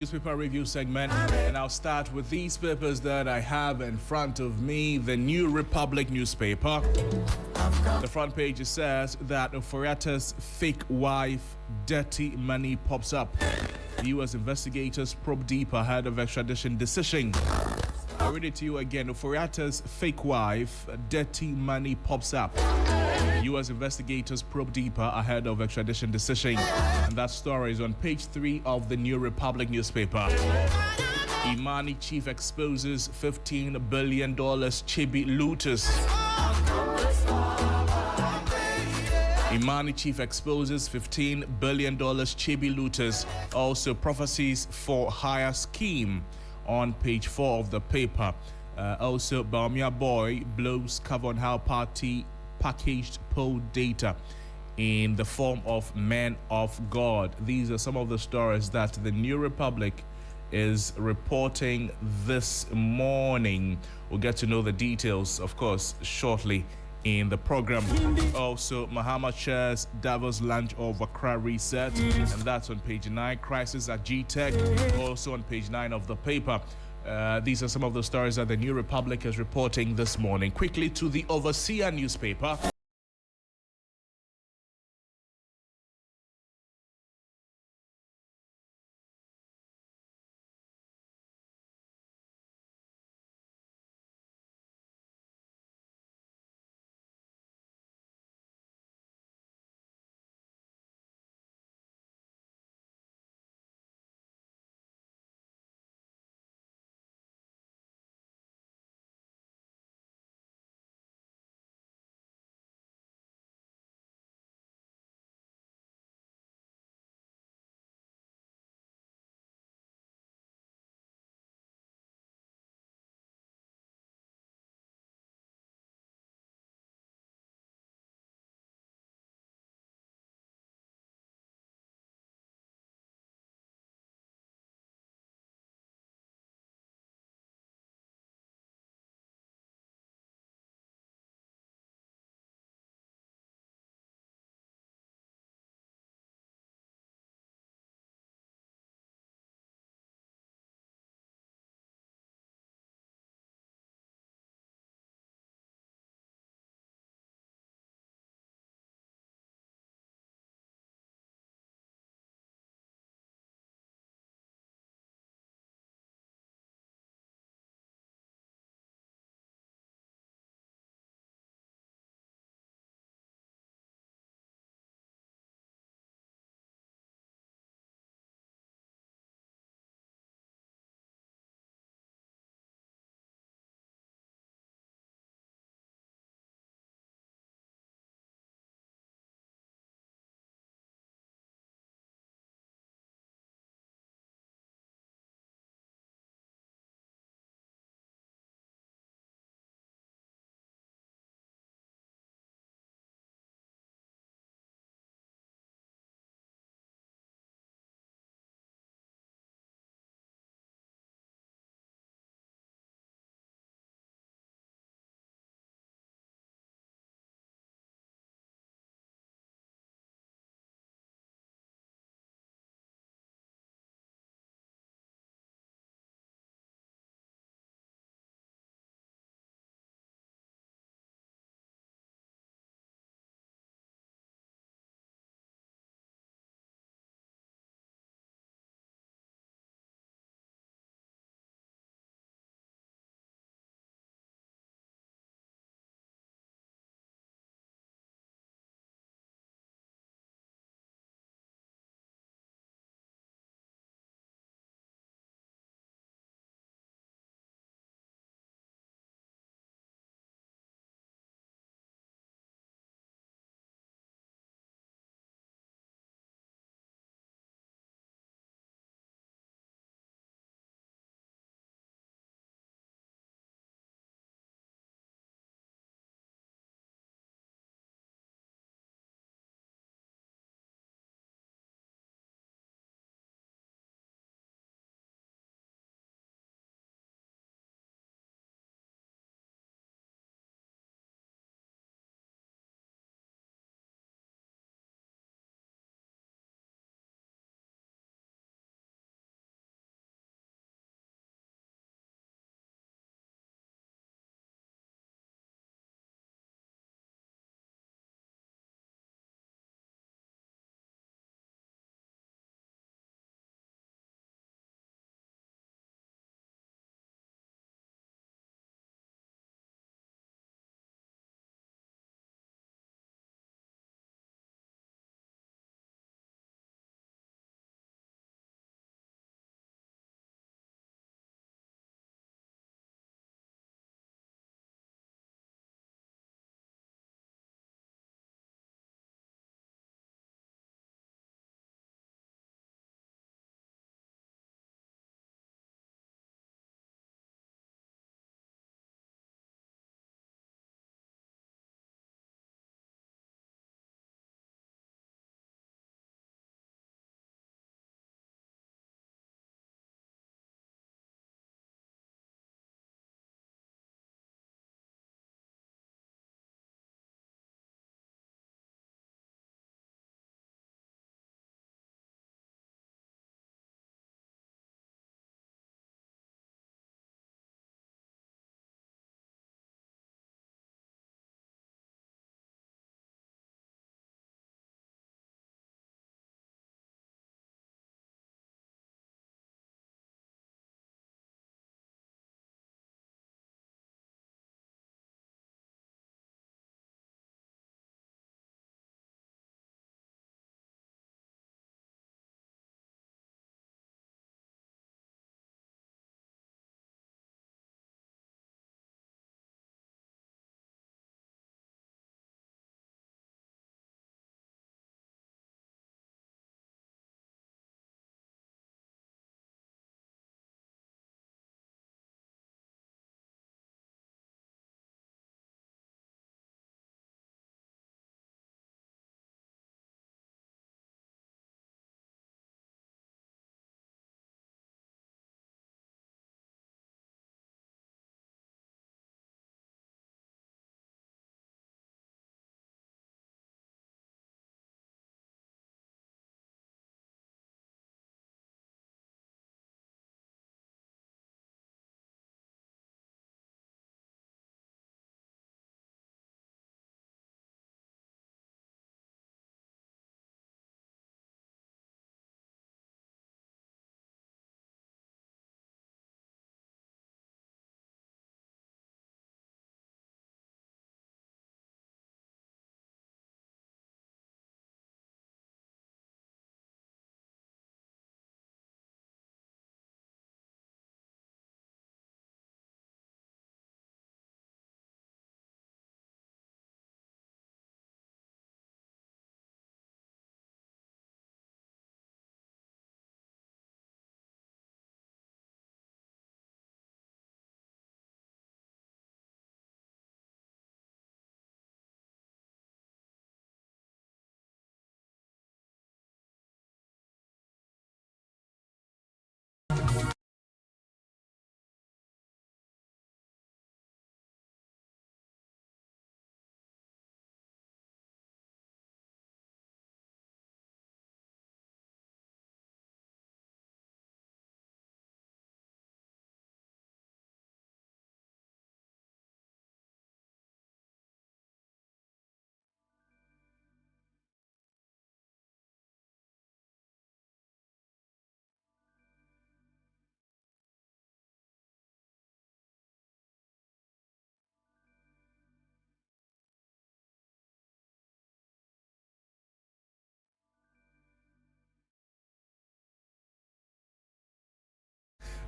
Newspaper review segment, and I'll start with these papers that I have in front of me. The New Republic newspaper. The front page says that Oforiatta's fake wife dirty money pops up. U.S. investigators probe deeper ahead of extradition decision. I'll read it to you again. Oforiatta's fake wife dirty money pops up. U.S. investigators probe deeper ahead of extradition decision. And that story is on page 3 of the New Republic newspaper. Imani chief exposes $15 billion Chibi looters. Imani chief exposes $15 billion Chibi looters. Also prophecies for hire scheme on page 4 of the paper. Also, Baumia boy blows cover on how party packaged poll data in the form of men of God. These are some of the stories that the New Republic is reporting this morning. We'll get to know the details, of course, shortly in the program. Also, Mahama chairs Davos lunch over Accra reset, and that's on page 9. Crisis at G-Tech, also on page 9 of the paper. These are some of the stories that the New Republic is reporting this morning. Quickly to the Overseer newspaper.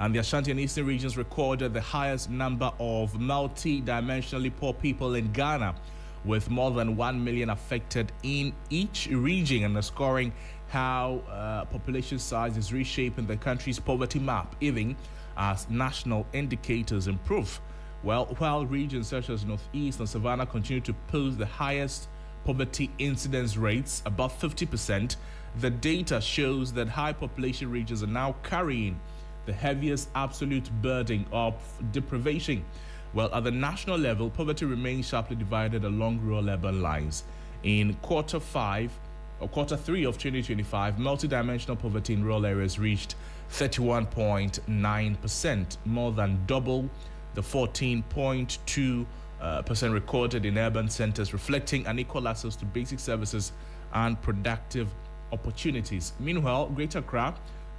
And the Ashanti and Eastern regions recorded the highest number of multi-dimensionally poor people in Ghana, with more than 1 million affected in each region, underscoring how population size is reshaping the country's poverty map, even as national indicators improve. Well, while regions such as Northeast and Savannah continue to post the highest poverty incidence rates, above 50%, the data shows that high population regions are now carrying the heaviest absolute burden of deprivation. Well, at the national level, poverty remains sharply divided along rural-urban lines. In quarter 3 of 2025, multidimensional poverty in rural areas reached 31.9%, more than double the 14.2% recorded in urban centers, reflecting unequal access to basic services and productive opportunities. Meanwhile, Greater Accra,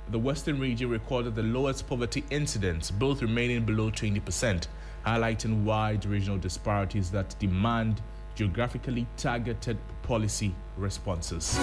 the Western region, recorded the lowest poverty incidence, both remaining below 20%, highlighting wide regional disparities that demand geographically targeted policy responses.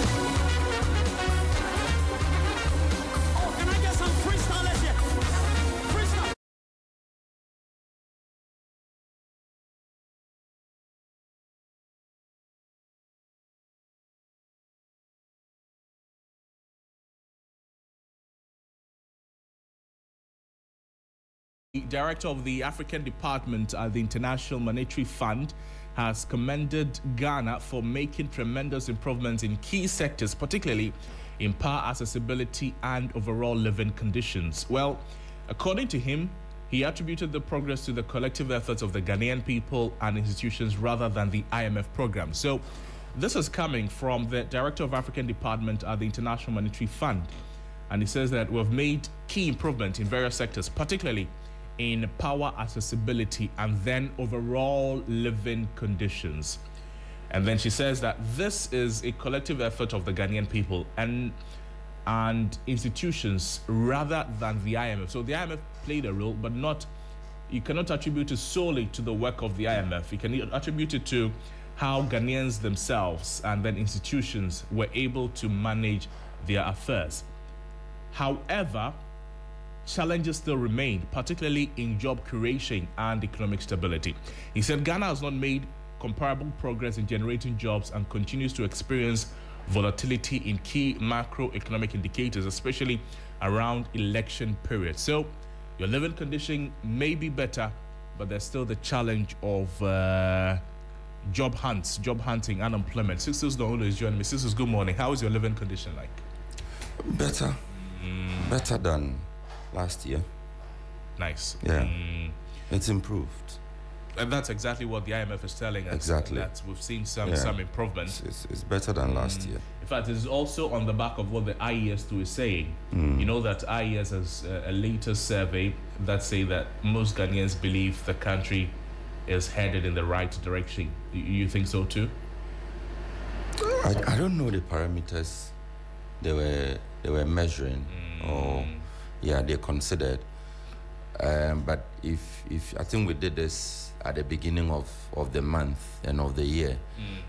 The director of the African department at the International Monetary Fund has commended Ghana for making tremendous improvements in key sectors, particularly in power accessibility and overall living conditions. Well, according to him, he attributed the progress to the collective efforts of the Ghanaian people and institutions rather than the IMF program. So this is coming from the director of African department at the International Monetary Fund. And he says that we've made key improvements in various sectors, particularly in power accessibility and then overall living conditions. And then she says that this is a collective effort of the Ghanaian people and institutions rather than the IMF. So the IMF played a role, but you cannot attribute it solely to the work of the IMF. You can attribute it to how Ghanaians themselves and then institutions were able to manage their affairs. However, challenges still remain, particularly in job creation and economic stability. He said Ghana has not made comparable progress in generating jobs and continues to experience volatility in key macroeconomic indicators, especially around election periods. So your living condition may be better, but there's still the challenge of job hunting, unemployment. Sisters Donolo is joining me. Sisters, good morning. How is your living condition like? Better than last year. Nice. Yeah. It's improved. And that's exactly what the IMF is telling us. Exactly. That we've seen some improvements. It's better than last year. In fact, it is also on the back of what the IES2 is saying. You know that IES has a latest survey that say that most Ghanaians believe the country is headed in the right direction. You think so too? I don't know the parameters they were measuring or they considered. But if I think we did this at the beginning of the month and of the year,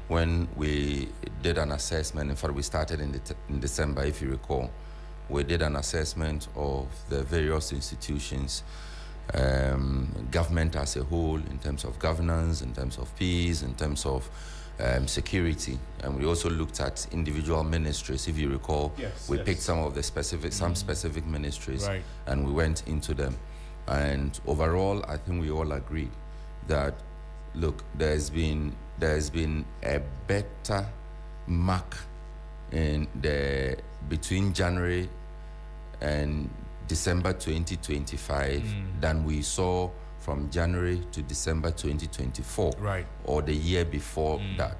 when we did an assessment. In fact, we started in December, if you recall. We did an assessment of the various institutions, government as a whole, in terms of governance, in terms of peace, in terms of security, and we also looked at individual ministries. If you recall, we picked some of the specific ministries, right, and we went into them. And overall, I think we all agreed that, look, there's been a better mark in between January and December 2025 than we saw from January to December 2024, right, or the year before that.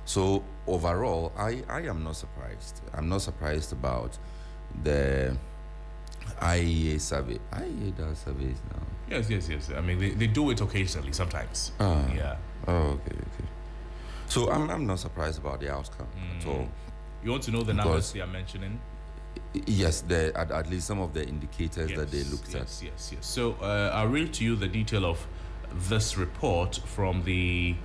So overall, I am not surprised. I'm not surprised about the IEA survey. IEA does surveys now. Yes. I mean, they do it occasionally, sometimes. Yeah. Oh, okay. So I'm not surprised about the outcome at all. You want to know the numbers they are mentioning? Yes, at least some of the indicators that they looked at. Yes. So I'll read to you the detail of this report from the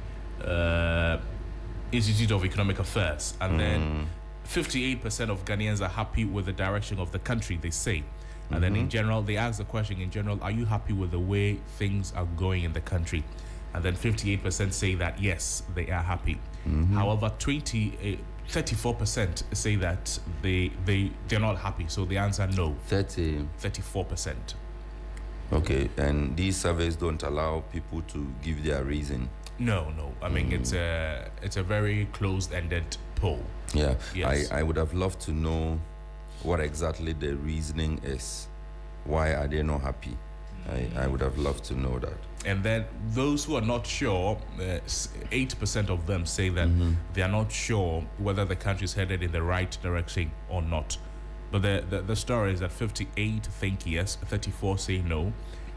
Institute of Economic Affairs. And then 58% of Ghanaians are happy with the direction of the country, they say. And then in general, they ask the question in general, are you happy with the way things are going in the country? And then 58% say that yes, they are happy. However, 34% say that they're not happy. So the answer no. 34%. Okay, and these surveys don't allow people to give their reason. No. I mean, it's a very closed-ended poll. Yeah. Yes. I would have loved to know what exactly the reasoning is. Why are they not happy? I would have loved to know that. And then those who are not sure, 8% of them say that they are not sure whether the country is headed in the right direction or not. But the story is that 58 think yes, 34 say no,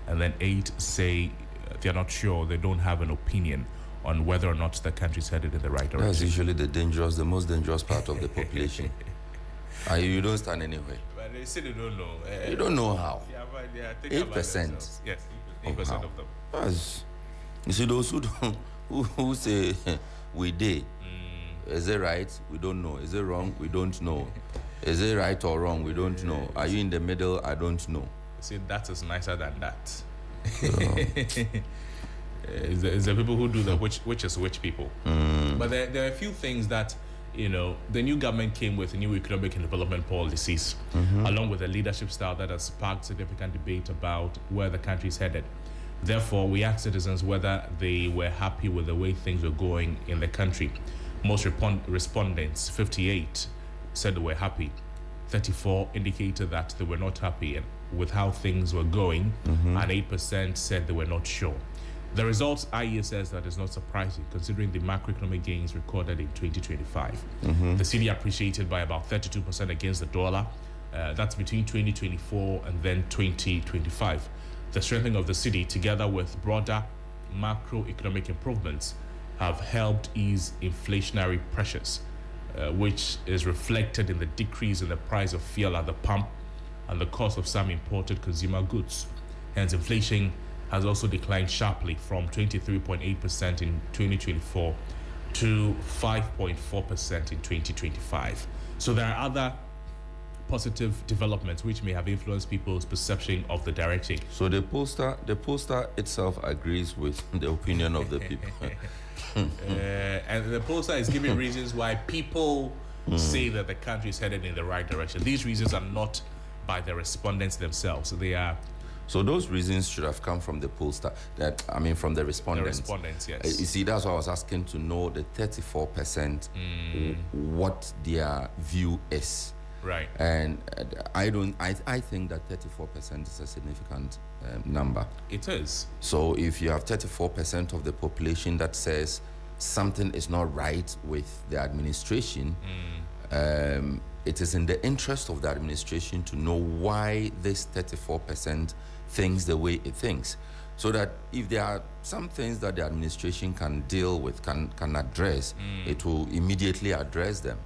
and then 8 say they're not sure, they don't have an opinion on whether or not the country is headed in the right direction. That's usually the most dangerous part of the population. You don't stand anywhere. But they say they don't know. You don't know how. Yeah, but they are 8%. Yes, 8% of them. You see, those who say we did. Is it right? We don't know. Is it wrong? We don't know. Is it right or wrong? We don't know. Are you in the middle? I don't know. See, that is nicer than that. It's the people who do the which is which people. But there are a few things that, the new government came with new economic and development policies, along with a leadership style that has sparked significant debate about where the country is headed. Therefore, we asked citizens whether they were happy with the way things were going in the country. Most respondents, 58, said they were happy. 34 indicated that they were not happy with how things were going, and 8% said they were not sure. The results, IEA says, that is not surprising considering the macroeconomic gains recorded in 2025. The cedi appreciated by about 32% against the dollar. That's between 2024 and then 2025. The strengthening of the cedi, together with broader macroeconomic improvements, have helped ease inflationary pressures, which is reflected in the decrease in the price of fuel at the pump and the cost of some imported consumer goods. Hence, inflation has also declined sharply from 23.8% in 2024 to 5.4% in 2025. So there are other positive developments which may have influenced people's perception of the direction. So the pollster itself agrees with the opinion of the people. And the pollster is giving reasons why people say that the country is headed in the right direction. These reasons are not by the respondents themselves. They are. So those reasons should have come from the pollster. From the respondents. The respondents, yes. You see, that's why I was asking to know the 34% what their view is. Right. And I think that 34% is a significant number. It is. So if you have 34% of the population that says something is not right with the administration, it is in the interest of the administration to know why this 34% thinks the way it thinks. So that if there are some things that the administration can deal with, can address, it will immediately address them.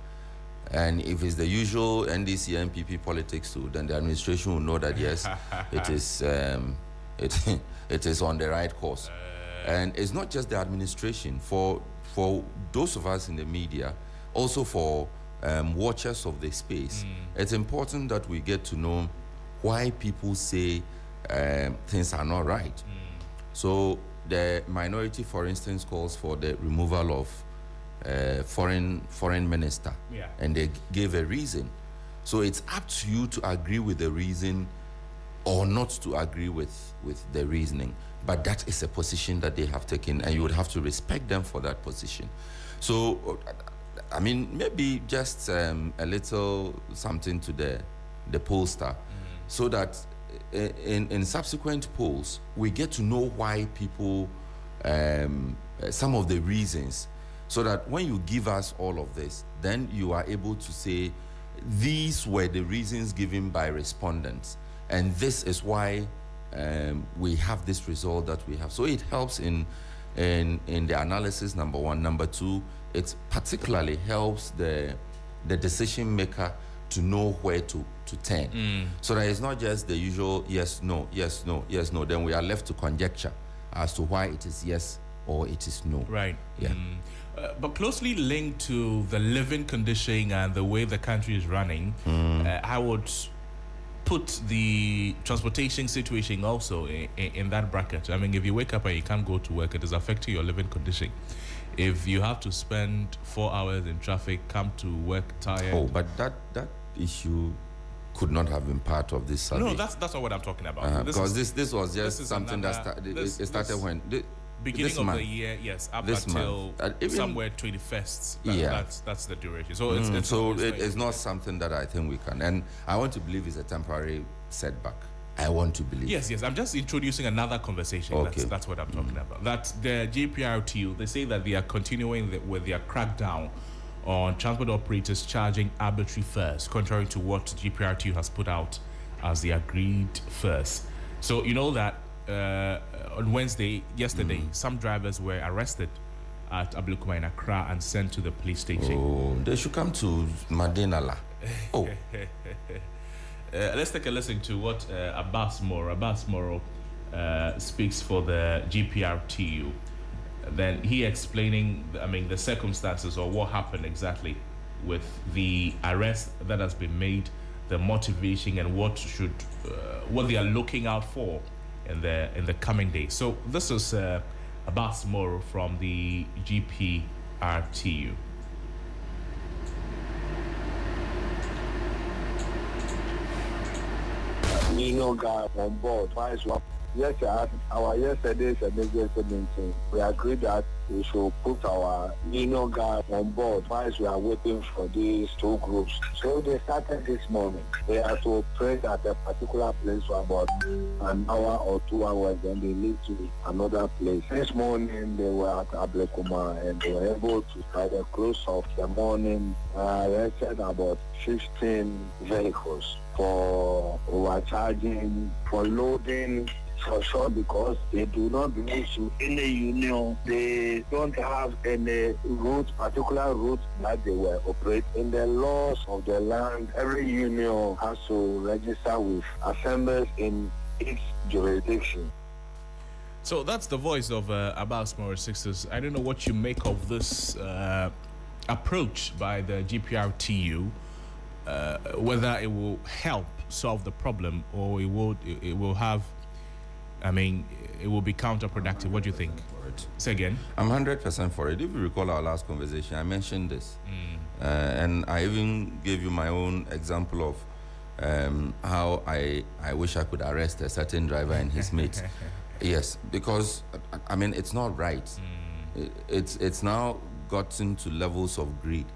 And if it's the usual NDC NPP politics too, then the administration will know that yes, it is it is on the right course. And it's not just the administration. For those of us in the media, also for watchers of the space, it's important that we get to know why people say things are not right. So the minority, for instance, calls for the removal of foreign minister, and they gave a reason. So it's up to you to agree with the reason or not to agree with the reasoning. But that is a position that they have taken, and you would have to respect them for that position. So, maybe just a little something to the pollster, so that in subsequent polls, we get to know why people, some of the reasons, so that when you give us all of this, then you are able to say, these were the reasons given by respondents, and this is why we have this result that we have. So it helps in the analysis, number one. Number two, it particularly helps the decision maker to know where to turn. So that it's not just the usual yes, no, yes, no, yes, no. Then we are left to conjecture as to why it is yes or it is no. Right. Yeah. But closely linked to the living condition and the way the country is running, I would put the transportation situation also in that bracket. I mean, if you wake up and you can't go to work, it is affecting your living condition. If you have to spend 4 hours in traffic, come to work tired. Oh, but that issue could not have been part of this survey. No, that's not what I'm talking about. Because this was just something that started when beginning of the year, yes, up until somewhere 21st. That's the duration. So it's not something that I think we can. And I want to believe it's a temporary setback. I want to believe. Yes. I'm just introducing another conversation. Okay. That's what I'm talking about. That the GPRTU, they say that they are continuing with their crackdown on transport operators charging arbitrary fares, contrary to what GPRTU has put out as the agreed fares. So you know that on yesterday, some drivers were arrested at Ablekuma in Accra and sent to the police station. Oh, they should come to Madinala. Oh. Let's take a listen to what Abbas Moro speaks for the GPRTU. Then he explaining, the circumstances or what happened exactly with the arrest that has been made, the motivation, and what they are looking out for in the coming days. So this is Abbas Moro from the GPRTU. Guy on board. Yes, our yesterday's emergency meeting, we agreed that we should put our guy on board whilst we are waiting for these two groups. So they started this morning. They are to operate at a particular place for about an hour or 2 hours, then they leave to another place. This morning they were at Ablekuma and they were able to, by the close of the morning, arrested about 15 vehicles for overcharging, for loading, for sure, because they do not belong to any union. They don't have any particular route that they will operate. In the laws of the land, every union has to register with assemblies in its jurisdiction. So that's the voice of Abbas Moro Sisters. I don't know what you make of this approach by the GPRTU, whether it will help solve the problem or it will have, it will be counterproductive. What do you think? Say again. I'm 100% for it. If you recall our last conversation, I mentioned this. And I even gave you my own example of how I wish I could arrest a certain driver and his mates. Yes, because, it's not right. It's now gotten to levels of greed,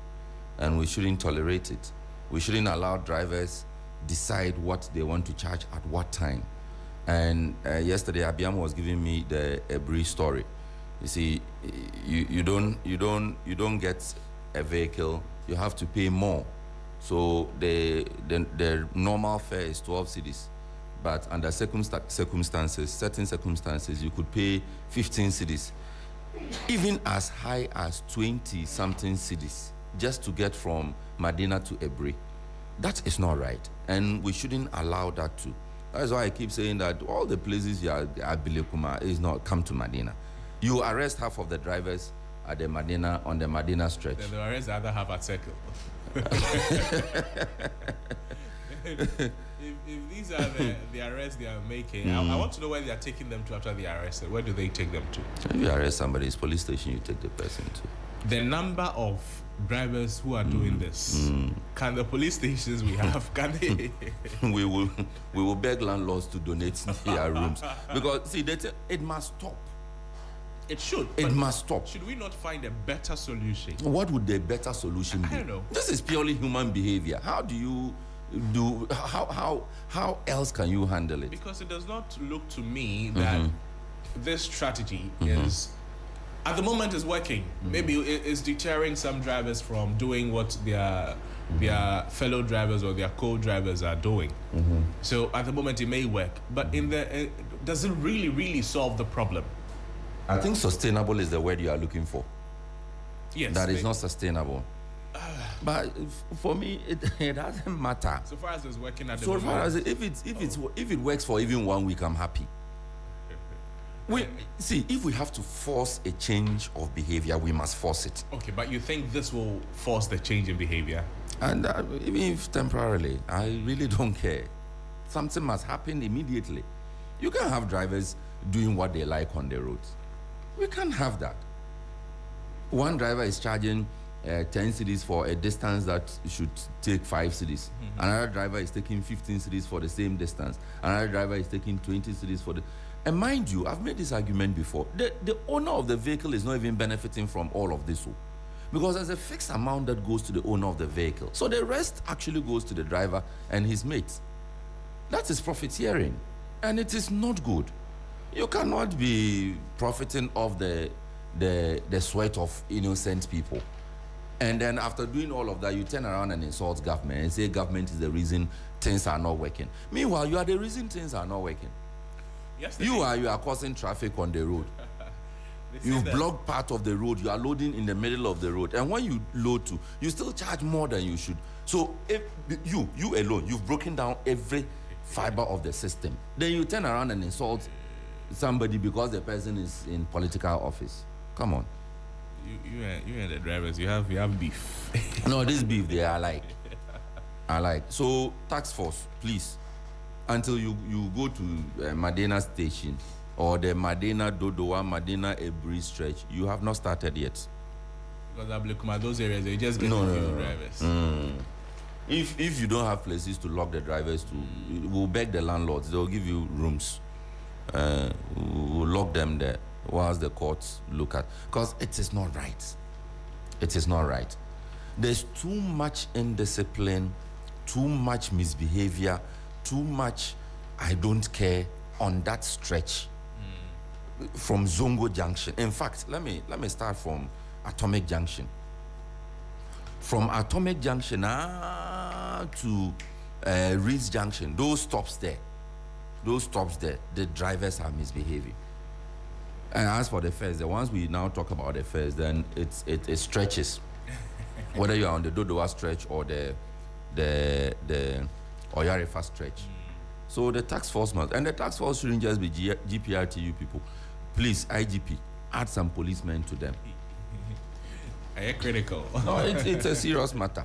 and we shouldn't tolerate it. We shouldn't allow drivers decide what they want to charge at what time. And yesterday, Abiam was giving me a brief story. You see, you don't get a vehicle. You have to pay more. So the normal fare is 12 cedis, but under certain circumstances, you could pay 15 cedis, even as high as 20-something cedis, just to get from Medina to Ebre. That is not right, and we shouldn't allow that to. That's why I keep saying that all the places you are at Ablekuma is not come to Medina. You arrest half of the drivers at the Medina on the Medina stretch. Then they arrest the other half at Circle. if these are the arrests they are making, I want to know where they are taking them to after they are arrested. Where do they take them to? If you arrest somebody's police station, you take the person to. The number of drivers who are doing this, can the police stations we have, can they? we will beg landlords to donate their rooms, because see, it must stop. It should. It must stop. Should we not find a better solution? What would the better solution be? I don't know. This is purely human behavior. How do you do? How else can you handle it? Because it does not look to me that this strategy is, at the moment, is working. Maybe it's deterring some drivers from doing what their fellow drivers or their co-drivers are doing. So at the moment, it may work, but does it really solve the problem? I think sustainable is the word you are looking for. Yes. That is not sustainable. But for me, it doesn't matter. So far as it's working at the moment. So far as if it works for even 1 week, I'm happy. If we have to force a change of behavior, we must force it. Okay, but you think this will force the change in behavior? And even if temporarily, I really don't care. Something must happen immediately. You can't have drivers doing what they like on the roads. We can't have that. One driver is charging 10 cedis for a distance that should take 5 cedis. Another driver is taking 15 cedis for the same distance. Another driver is taking 20 cedis for the... And mind you, I've made this argument before. The owner of the vehicle is not even benefiting from all of this. Because there's a fixed amount that goes to the owner of the vehicle. So the rest actually goes to the driver and his mates. That is profiteering. And it is not good. You cannot be profiting off the sweat of innocent people. And then after doing all of that, you turn around and insult government and say government is the reason things are not working. Meanwhile, you are the reason things are not working. You are causing traffic on the road. You've blocked part of the road. You are loading in the middle of the road. And when you load too, you still charge more than you should. So if you alone, you've broken down every fiber of the system. Then you turn around and insult somebody because the person is in political office. Come on. You and the drivers, you have beef. No, this beef they are like. So task force, please, until you go to Madena station or the Madena Dodowa, Madena Ebri stretch, you have not started yet. Because Ablekuma, those areas, they just get drivers. If you don't have places to lock the drivers to, we'll beg the landlords. They'll give you rooms. We'll lock them there whilst the courts look at. Because it is not right. It is not right. There's too much indiscipline, too much misbehavior, too much I don't care on that stretch from Zongo Junction. In fact, let me start from Atomic Junction. From Atomic Junction to Reeds Junction, those stops there, the drivers are misbehaving. And as for the fares, the ones we now talk about the fares, then it stretches. Whether you are on the Dodowa stretch or the Oyarifa stretch. So the task force must, and the task force shouldn't just be GPRTU people. Please, IGP, add some policemen to them. Are you critical? No, it's a serious matter.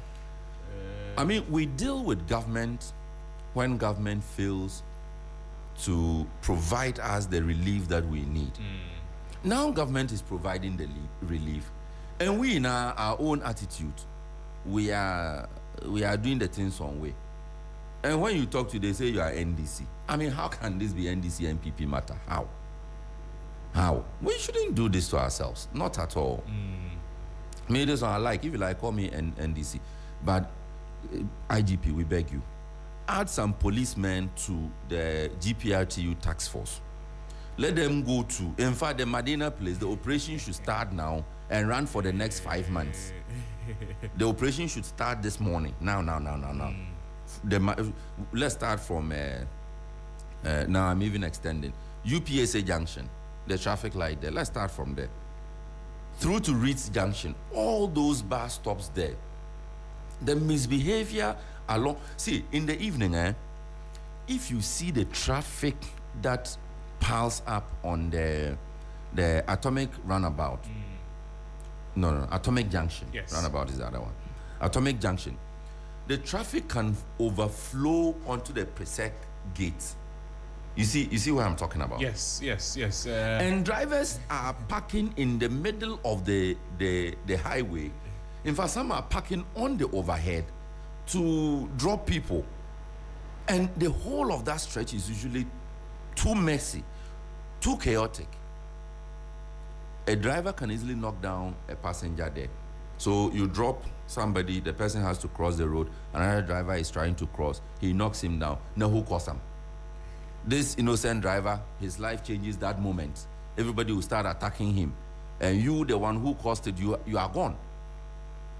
I mean, we deal with government when government fails to provide us the relief that we need. Now government is providing the relief, and we in our own attitude, we are doing the things some way. And when you talk to, they say you are NDC. I mean, how can this be NDC and NPP matter? How? We shouldn't do this to ourselves. Not at all. Me, this one I like. If you like, call me NDC. But IGP, we beg you, add some policemen to the GPRTU task force. Let them go to, in fact, the Madina place, the operation should start now and run for the next 5 months. The operation should start this morning. Now. Let's start from, now I'm even extending. UPSA Junction, the traffic light there. Let's start from there. Through to Reeds Junction, all those bus stops there. The misbehavior along, see, in the evening, if you see the traffic that piles up on the Atomic roundabout, no, Atomic Junction, roundabout is the other one. Atomic Junction, the traffic can overflow onto the Presec gate. You see what I'm talking about? Yes. And drivers are parking in the middle of the highway. In fact, some are parking on the overhead to drop people. And the whole of that stretch is usually too messy, too chaotic. A driver can easily knock down a passenger there. So you drop somebody, the person has to cross the road, another driver is trying to cross, he knocks him down. Now who calls him? This innocent driver, his life changes that moment. Everybody will start attacking him. And you, the one who caused it, you are gone.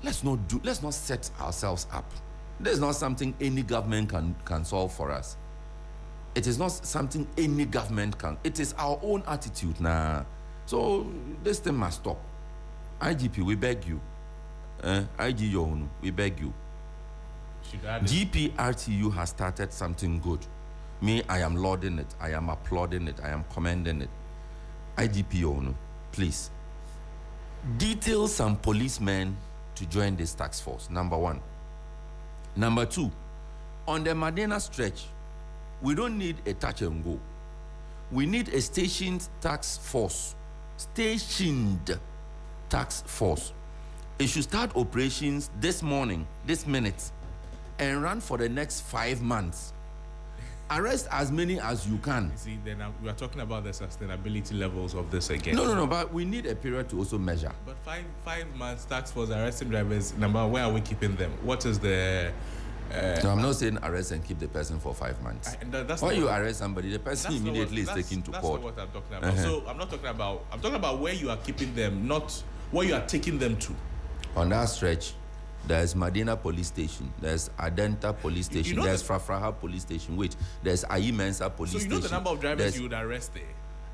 Let's not set ourselves up. There's not something any government can solve for us. It is not something any government can. It is our own attitude now. So this thing must stop. IGP, we beg you. IG Yohunu, we beg you. GPRTU has started something good. Me, I am lauding it. I am applauding it. I am commending it. IGP Yohunu, please. Detail some policemen to join this task force, number one. Number two, on the Madena stretch, we don't need a touch and go. We need a stationed task force. Stationed task force. It should start operations this morning, this minute, and run for the next 5 months. Arrest as many as you can. You see, then we are talking about the sustainability levels of this again. No, but we need a period to also measure. But five months task force arresting drivers. Number one, where are we keeping them? What is the? No, I'm not saying arrest and keep the person for 5 months. When you arrest somebody, the person immediately is taken to court. That's not what I'm talking about. So I'm talking about where you are keeping them, not where you are taking them to. On that stretch, there's Medina Police Station, there's Adenta Police Station, there's Frafraha Police Station, there's Ayi Mensa Police Station. So you know the number of drivers you would arrest there?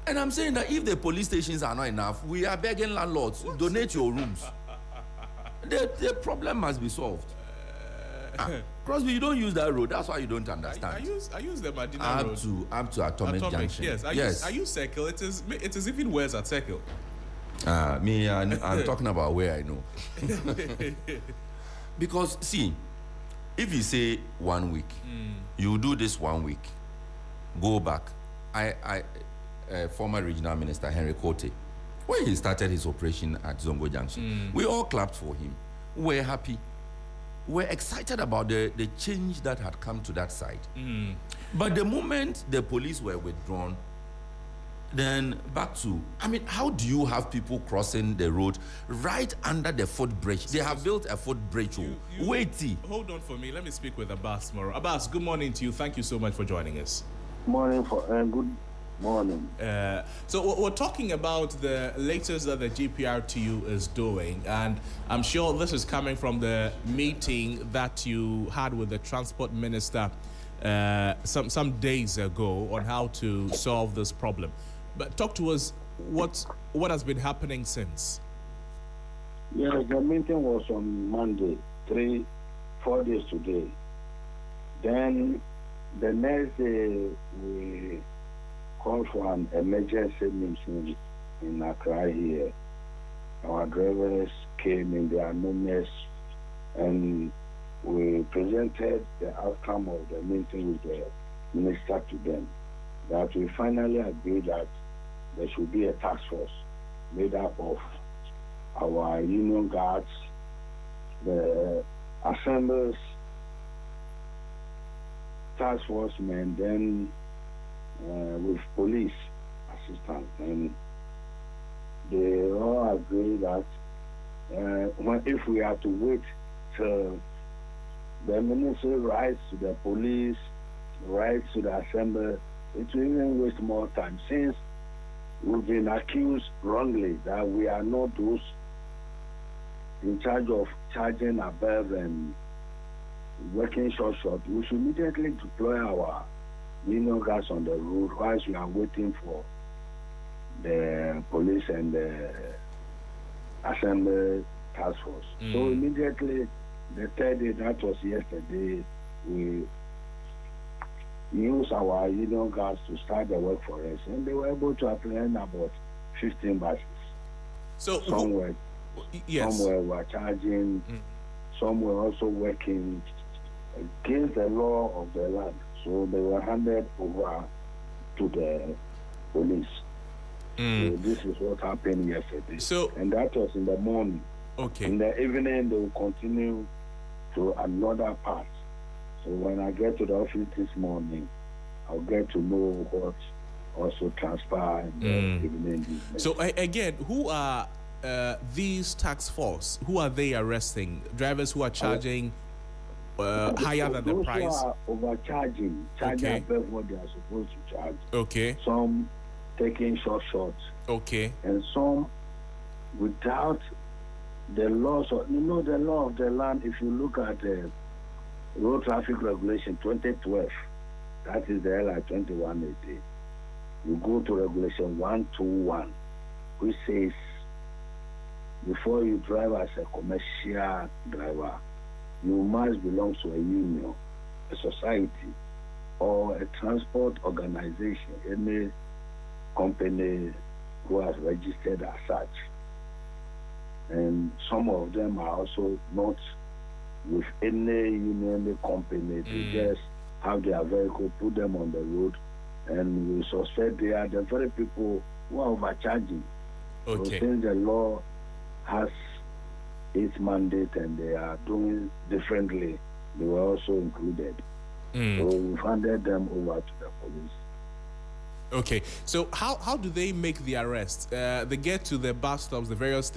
And I'm saying that if the police stations are not enough, we are begging landlords, donate your rooms. The problem must be solved. Crosby, you don't use that road. That's why you don't understand. I use the Medina road. Up to Atomic Junction. Yes, I use Circle. It is even worse at Circle. I'm talking about where I know. Because, see, if you say 1 week, you do this 1 week, go back. Former regional minister Henry Kote, when he started his operation at Zongo Junction, we all clapped for him. We're happy. We're excited about the change that had come to that side. But the moment the police were withdrawn, then back to, how do you have people crossing the road right under the footbridge? They have built a footbridge. Wait. Hold on for me. Let me speak with Abbas tomorrow. Abbas, good morning to you. Thank you so much for joining us. Good morning. So we're talking about the latest that the GPRTU is doing, and I'm sure this is coming from the meeting that you had with the transport minister some days ago on how to solve this problem. But talk to us, what has been happening since? Yes, the meeting was on Monday, 4 days today. Then the next day we called for an emergency meeting in Accra here. Our drivers came in their numbers and we presented the outcome of the meeting with the minister to them, that we finally agreed that there should be a task force made up of our union guards, the assemblies, task force men, then with police assistance. And they all agree that if we have to wait till the ministry writes to the police, writes to the assembly, it will even waste more time, since we've been accused wrongly that we are not those in charge of charging above and working short. We should immediately deploy our union guards on the road whilst we are waiting for the police and the assembly task force. So immediately, the third day, that was yesterday, we used our union guards to start the work for us, and they were able to apprehend about 15 buses. So somewhere were charging, some were also working against the law of the land. So they were handed over to the police. So this is what happened yesterday. And that was in the morning. Okay. In the evening, they will continue to another part. So when I get to the office this morning, I'll get to know what also transpired in the evening. So again, who are these task force? Who are they arresting? Drivers who are charging higher than the price? Those who are overcharging, above what they are supposed to charge. Okay. Some taking short shots. Okay. And some without the laws of, the law of the land. If you look at the Road Traffic Regulation 2012, that is the LI 2180, you go to Regulation 121, which says before you drive as a commercial driver, you must belong to a union, a society, or a transport organization, any company who has registered as such. And some of them are also not with any union company. They just have their vehicle, put them on the road, and we suspect they are the very people who are overcharging. Okay. So since the law has its mandate and they are doing differently, they were also included. So we handed them over to the police. Okay, so how do they make the arrest? They get to the bus stops, the various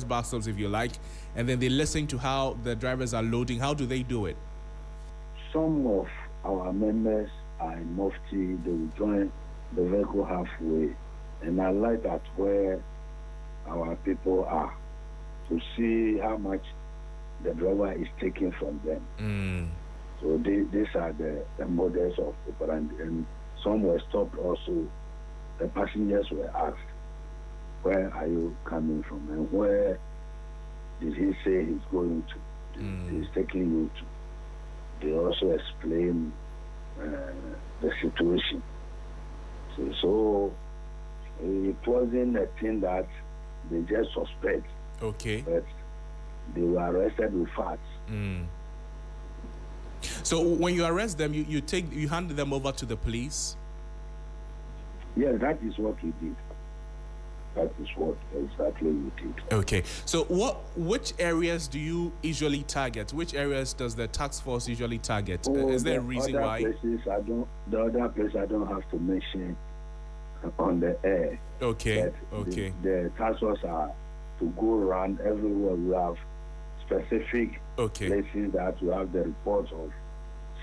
bus stops, if you like, and then they listen to how the drivers are loading. How do they do it? Some of our members are in Mufti. They will join the vehicle halfway and alight at where our people are to see how much the driver is taking from them. So these are the models of people, and some were stopped also. The passengers were asked, where are you coming from and where did he say he's going to? He's taking you to. They also explain the situation. So it wasn't a thing that they just suspect. Okay. But they were arrested with facts. So when you arrest them, you hand them over to the police? Yes, that is what we did. That is what exactly we did. Okay. So which areas do you usually target? Which areas does the task force usually target? Is there a reason why? The other place I don't have to mention on the air. Okay. Okay. The task force are to go around everywhere. We have specific places that we have the reports of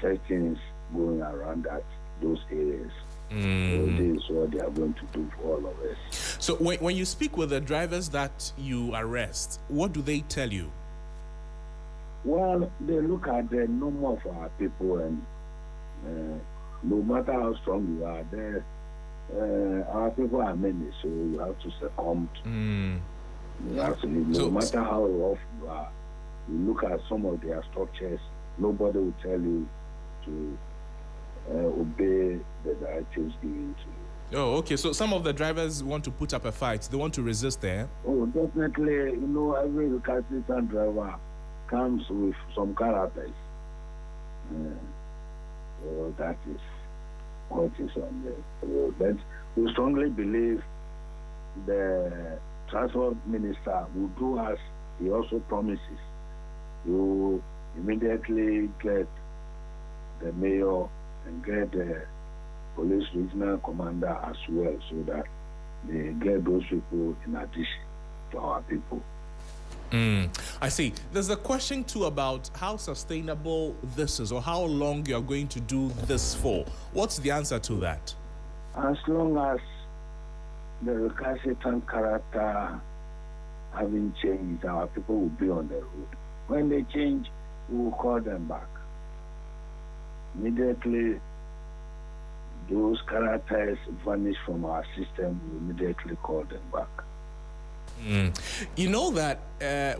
such things going around those areas. So this is what they are going to do for all of us. So when you speak with the drivers that you arrest, what do they tell you? Well, they look at the number of our people, and no matter how strong you are, our people are many, so you have to succumb. No matter how rough you are, you look at some of their structures, nobody will tell you to obey the directives given to you. Oh, okay. So some of the drivers want to put up a fight. They want to resist there. Oh, definitely. Every recalcitrant driver comes with some characters. So that is what is on the road. But we strongly believe the transport minister will do as he also promises. You immediately get the mayor and get the police regional commander as well, so that they get those people in addition to our people. I see. There's a question too about how sustainable this is, or how long you're going to do this for. What's the answer to that? As long as the recalcitrant character having changed, our people will be on the road. When they change, we will call them back. Immediately, those characters vanish from our system, we immediately call them back. You know that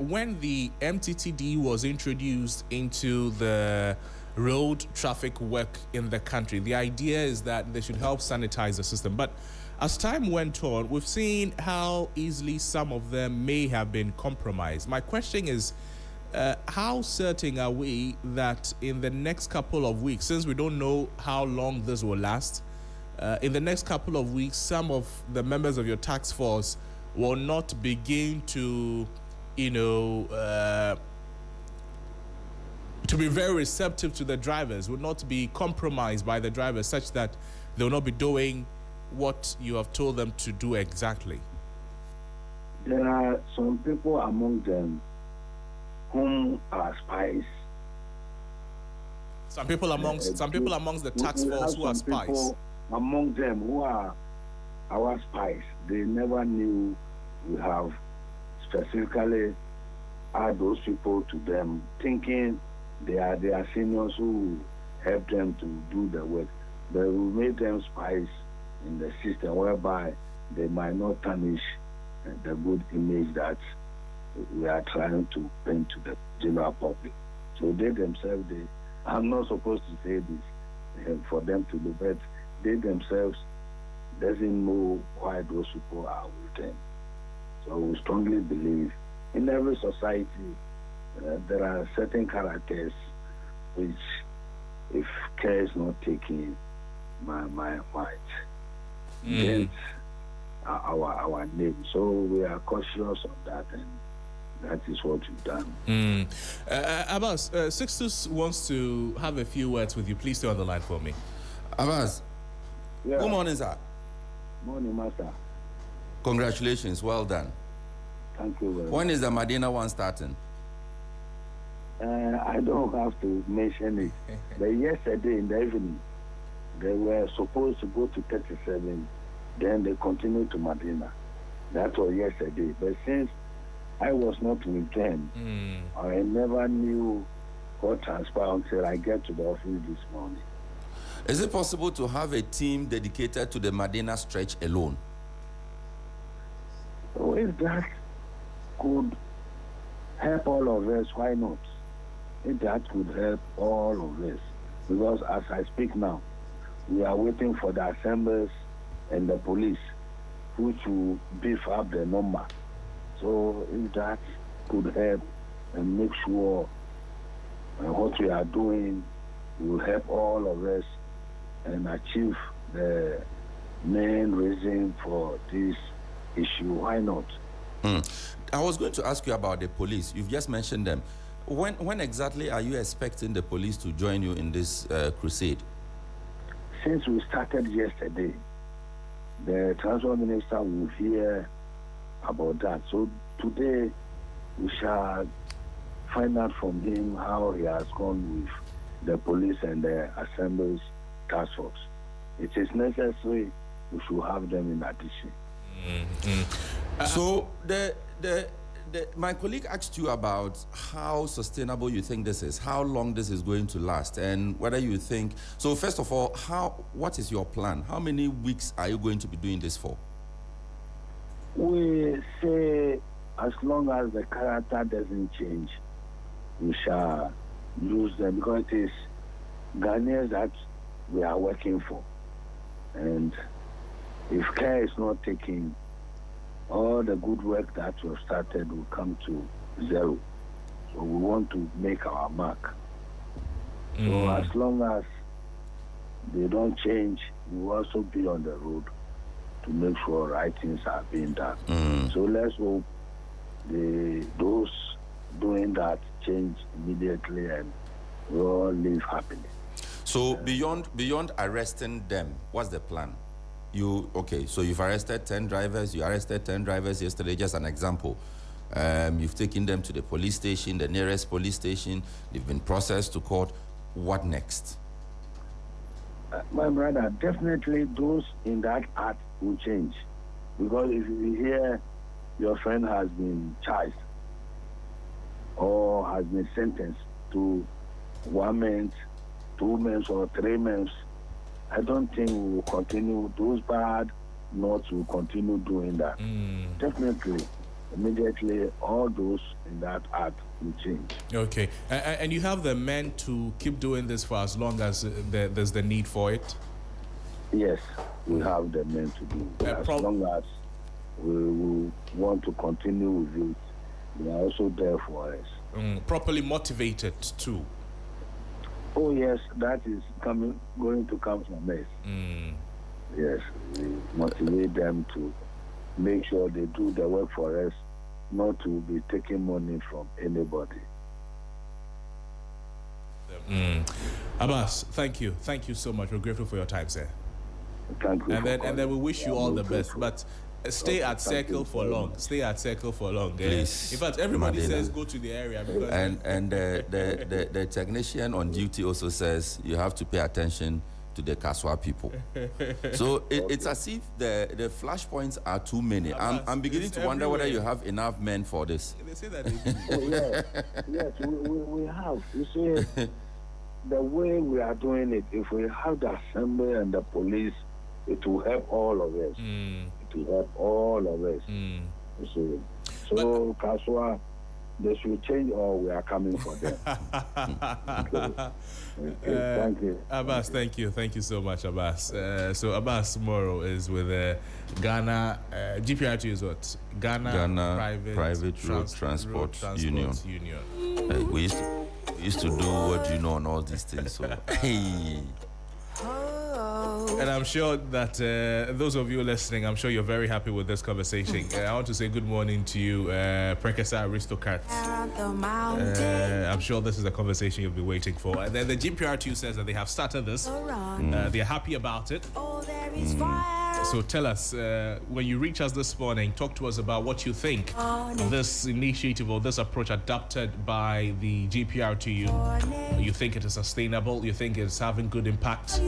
when the MTTD was introduced into the road traffic work in the country, the idea is that they should help sanitize the system. But as time went on, we've seen how easily some of them may have been compromised. My question is, how certain are we that in the next couple of weeks, since we don't know how long this will last, in the next couple of weeks, some of the members of your task force will not begin to, to be very receptive to the drivers, will not be compromised by the drivers such that they will not be doing what you have told them to do exactly? There are some people among them whom are spies. Some people amongst the task force who are spies. People among them who are our spies. They never knew we have specifically add those people to them, thinking they are their seniors who help them to do the work. But we made them spies in the system whereby they might not tarnish the good image that we are trying to paint to the general public. So they themselves, I'm not supposed to say this for them to do, but they themselves doesn't know why those people are with them. So we strongly believe in every society there are certain characters which if care is not taken, might dent our name. So we are cautious of that, and that is what we've done. Abbas, Sixtus wants to have a few words with you. Please stay on the line for me. Abbas, Yeah. good morning, sir. Morning, Master. Congratulations, well done. Thank you very much. When is the Medina one starting? I don't have to mention it. But yesterday in the evening, they were supposed to go to 37, then they continued to Medina. That was yesterday. But since I was not with them, I never knew what transpired until I get to the office this morning. Is it possible to have a team dedicated to the Medina stretch alone? So if that could help all of us, why not? If that could help all of us. Because as I speak now, we are waiting for the assemblies and the police, which will beef up the number. So if that could help and make sure what we are doing will help all of us and achieve the main reason for this issue, why not? I was going to ask you about the police. You've just mentioned them. When exactly are you expecting the police to join you in this crusade? Since we started yesterday, the transport minister will hear about that. So today we shall find out from him how he has gone with the police and the assemblies task force. It is necessary we should have them in addition. So my colleague asked you about how sustainable you think this is, how long this is going to last, and whether you think. So first of all, what is your plan? How many weeks are you going to be doing this for? We say as long as the character doesn't change, we shall use them, because it is Ghanaians that we are working for. And if care is not taken, all the good work that we have started will come to zero. So we want to make our mark. So as long as they don't change, we will also be on the road to make sure right things are being done. So let's hope those doing that change immediately and we all live happily. So beyond arresting them, what's the plan? So you've arrested 10 drivers. You arrested 10 drivers yesterday, just an example. You've taken them to the police station, the nearest police station. They've been processed to court. What next? My brother, definitely those in that act will change. Because if you hear your friend has been charged or has been sentenced to 1 month, 2 months, or 3 months, I don't think we will continue. Those bad notes will continue doing that. Definitely, immediately, all those in that act will change. Okay. And you have the men to keep doing this for as long as there's the need for it? Yes, we have the men to do it. As long as we will want to continue with it, they are also there for us. Properly motivated too. Oh yes, that is going to come from us. Yes, we motivate them to make sure they do the work for us, not to be taking money from anybody. Abbas, thank you so much. We're grateful for your time, sir. Thank you. And then we wish you all the best. But stay at Circle for long. Stay at Circle for long. Please. In fact, everybody Madina says go to the area. Because and the technician on duty also says you have to pay attention to the Kaswa people. So it's as if the flashpoints are too many. I'm beginning to wonder whether you have enough men for this. They say that they do. Yes, we have. You see, the way we are doing it, if we have the assembly and the police, it will help all of us. It will help all of us. So Kaswa, they should change or we are coming for them. Okay, thank you. Abbas, thank you. Thank you so much, Abbas. So Abbas tomorrow is with Ghana, GPRT is what? Ghana Private Road Transport Union. Union. We used to used to do what you know and all these things. So, hey. And I'm sure that those of you listening, I'm sure you're very happy with this conversation. I want to say good morning to you, Prekesa Aristocrats. I'm sure this is a conversation you'll be waiting for. And then the GPR2 says that they have started this. They're happy about it. So tell us, when you reach us this morning, talk to us about what you think of this initiative or this approach adopted by the GPR2. You think it is sustainable? You think it's having good impact?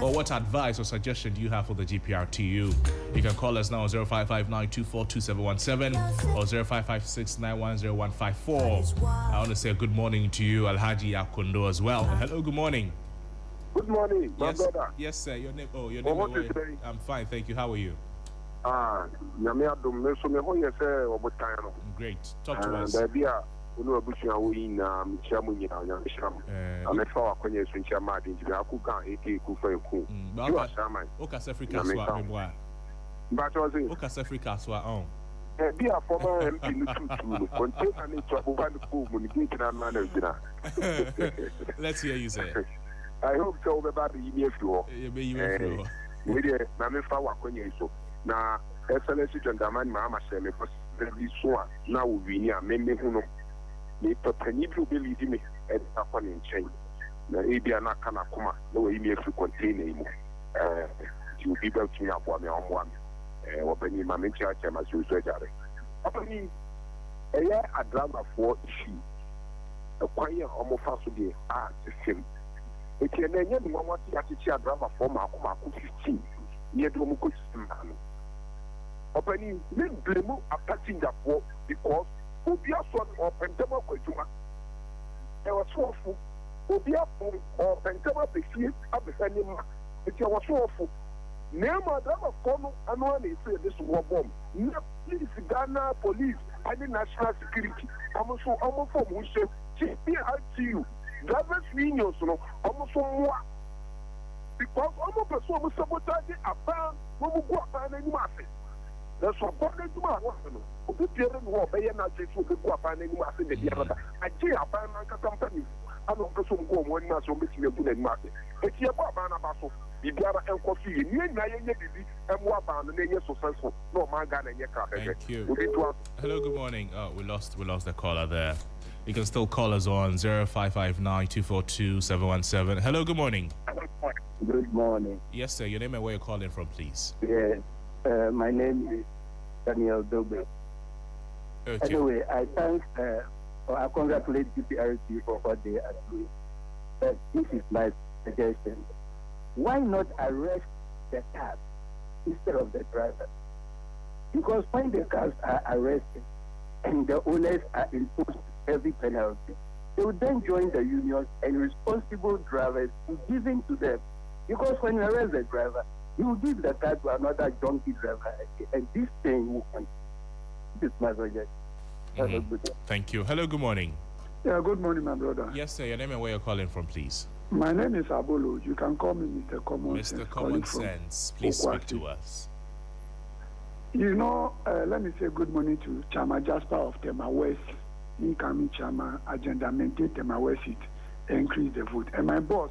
Or what advice or suggestion do you have for the GPR2? You can call us now on 0559242717 or 0556910154. I want to say good morning to you, Alhaji Akundo, as well. Hello, good morning. Good morning, my brother. Yes, sir. Your name? Oh, your name. What is today? I'm fine, thank you. How are you? Great. Talk to us. Let's hear you say. I hope so. About the email floor. We did. Now, Excellency Gentleman, Mamma said, me so now we near maybe who know. Me to believe me at upon in chain. Now, if you are not kind of come, no email to contain anymore. You people to up on your one. Open my mentor, as you said. Opening a year a drama for issue. A quiet almost fast to be the same. It's a name of what you have to share drama for my 15 near to Mukus. Opening, men blame a passing that war because who be a son or Pentama Kojuma. There was so awful. Who be a phone or Pentama Pixie at the same time. It was so awful. Name a drama for and one is this war bomb. Please, Ghana police and the national security. I'm also almost from who said, you. Drivers unions, almost more. Because almost a person was sabotaging a ban when we go up and any massive. That's what I'm going to do. The parent will pay an address will go up and any massive. I see a ban company. I don't go some one mass or missing a good market. It's your Baba Basso, the Biara and Coffee, and what ban and then successful. No, my gun and your car. Thank you. Hello, good morning. Oh, we lost the caller there. You can still call us on 0559242717. Hello, good morning. Good morning. Yes, sir. Your name and where you're calling from, please. Yes, my name is Daniel Dobe. Okay. Anyway, I congratulate GPRC for what they are doing. But this is my suggestion. Why not arrest the cab instead of the driver? Because when the cars are arrested and the owners are imposed heavy penalty, they would then join the unions and responsible drivers be given to them. Because when you arrest the driver, you will give the car to another junkie driver, and this thing will continue. This is my suggestion. Thank you. Hello, good morning. Yeah, good morning, my brother. Yes, sir. Your name and where you're calling from, please. My name is Abolo. You can call me Mr. Common Sense. Mr. Common Sense, please speak to us. You know, let me say good morning to Chama Jasper of Tema West, incoming Chama agenda, maintain Tema West seat, increase the vote. And my boss,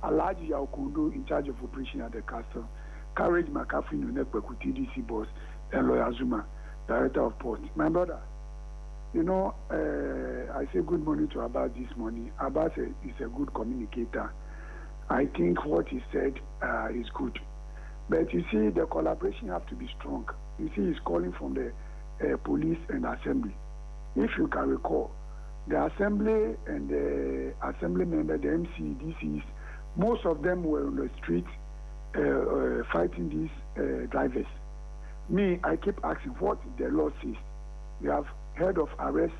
Alhaji Yaokundo, in charge of operation at the castle, Courage McCaffrey, Nunekweku TDC boss, and Lawyer Zuma, director of port. My brother, you know, I say good morning to Abbas this morning. Abbas is a good communicator. I think what he said is good. But you see, the collaboration have to be strong. You see, he's calling from the police and assembly. If you can recall, the assembly and the assembly member, the MC, DCs, most of them were on the street fighting these drivers. Me, I keep asking what the law says. We have heard of arrest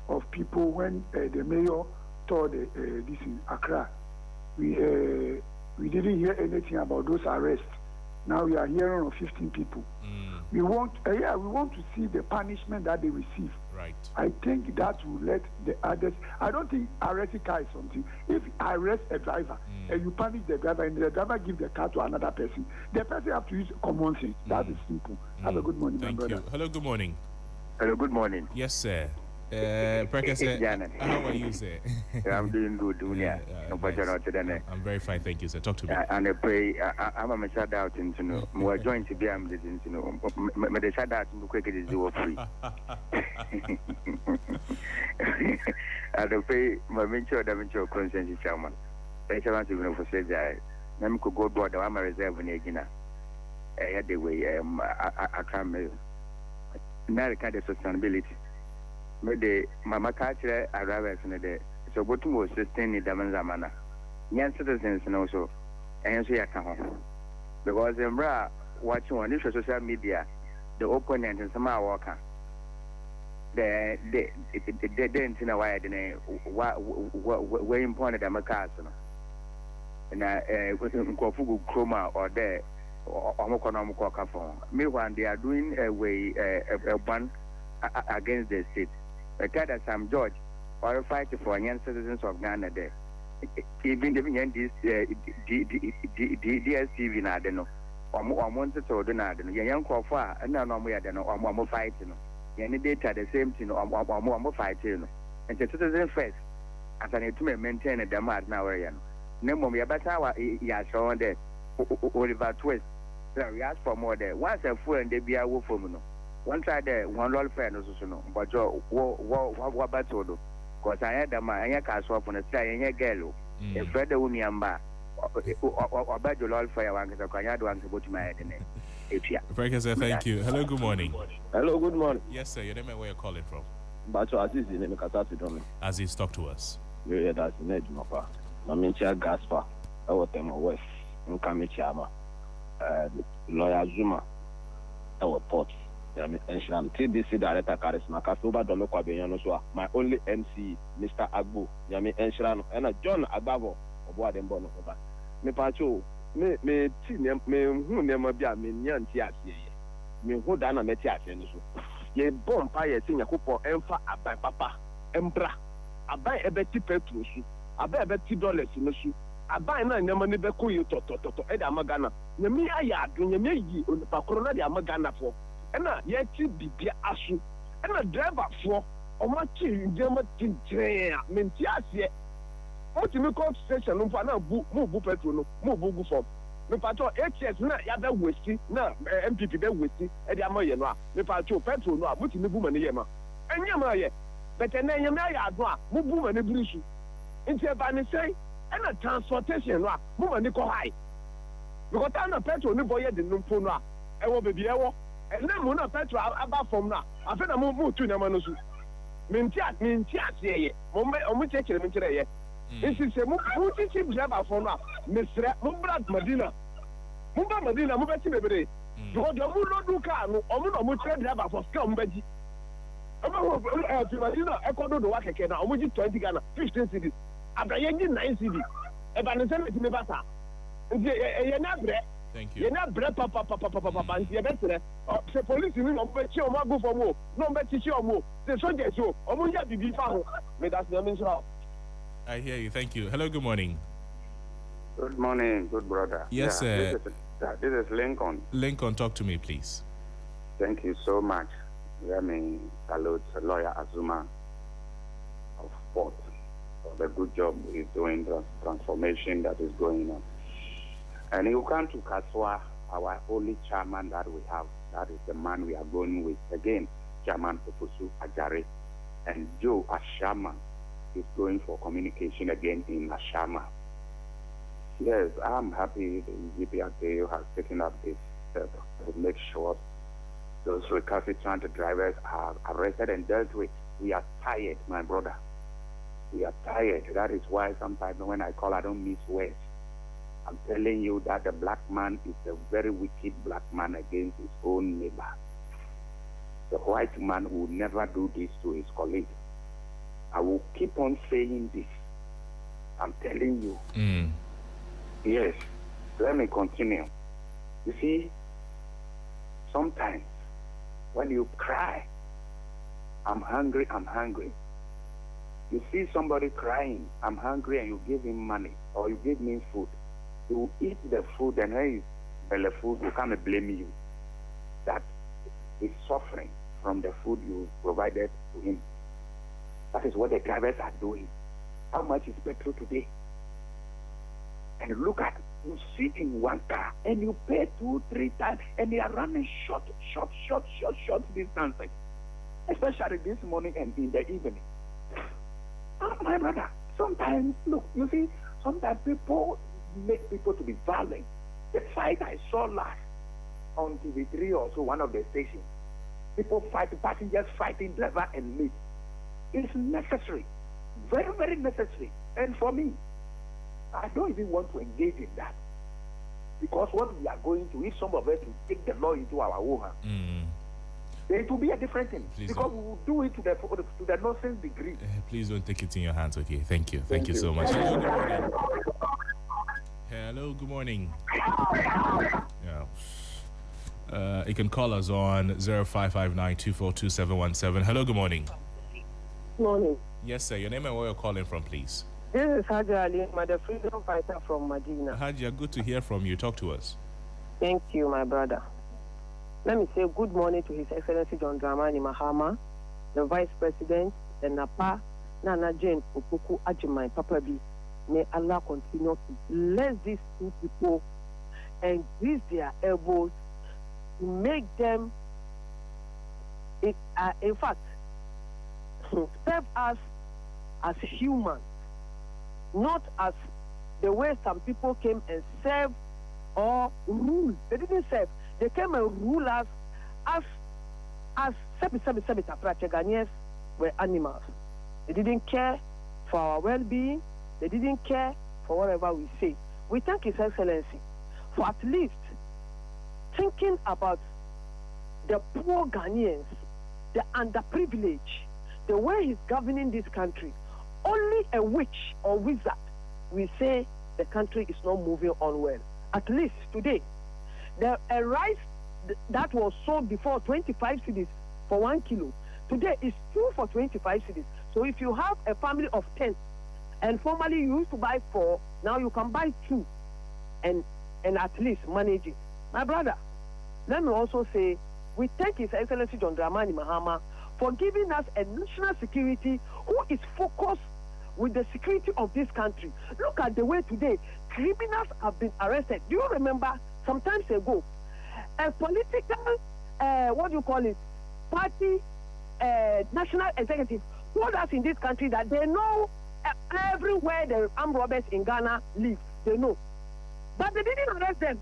of people when the mayor told this in Accra. We didn't hear anything about those arrests. Now we are hearing of 15 people. We want to see the punishment that they receive. Right. I think that will let the others. I don't think arresting car is something. If I arrest a driver and you punish the driver and the driver gives the car to another person, the person have to use common sense. That is simple. Have a good morning, Thank my brother. you. Hello, good morning. Hello, good morning. Yes, sir. Prekese, how are you, sir? I'm doing good, Dunia. Nice. I'm very fine, thank you, sir. Talk to me. And I pray, I'm a shout out into no more joint to be am the into no the shout out to quick is zero free. And I pray my venture conscience chairman. Thank you very much for saying that. Let could go board I'm a reserve in Egina. I had the way I can now kind of sustainability. Maybe Mama Catcher arrives in the day. So, what was sustained in the Manzamana? Young citizens and also, and so because in Bra watching on social media, the opponent and some worker. They didn't know why they were important at Macas. And Kofu Chroma or there. Meanwhile, they are doing a ban against the state. But Sam George or fight for young citizens of Ghana there. Even this DSTV na no or wanted to do na no young Kofa and now we are no fighting. Any data the same thing or fighting. And the citizen first as an to maintain a demand now. No more, we are better. Yeah, so there. Oliver Twist. So we ask for more there. Once a fool and they be a wolf for me. One try there, one roll friend also no. But what battle? Because I had a man, I can't swap on a sky and a girl. A feather uniamba or bad your roll fire one because I can't do answer to my head in it. Prekese, thank you. Hello, good morning. Hello, good morning. Yes, sir. Your name and where you're calling from? But Aziz in the Katati Domi. Aziz, talk to us. Yeah, that's the name of my Mamincha Gaspar. I was them West. Nkami Chama, Lawyer Zuma, our port. And TDC Director Charisma, Kasoba Doloko Abeyanoswa, my only MC, Mr. Agbo, Yami Enshran, and John Agbavo, of Wadembono. Me Pacho, me who never be a minion Tiasi, me who dana Metias, ye bomb pie senior couple, Emfa, Abai Papa, Embra, Abai Ebeti Petrus, Abai $30 in the shoe. Abai na nyama ne beko yi to e da magana nyame aya do nyame yi onipa korona de magana fo e na ye ti bibia aso e na driver fo o ma ti njema tintre a menti ase o ti me call station no fa na bu petrol no mu bu gu fo me pato HS na ya be westi na MPP be westi e de amaye no a me pato petrol no a mu ti me bu mane ye ma enyama ye bete na nyame aya do a mu bu mane brusu nti e ba ne sei and a transportation, woman, high. Because I'm a petrol, no boy, the Numpuna, I will be ever, and then Mona petrol about from now. I feel a move to Namanosu. Mintiat, say, Moment, take him into the year. This is a multi-chip driver from now, Mr. Mumbrat Medina. Mumba Medina, Mubati every day. Because the Muno Duca, or Muno driver for Scumbeji. Medina, I could do the work again, or 20 Ghana, 15 cities. After 9 CD, about the same to Nevada. You're not bread. Thank you. You're not bread, papa, and you're better. The police will bet you go for more. No bet you more. The soldiers, you, or will you be found? May that's the means. I hear you. Thank you. Hello, good morning. Good morning, good brother. Yes, sir. This is Lincoln. Lincoln, talk to me, please. Thank you so much. Let me salute Lawyer Azuma of Port. The good job is doing, the transformation that is going on. And you come to Kaswa, our only chairman that we have, that is the man we are going with. Again, Chairman Ofosu Ajare. And Joe Ashama is going for communication again in Ashama. Yes, I'm happy the GPRTU has taken up this step to make sure those recalcitrant drivers are arrested and dealt with. We are tired, my brother. We are tired. That is why sometimes when I call, I don't miss words. I'm telling you that the black man is a very wicked black man against his own neighbor. The white man will never do this to his colleague. I will keep on saying this. I'm telling you. Yes. Let me continue. You see, sometimes when you cry, I'm hungry, I'm hungry. You see somebody crying, I'm hungry, and you give him money or you give me food. He will eat the food, and when he's belly food, will come and blame you that he's suffering from the food you provided to him. That is what the drivers are doing. How much is petrol today? And look at, you sit in one car and you pay 2-3 times and they are running short distances. Especially this morning and in the evening. Oh, my brother, sometimes, look, you see, sometimes people make people to be violent. The fight I saw last on TV3 or so, one of the stations, people fight, passengers fighting driver and me. It's necessary, very, very necessary. And for me, I don't even want to engage in that. Because what we are going to, if some of us will take the law into our own hands, it will be a different thing. Please because we will do it to the nonsense degree. Please don't take it in your hands, okay? Thank you. Thank you so much. Hello, good morning. Hello, good morning. Yeah. You can call us on 0559-242-717. Hello, good morning. Morning. Yes, sir. Your name and where you're calling from, please. This is Haja Ali, the freedom fighter from Medina. Haja, good to hear from you. Talk to us. Thank you, my brother. Let me say good morning to His Excellency John Dramani Mahama, the Vice President, the Napa, Nana Jane Opoku Ajimai Papabi. May Allah continue to bless these two people and grease their elbows to make them, in fact, serve us as humans, not as the way some people came and served or ruled. They didn't serve. They came and ruled us as Ghanaians were animals. They didn't care for our well-being. They didn't care for whatever we say. We thank His Excellency for at least thinking about the poor Ghanaians, the underprivileged, the way he's governing this country. Only a witch or wizard will say the country is not moving on well. At least today, a rice that was sold before 25 cedis for 1 kilo, today is 2 for 25 cedis. So if you have a family of 10, and formerly you used to buy 4, now you can buy 2, and at least manage it. My brother, let me also say, we thank His Excellency John Dramani Mahama for giving us a national security who is focused with the security of this country. Look at the way today criminals have been arrested. Do you remember some time ago, a political, party national executive told us in this country that they know everywhere the armed robbers in Ghana live. They know. But they didn't arrest them.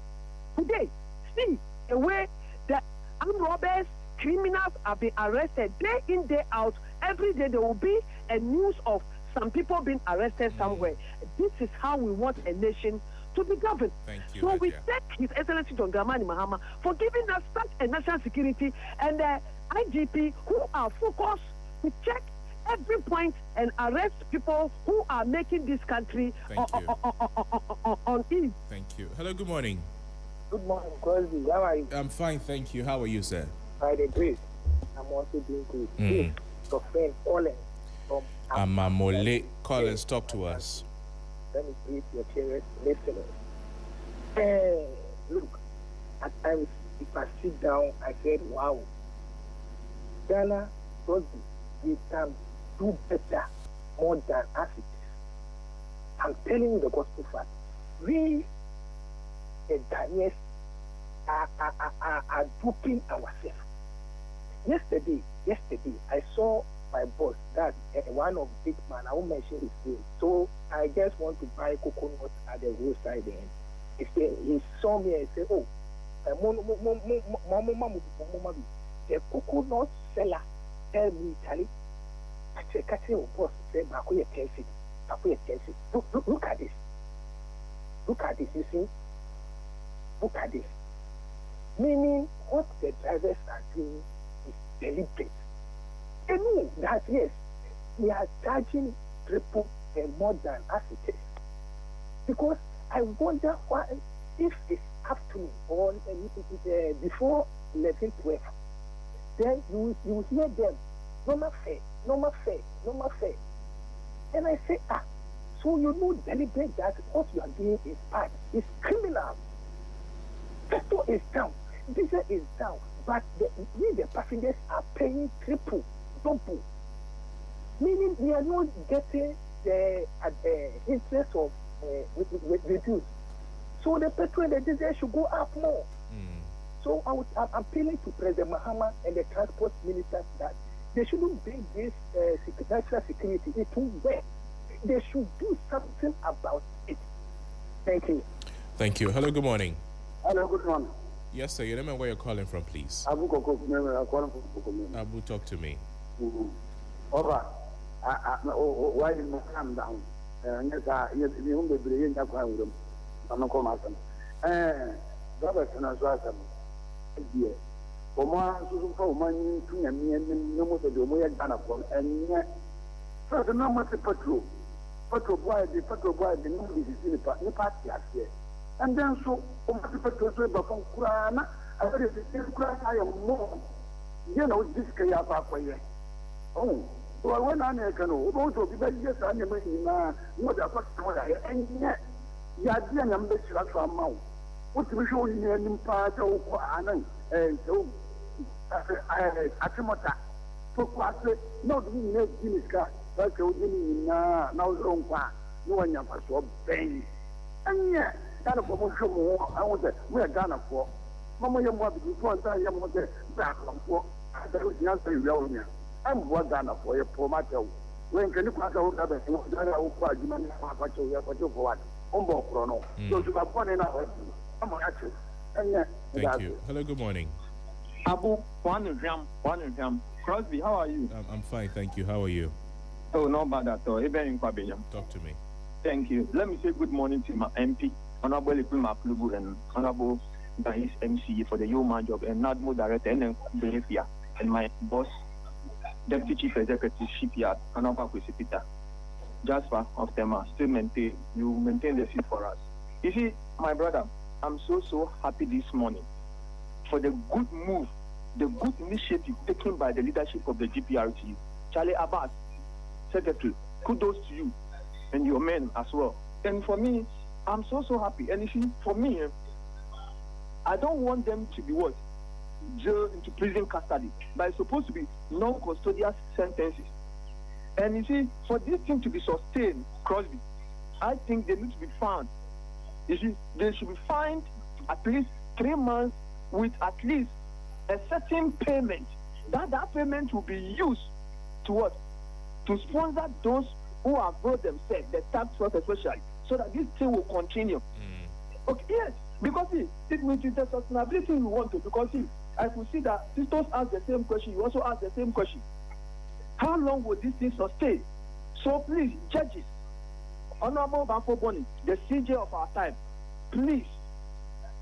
Today, see the way the armed robbers, criminals have been arrested day in, day out. Every day there will be a news of some people being arrested somewhere. This is how we want a nation to be governed. Thank you, so we thank His Excellency John Dramani Mahama for giving us such a national security and the IGP who are focused to check every point and arrest people who are making this country on ease. Thank you. Hello, good morning. Good morning, Crosby. How are you? I'm fine, thank you. How are you, sir? By the grace, I'm also doing good. Yes, your friend Colin from Amamole. Collins, talk to us. Let me greet your cherished listeners. Look, at times, if I sit down, I said, wow, Ghana, Crosby, we can do better, more than us it is. I'm telling you the gospel fact. We, the Ghanaians, are duping ourselves. Yesterday, I saw my boss, that one of big man, I won't mention his name. So I just want to buy coconut at the roadside. And he saw me and said, oh, the coconut seller tell me, Charlie, I said, oh, boss, look at this. Look at this, you see? Look at this. Meaning, what the drivers are doing is deliberate. They know that, yes, we are charging triple and more than as it is. Because I wonder why, if it's afternoon or before 11:12, then you hear them, normal fare. And I say, so you know deliberate that what you are doing is bad, it's criminal. Petrol is down, diesel is down, but we the passengers are paying triple, double. meaning we are not getting the interest of reduced. So the petrol and the diesel should go up more. So I'm appealing to President Mahama and the transport ministers that they shouldn't bring this national security into where they should do something about it. Thank you. Thank you. Hello, good morning. Hello, good morning. Yes, sir. Your name and where you're calling from, please. Abu Koko, I'm calling from Koko. Abu, talk to me. Over. Why did you calm down? Yes, you won't be bringing that crime with them. I'm not coming out. Robert and I was dear. For more, money to me and no more to do more than a phone. And yet, first, no much patrol. Patrol boy, the movie is in the party last year. And then so, patrol from Kurana, I heard it cry, I am more. You know, this chaos for you. Oh, so I went on a canoe, also because yes, I am in what I thought, and yet, Yadian ambassador from Mount. What we show you in part of Anan, and so Atimota, for Quasse, not in a Guinness, but now long part, no one of us will bang. And yet, that of promotion more, I want that we are done for. Mamma, you want to be one time, you want to back on for. There was nothing wrong here. I'm what done for your poor matter. When can you pass out that I will quite demand for what? So you have one in our Thank you. Hello, good morning. Abu, one of them. Crosby, how are you? I'm fine, thank you. How are you? Oh, not bad at all. Talk to me. Thank you. Let me say good morning to my MP, Honorable Ibrahim Aplubu, and Honorable Bahis MCA for the human job, and NADMO Director, and Behavior, and my boss, Deputy Chief Executive Shipyard, Honorable Peter Jasper of Tema. Still maintain the seat for us. You see, my brother, I'm so happy this morning for the good move, the good initiative taken by the leadership of the GPRT. Charlie Abbas, Secretary, kudos to you and your men as well. And for me, I'm so happy. And you see, for me, I don't want them to be what? Jailed into prison custody, but it's supposed to be non-custodial sentences. And you see, for this thing to be sustained, Crosby, I think they need to be found. You see, they should be fined at least 3 months with at least a certain payment. That payment will be used to what? To sponsor those who have brought themselves, the tax force especially, so that this thing will continue. Okay, yes, because see, it means it's the sustainability we want to, because see, I could see that sisters ask the same question, you also ask the same question. How long will this thing sustain? So please, judges, Honorable Banfo Boni, the CJ of our time, please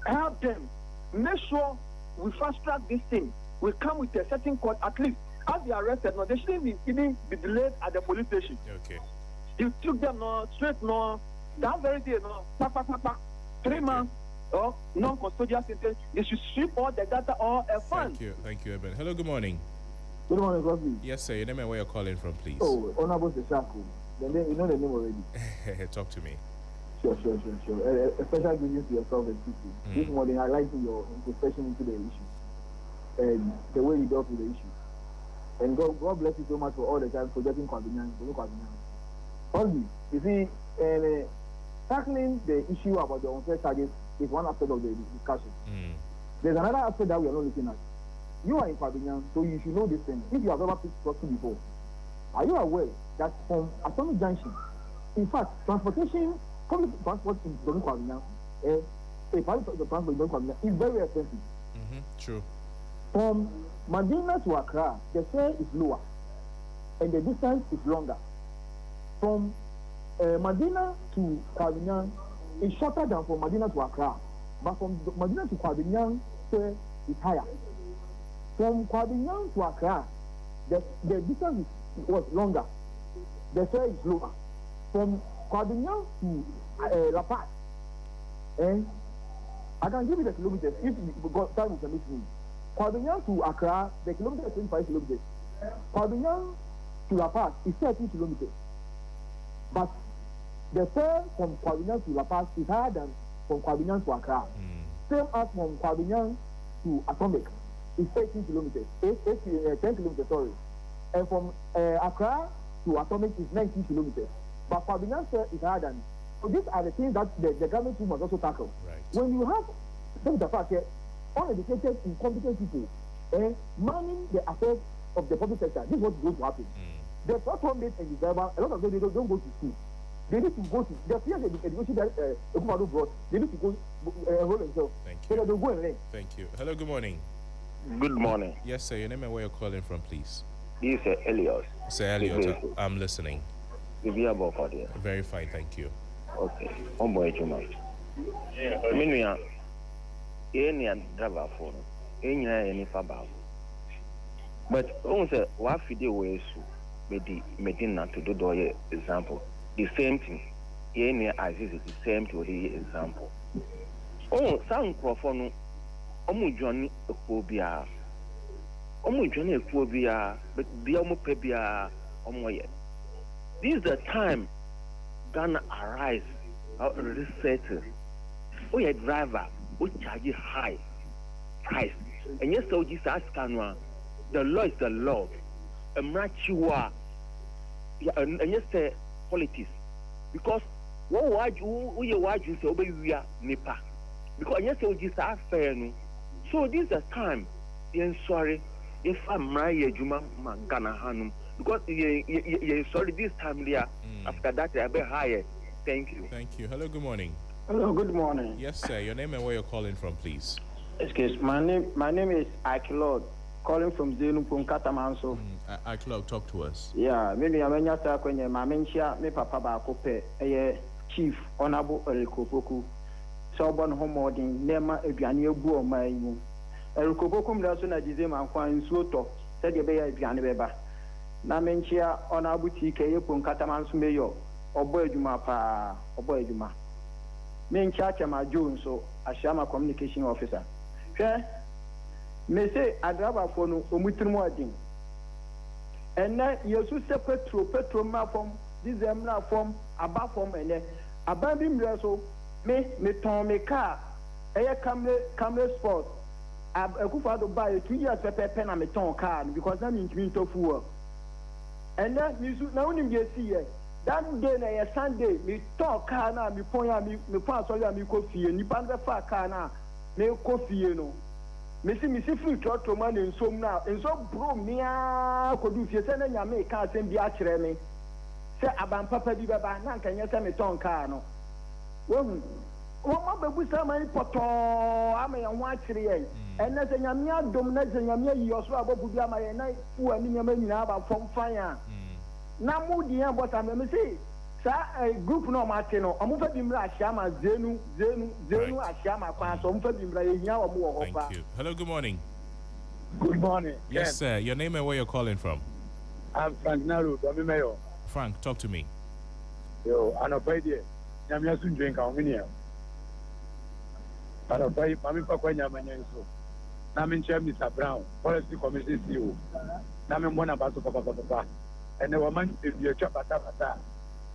help them. Make sure we fast track this thing. We come with a certain court, at least as they are arrested. No, they shouldn't even be delayed at the police station. Okay. You took them straight that very day 3 months or non-custodial sentence. They should sweep all the data or a fund. Thank you, Eben. Hello, good morning. Good morning, Crosby. Yes, sir. Your name and where you're calling from, please. Oh, Honorable Seshaku. Then you know the name already. Talk to me. Sure. A special greeting to yourself and people. This morning, I like your introspection into the issue and the way you dealt with the issue. And God bless you so much for all the time projecting convenience. Crosby, you see, tackling the issue about the unfair charges is one aspect of the discussion. There's another aspect that we are not looking at. You are in Fabinian, so you should know this thing. If you have ever picked property before, are you aware that from Atomic Junction, in fact, public transport in Fabinian, private transport in Fabinian is very expensive. True. From Medina to Accra, the fare is lower, and the distance is longer. From Medina to Fabinian is shorter than from Medina to Accra, but from Medina to Fabinian, fare is higher. From Kwabinyan to Accra, the distance was longer. The fare is lower. From Kwabinyan to La Paz, I can give you the kilometers if you got time to permit me. Kwabinyan to Accra, the kilometer is 25 kilometers. Kwabinyan to La Paz is 30 kilometers. But the fare from Kwabinyan to La Paz is higher than from Kwabinyan to Accra. Same as from Kwabinyan to Atomic. It's 18 kilometers, 10 kilometers, sorry. And from Accra to Atomic is 19 kilometers. But for Binance is higher than. So these are the things that the government must also tackle. Right. When you have the fact that uneducated, incompetent people manning the affairs of the public sector, this is what's going to happen. The first one made in December, a lot of them don't go to school. They need to go to the fear the education that Ekumado brought. They need to go enroll themselves. Thank you. So that they'll go and learn. Thank you. Hello, good morning. Good morning. Yes, sir. Your name and where you're calling from, please. This is Elias. Sir Elliot, I'm listening. Very fine, thank you. Okay. One boy too much. Minya, any driver phone, any fabal. But also, what video ways Medina to do the example. The same thing. Any as is the same to the example. Oh, some profound. Johnny a phobia. Johnny a phobia, but the omopebia omoye. This is the time Ghana arise research. Oh, a driver who charges high price. And yes, so this ask the law is the law. A mature and yes, politics. Because what you say, we are nipa. Because yes, so this are fair. So this is the time. Sorry, if I'm married, Juma Ghana Hanum. Because sorry, this time there. After that, I'll be higher. Thank you. Thank you. Hello, good morning. Hello, good morning. Yes, sir. Your name and where you're calling from, please. Excuse my name is Akilod, calling from Zenupum Katamanso. Akilod, talk to us. Yeah, maybe I'm going to when my mentia, me papa bakope, a chief honorable Erikopoku, Sorbonne Homoding, Nema Ebiania Buo Mayu. Erikopokum Lasuna Dizema and Kwan Soto, said the Bay Bianabeba. Namentia honorable TK Pum Katamansu Mayo, or Boyjuma pa, or Boyjuma. Me charge my Jones, so I share my communication officer. Okay? Me say I drive a phone umutrumwadin. And then you should say petrol from this emna from above from and then abandon so me turn me car a camera sport. I could father buy 2 years pen and me turn car because that means me to fool. And then you should now only see that day na Sunday me talk car na me point me pass all ya me coffee ni pan the far car na me coffee no me see free to man in so now in so bro me a ko do fie say na nya me car sem bi a kire me say aban papa bi baba na kan ye say me ton car no wo mo bebu say man poto ama ye ho a kire ye en na say nya me adom na say nya me yi oso abobu bi ama ye na fu ani nya ma nyina aba fom fan ya na mudi ya bota me say sa group no matino omo fa bimra asiama zenu asiama kwa so omo fa bimra ye hia omo wo hopa. Thank you. Hello, good morning. Good morning. Yes, Ken. sir. Your name and where you're calling from? I'm Frank Naru, Domi Mayo. Frank, talk to me. Yo, anopaidia. Nyamia sunjwenka ominia. Anopai mami pa kwa nyama nyenso. Na minche Mr. Brown, Policy Commission CEO. Na mbona baso papa. And the woman is your chapata.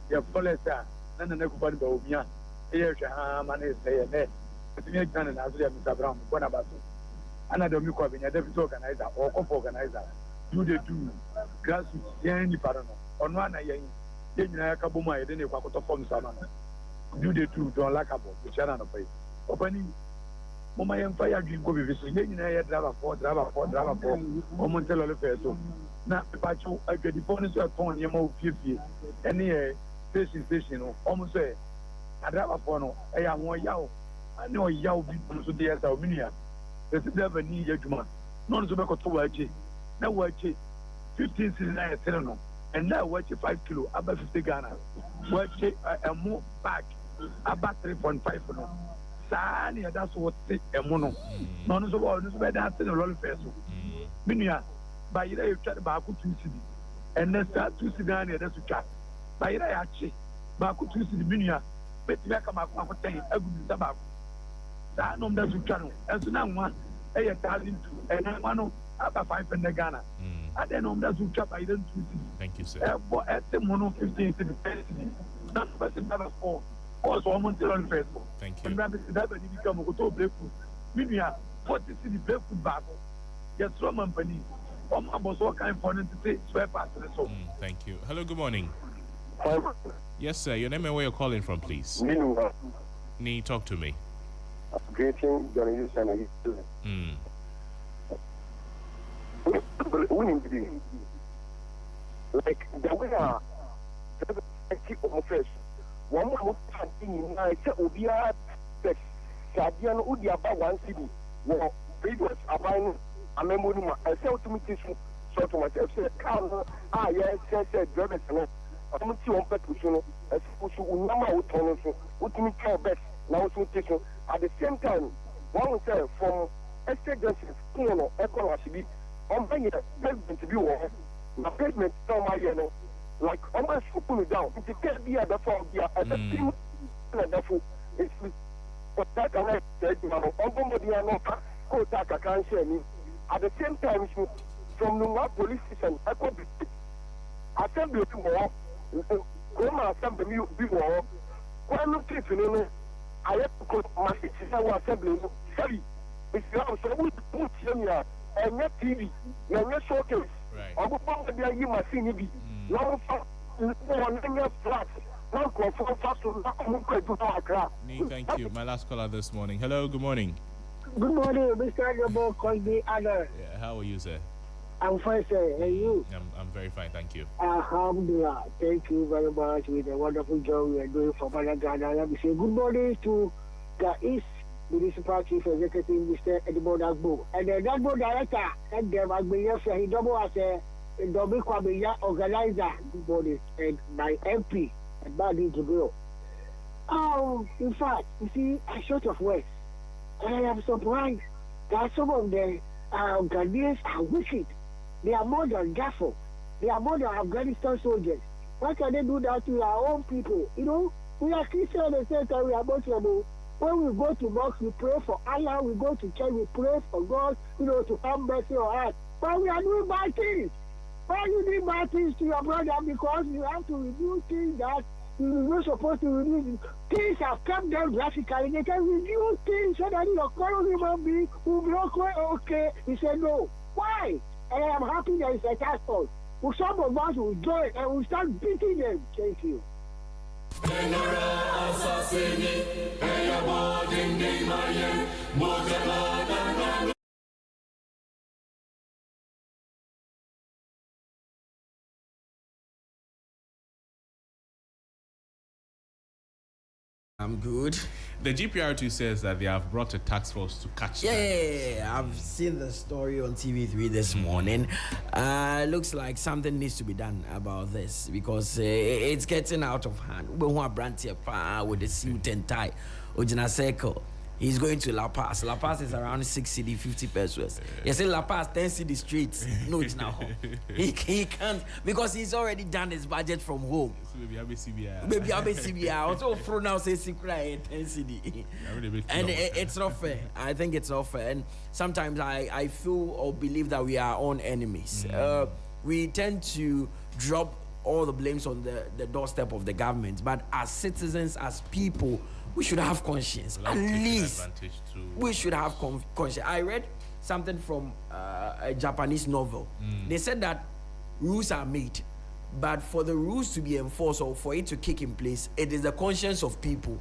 Your policy, none of the company by Umia. Here, man is saying, but me and Mr. Brown, Bonabaso. Another Muko, a deputy organizer or co organizer. Do they do grassroots, any parano? On one, I ain't Kabuma, I didn't want to form someone. Do they do, don't like about the channel of faith. Opening Mama Empire Dream go be visiting, driver for, or Montella Feso. Now, but you I get the phone is a phone, you know, 50, any station, almost say, I drive a phone, I am one yow. I know yow people to the Armenia. There's never need you to man. None to make a 2 watch. Now watch it 15 seasons, I tell no. And now watch it 5 kilo, about 50 Ghana. Watch it a move back about 3.5 for no. Sanya, that's what take a mono. None of all this bad answer the roll vessel. Minia. By you try to Baku 2 city, and then start 2 Sudan, that's to chat. By Yachi, Baku 2 city, Minia, but you come up with a good tobacco. That no, that's to channel, as now one, a 1,002, and one about 5 in the Ghana. I don't know that's to chat by them 2 cities. Thank you, sir. At the mono 15 city, not but another 4, also almost on Facebook. Thank you. And rabbit that when you become a good breakfast, Minia, 40 city breakfast battle. Yes, Roman Penny. Thank you. Hello, good morning. Yes, sir. Your name and where you're calling from, please. Nee, talk to me. Greeting journalists and like the way first one more thing I said Obia Sadian Udi about 1 city. Well, previous about a memory. I said to me this sort of myself said, yes, said drivers and I'm not person as who number would turn what me care best now to at the same time. One say from estate justice, echo be on bringing a president to be war. My president tell my like almost put me down. It can't be at the phone here at the team and therefore it's but that can I said at the same time from the police station echo assembly more assembly be war. Why not if I have to go to my assembly. Sorry, it's now so we put here and not TV, no showcase. I'm going to be a machine. No, flat. Thank you. My last caller this morning. Hello, good morning. Good morning, Mr. Gabo Cosby Adder. Yeah, how are you, sir? I'm fine, sir. And you? I'm very fine, thank you. Alhamdulillah. Thank you very much with the wonderful job we are doing for Ghana. Let me say good morning to the East Municipal Chief Executive, Mr. Edmond Agbo. And the Agbo Director, and the Agbo, he double as a double Kwabia organizer, good morning, and my MP, and Badi Jibril. In fact, you see, I'm short of words. And I am surprised that some of the Ghanaians are wicked. They are more than Gaffo. They are more than Afghanistan soldiers. Why can they do that to our own people? You know, we are Christians at the same time we are Muslim. When we go to mosque, we pray for Allah. We go to church, we pray for God, to have mercy on us. But we are doing bad things. Why are you doing bad things to your brother? Because you have to review things that you're not supposed to review. Things have come down drastically. They can review things so that your current human being will be okay. He said no. Why? And I am happy there is a task force. Some of us will join and we'll start beating them. Thank you. I'm good. The GPR2 says that they have brought a task force to catch them. Yeah, I've seen the story on TV3 this morning. Looks like something needs to be done about this because it's getting out of hand. We want a brand here with the suit and tie. Ojina Circle. He's going to La Paz. La Paz is around 6 city, 50 pesos. You say La Paz, 10 city streets. No, it's not home. He can't because he's already done his budget from home. So maybe ABCBI. Maybe ABCBI. Also, for now, say 10 city. And it's not fair. I think it's not fair. And sometimes I feel or believe that we are our own enemies. We tend to drop all the blames on the doorstep of the government. But as citizens, as people, we should have conscience. At least we should have conscience. I read something from a Japanese novel. They said that rules are made, but for the rules to be enforced or for it to kick in place, it is the conscience of people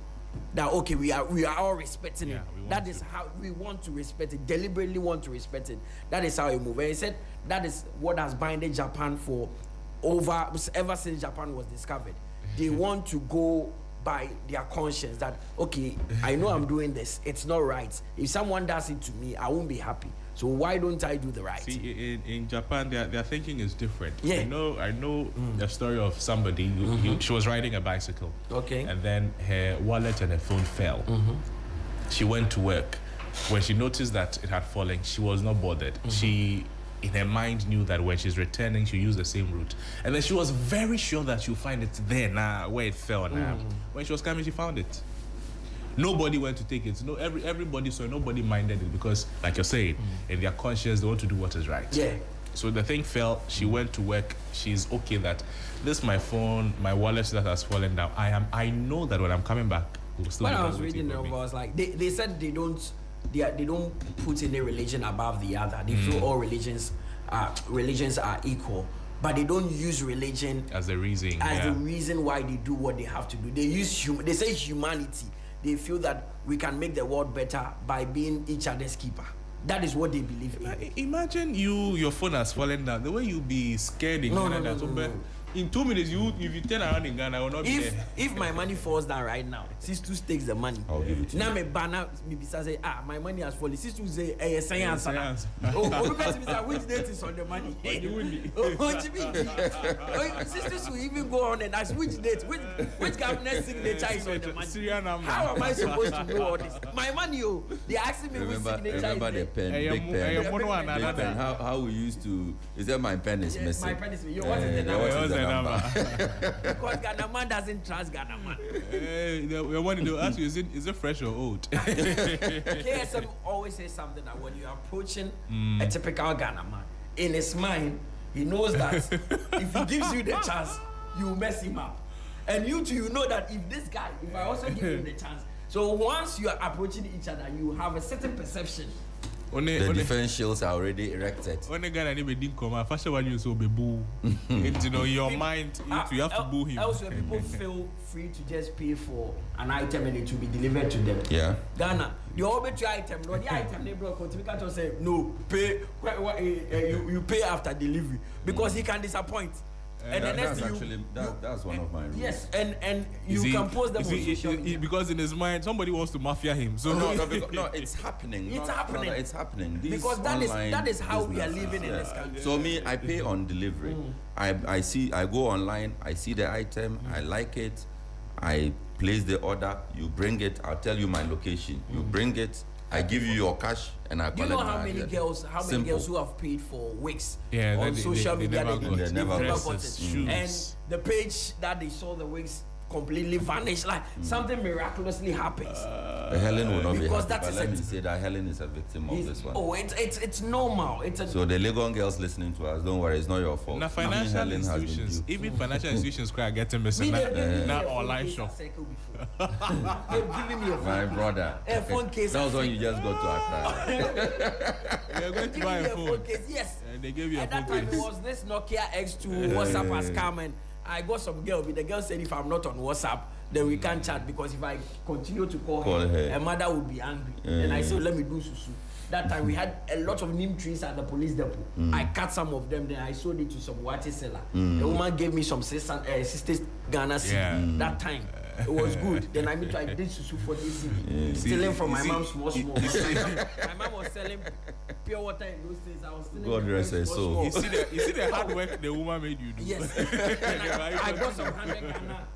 that okay, we are all respecting it. That is how we want to respect it. Deliberately want to respect it. That is how we move. And he said that is what has binded Japan for ever since Japan was discovered. They want to go by their conscience that okay, I know I'm doing this, it's not right. If someone does it to me, I won't be happy. So why don't I do the right? See, in Japan, their thinking is different. Yeah. I know a story of somebody she was riding a bicycle. Okay. And then her wallet and her phone fell. She went to work. When she noticed that it had fallen, she was not bothered. She in her mind knew that when she's returning, she'll use the same route. And then she was very sure that she'll find it there now, where it fell now. When she was coming, she found it. Nobody went to take it. No, everybody saw it, nobody minded it because, like you're saying, in their conscience, they want to do what is right. Yeah. So the thing fell, she went to work, she's okay that this my phone, my wallet that has fallen down. I know that when I'm coming back, we'll still when I was reading it, I was like, they said they don't put any religion above the other. They feel all religions religions are equal, but they don't use religion as the reason the reason why they do what they have to do. They use they say humanity. They feel that we can make the world better by being each other's keeper. That is what they believe in. Imagine your phone has fallen down. The way you'll be scared in Ghana. In 2 minutes, if you turn around in Ghana, I will not be there. If my money falls down right now, Sistu takes the money. I'll give it to you. Now, me say, my money has fallen. Sistu say, science. Which date is on the money? What do you mean? Sistu will even go on and ask which date, which governor's signature is on the money. How am I supposed to know all this? My money, they asking me which signature. Remember the pen, big pen. How we used to? Is that my pen is missing? My pen is missing. What is the number? Because Ghana man doesn't trust Ghana man. We wanted to ask you, is it fresh or old? KSM always says something that when you're approaching a typical Ghana man, in his mind, he knows that if he gives you the chance, you mess him up. And you too, you know that if I also give him the chance. So once you are approaching each other, you have a certain perception. The defense shields are already erected. When a guy didn't come, first of all, you so be boo. You know, your mind, you have to boo him. Also, people feel free to just pay for an item and it will be delivered to them. Yeah. Ghana, the arbitrary item, no, the item they brought, Kotimika say, no, pay, you pay after delivery because he can disappoint. And that's one of my rules. Yes, and you can post them on social media. Because in his mind, somebody wants to mafia him. So no, it's happening. It's happening. Because that is how we are living in this country. So me, I pay on delivery. I go online, I see the item, I like it, I place the order, you bring it, I'll tell you my location. You bring it, I give you your cash, and I collect. Do you know how many girls who have paid for wigs on social media? They never got it. And the page that they saw the wigs completely vanished, like something miraculously happens. Helen will not be because happy, but let me say that Helen is a victim of this one. Oh, it's normal. So the Legon girls listening to us, don't worry, it's not your fault. Now financial institutions, even financial institutions, are getting missing now online shop. They've given me a phone. My brother. A phone case. That was when you just got to Accra. You're going to buy a phone. Yes. And they gave you a phone. At that time, it was this Nokia X2 WhatsApp has come and I got some girl, but the girl said if I'm not on WhatsApp, then we can't chat because if I continue to call her, her mother would be angry. And I said, let me do susu. That time we had a lot of neem trees at the police depot. I cut some of them, then I sold it to some water seller. The woman gave me some 60 Ghana cedi. That time. It was good. Then I did susu for this cedi. Stealing from my mom small. My mom was selling pure water in those days. I was stealing. God rest her soul. You see the hard work the woman made you do. Yes. I got some 100 Ghana.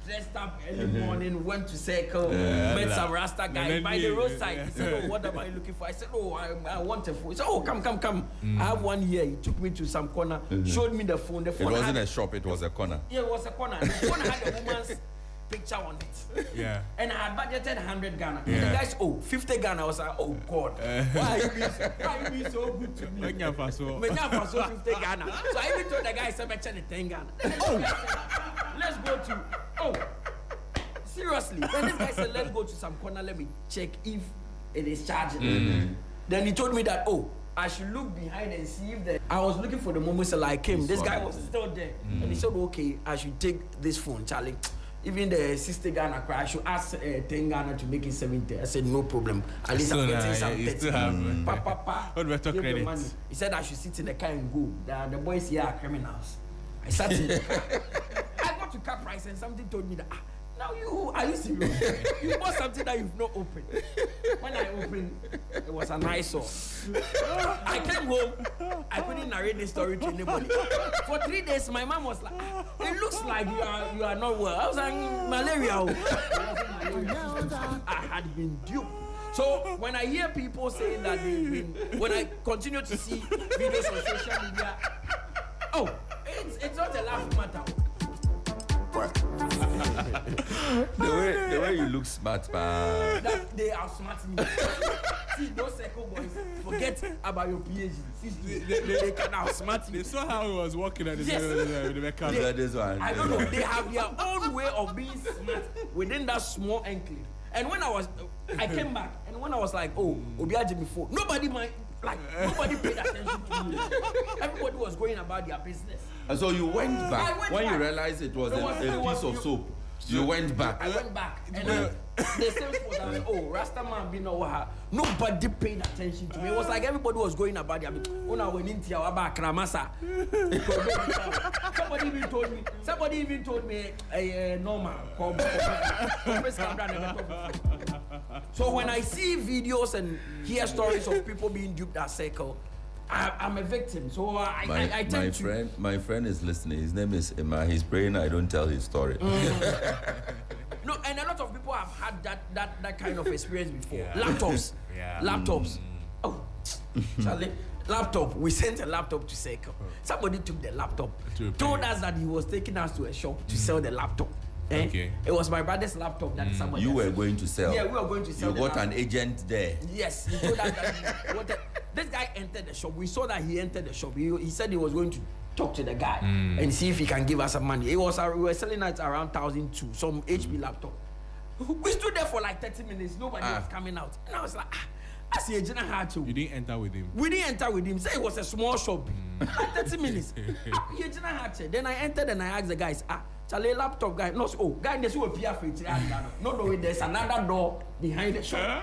Dressed up early morning, went to circle, met some Rasta guy by the roadside. He said, oh, what am I looking for? I said, oh, I want a phone. He said, oh, come. I have one here. He took me to some corner, showed me the phone. It wasn't a shop, it was a corner. Yeah, it was a corner. The phone had a woman's picture on it. Yeah. And I had budgeted 100 Ghana. And the guys, 50 Ghana. I was like, oh, God. Why are you being so good to me? Menyafaso 50 Ghana. So I even told the guy, I said, 10 Ghana. Let's go to, seriously. Then this guy said, let's go to some corner, let me check if it is charging. Then he told me that, I should look behind and see if I was looking for the moment till I came. This guy was still there. And he said, okay, I should take this phone, Charlie. Even the 60 Ghana cry, I should ask 10 Ghana to make it 70. I said, no problem. At least I'm getting some 30. What better credit? He said I should sit in the car and go. The boys here are criminals. I sat in the car. I got to car price and something told me that, now are you serious? You bought something that you've not opened. When I opened, it was an eyesore. I came home, I couldn't narrate this story to anybody. For 3 days, my mom was like, it looks like you are not well. I was like, malaria. It wasn't malaria. I had been duped. So when I hear people saying that when I continue to see videos on social media, it's not a laugh matter. the way you look smart, man. They are smart. See, those circle boys, forget about your PhD. They can outsmart you. They saw how he was walking at the I don't know. They have their own way of being smart within that small enclave. And when I came back, and when I was like, Obiaji before, nobody mind. like nobody paid attention to me. Everybody was going about their business. And so you went back when you realized it was a piece of soap. You went back. I went back, and the same spot. I was like, oh, Rastaman be no ha. Nobody paid attention to me. It was like everybody was going about their business. Una went into our back, Ramasa. Somebody even told me, normal. So when I see videos and hear stories of people being duped at Circle, I'm a victim. So I tend to. My friend is listening. His name is Emma. He's praying I don't tell his story. No, and a lot of people have had that kind of experience before. Yeah. Laptops. Oh, Charlie. Laptop. We sent a laptop to Circle. Somebody took the laptop. Told us that he was taking us to a shop to sell the laptop. Okay. It was my brother's laptop that somebody. You were going to sell. Yeah, we were going to sell. You got an agent there. Yes, he told us that. This guy entered the shop. We saw that he entered the shop. He said he was going to talk to the guy and see if he can give us some money. We were selling it around 1,200, some HP laptop. We stood there for like 30 minutes. Nobody was coming out, and I was like, I see a general hard to. You didn't enter with him. We didn't enter with him. Say it was a small shop. Like 30 minutes. Then I entered and I asked the guys, Charlie, laptop guy. No, guy, there's a PR for it. No, there's another door behind the shop.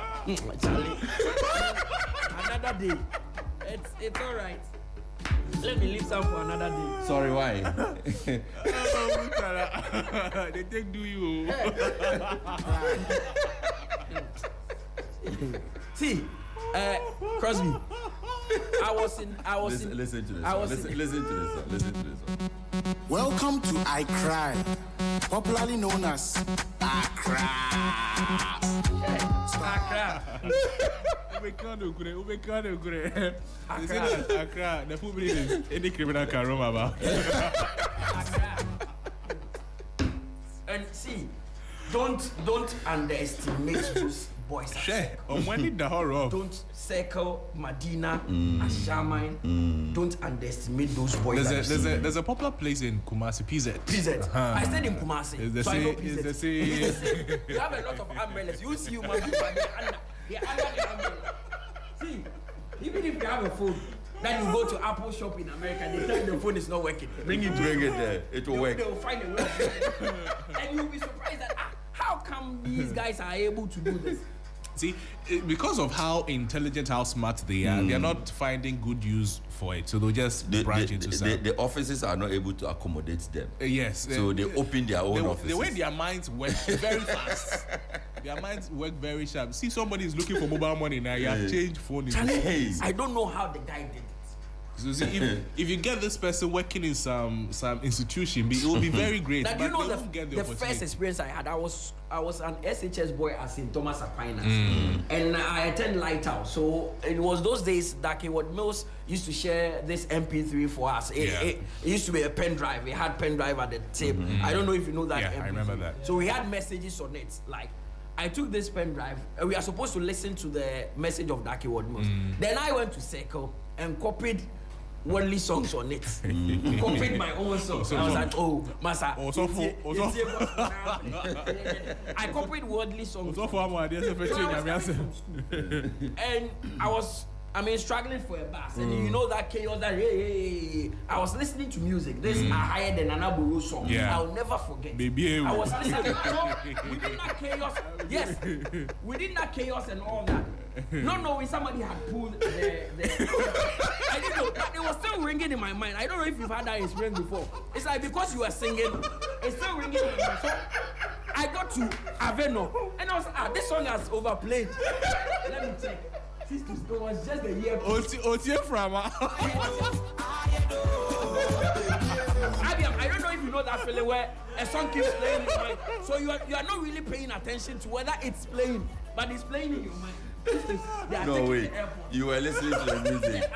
Charlie, another day. It's all right. Let me leave some for another day. Sorry, why? They take do you. See, Crosby. Listen to this. Welcome to I Cry, popularly known as Accra. Accra. They say that Accra, the full meaning is any criminal can roam about. And see, don't underestimate those boys. On when did the horror? Don't Circle, Medina, Ashaman. Don't underestimate those boys. There's a popular place in Kumasi, PZ. I stayed in Kumasi. It's the same. You have a lot of umbrellas. You see human beings, but they're under the umbrella. See, even if you have a phone, then you go to Apple shop in America, they tell you the phone is not working. Bring it there. It will work. They will find a way. And you'll be surprised that how come these guys are able to do this? See, because of how intelligent, how smart they are, they're not finding good use for it. So they'll just branch into something. The offices are not able to accommodate them. Yes. So they open their own offices. The way their minds work very fast. Their minds work very sharp. See, somebody is looking for mobile money now. You have changed phone. I don't know how the guy did it. So see, if you get this person working in some institution, it will be very great. Now, do you know the first experience I had? I was an SHS boy at St. Thomas Aquinas, and I attended Lighthouse. So it was those days that Keywood Mills used to share this MP3 for us. It used to be a pen drive. We had pen drive at the tip. I don't know if you know that. Yeah, MP3. I remember that. So we had messages on it. Like, I took this pen drive. We are supposed to listen to the message of Daki Ward Mills. Then I went to Circle and copied worldly songs on it. Copied my own songs. I was like, oh, Masa. I copied worldly songs. And I was struggling for a bus. And you know that chaos that, hey. I was listening to music. This are higher than an Aburu song. Yeah. I'll never forget. I was listening. Within that chaos, yes, within that chaos and all that, not knowing somebody had pulled the I didn't know, but it was still ringing in my mind. I don't know if you've had that experience before. It's like because you were singing, it's still ringing in my mind. So I got to Aveno, and I was like, this song has overplayed. Let me check. It was just a year. From I don't know if you know that feeling where a song keeps playing in your mind. So you are not really paying attention to whether it's playing, but it's playing in your mind. No way. You were listening to the music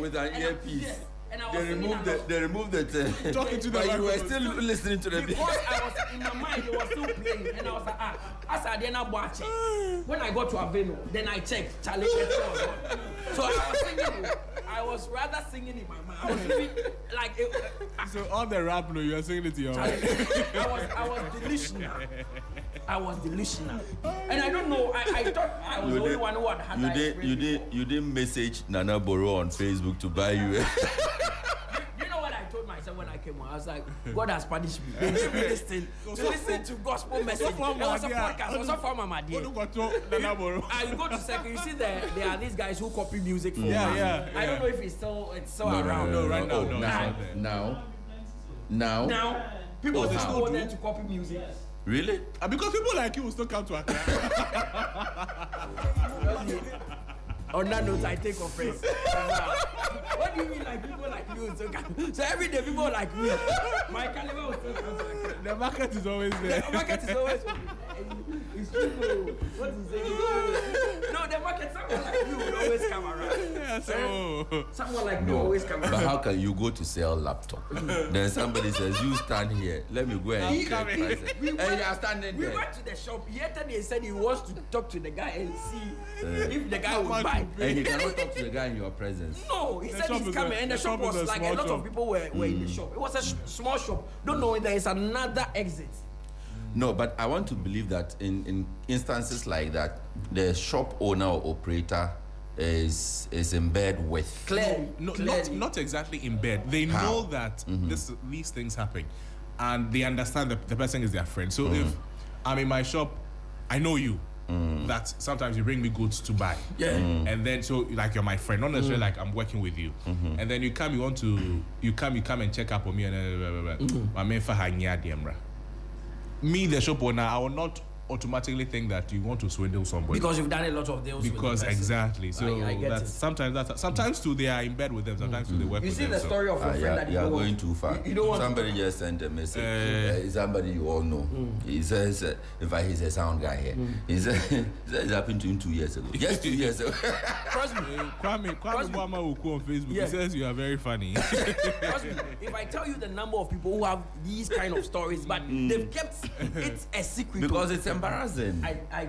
with an earpiece. Yes. They removed the talking to the but you were still listening to the because I was in my mind, it was still playing, and I was like, as I didn't watch it. When I got to Aveno, then I checked Charlie. So I I was rather singing in my mind. I was really, like so on the rap, no, you are singing it to your wife. I was delusional. I was delusional, and I don't know. I thought I was the only one who had that experience. You didn't message Nana Boro on Facebook to buy you. You know what I told myself when I came home? I was like, God has punished me. They gave me this thing to listen to gospel message. It was a podcast. It was not for Mama Dear. You go to second. You see there are these guys who copy music for I don't know if it's still around. No, right now. Now. People still go there to copy music. Really? Because people like you will still come to Accra. On that note, I take offense. What do you mean, like people like you? So every day, people like me. My caliber will still come to Accra. The market is always there. The market is always open. It's true. What is it? No, the market, someone like you will always come around. Yeah, so someone like you will always come around. But how can you go to sell laptop? Then somebody says, you stand here. Let me go and check prices. And you are standing there. We went to the shop. Yesterday said he wants to talk to the guy and see if the guy will buy. And you cannot talk to the guy in your presence. No, he said he's coming, and the shop was like a lot of people were in the shop. It was a small shop. Don't know if there is another exit. No, but I want to believe that in instances like that, the shop owner or operator is in bed with. Clearly. Not exactly in bed. They know that these things happen, and they understand that the person is their friend. So if I'm in my shop, I know you. That sometimes you bring me goods to buy, and then so like you're my friend, not necessarily like I'm working with you, and then you come and check up on me and me the shop owner, I will not automatically think that you want to swindle somebody because you've done a lot of deals. Because exactly, so I get sometimes too they are in bed with them, sometimes too they work. You with see them, the story of your friend that you are going too far. You don't want somebody just sent a message. Somebody you all know. He says, in fact, he's a sound guy here. He says it happened to him 2 years ago. Just 2 years ago. Trust me, Kwame Bwama will go on Facebook. He says you are very funny. Trust me, if I tell you the number of people who have these kind of stories, but they've kept it a secret because it's embarrassing. I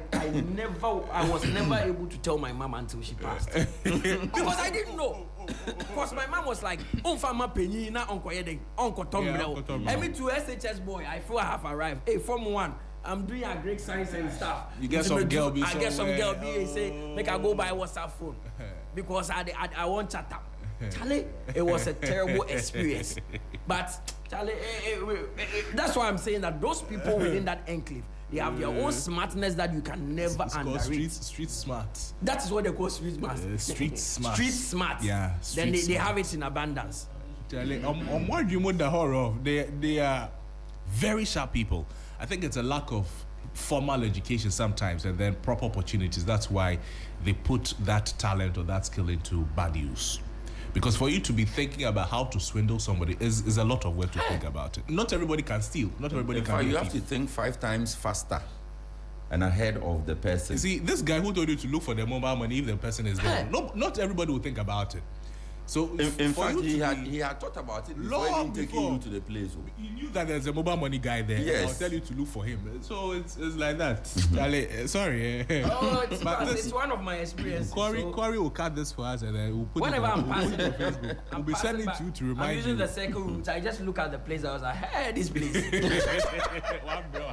was never able to tell my mom until she passed. Because I didn't know. Because my mom was like, Unfama Penny, na Uncle Yeding, Uncle Tom Bell. And me too, SHS boy, I feel I have arrived. Hey, Form 1, I'm doing a great science and stuff. You get some girl B. I get some girl B. He say, make I go buy WhatsApp phone. Because I want chat up. Charlie, it was a terrible experience. But Charlie, that's why I'm saying that those people within that enclave, they have their own smartness that you can never underrate. Street smart. That is what they call street smart. Street smart. Street smart. Yeah. Then they have it in abundance. What do you want the horror of? They are very sharp people. I think it's a lack of formal education sometimes and then proper opportunities. That's why they put that talent or that skill into bad use. Because for you to be thinking about how to swindle somebody is a lot of work to think about it. Not everybody can steal. Not everybody can. You have to think 5 times faster and ahead of the person. You see, this guy who told you to look for the mobile money if the person is there. Not everybody will think about it. So in fact, he had thought about it before even taking you to the place. He knew that there's a mobile money guy there. Yes. I'll tell you to look for him. So it's like that. Sorry. It's one of my experiences. Corey will cut this for us and then we'll put whenever it I'm passing on Facebook. We'll be sending it to you to remind you. I'm using the circle route. I just look at the place. I was like, hey, this place. One bro.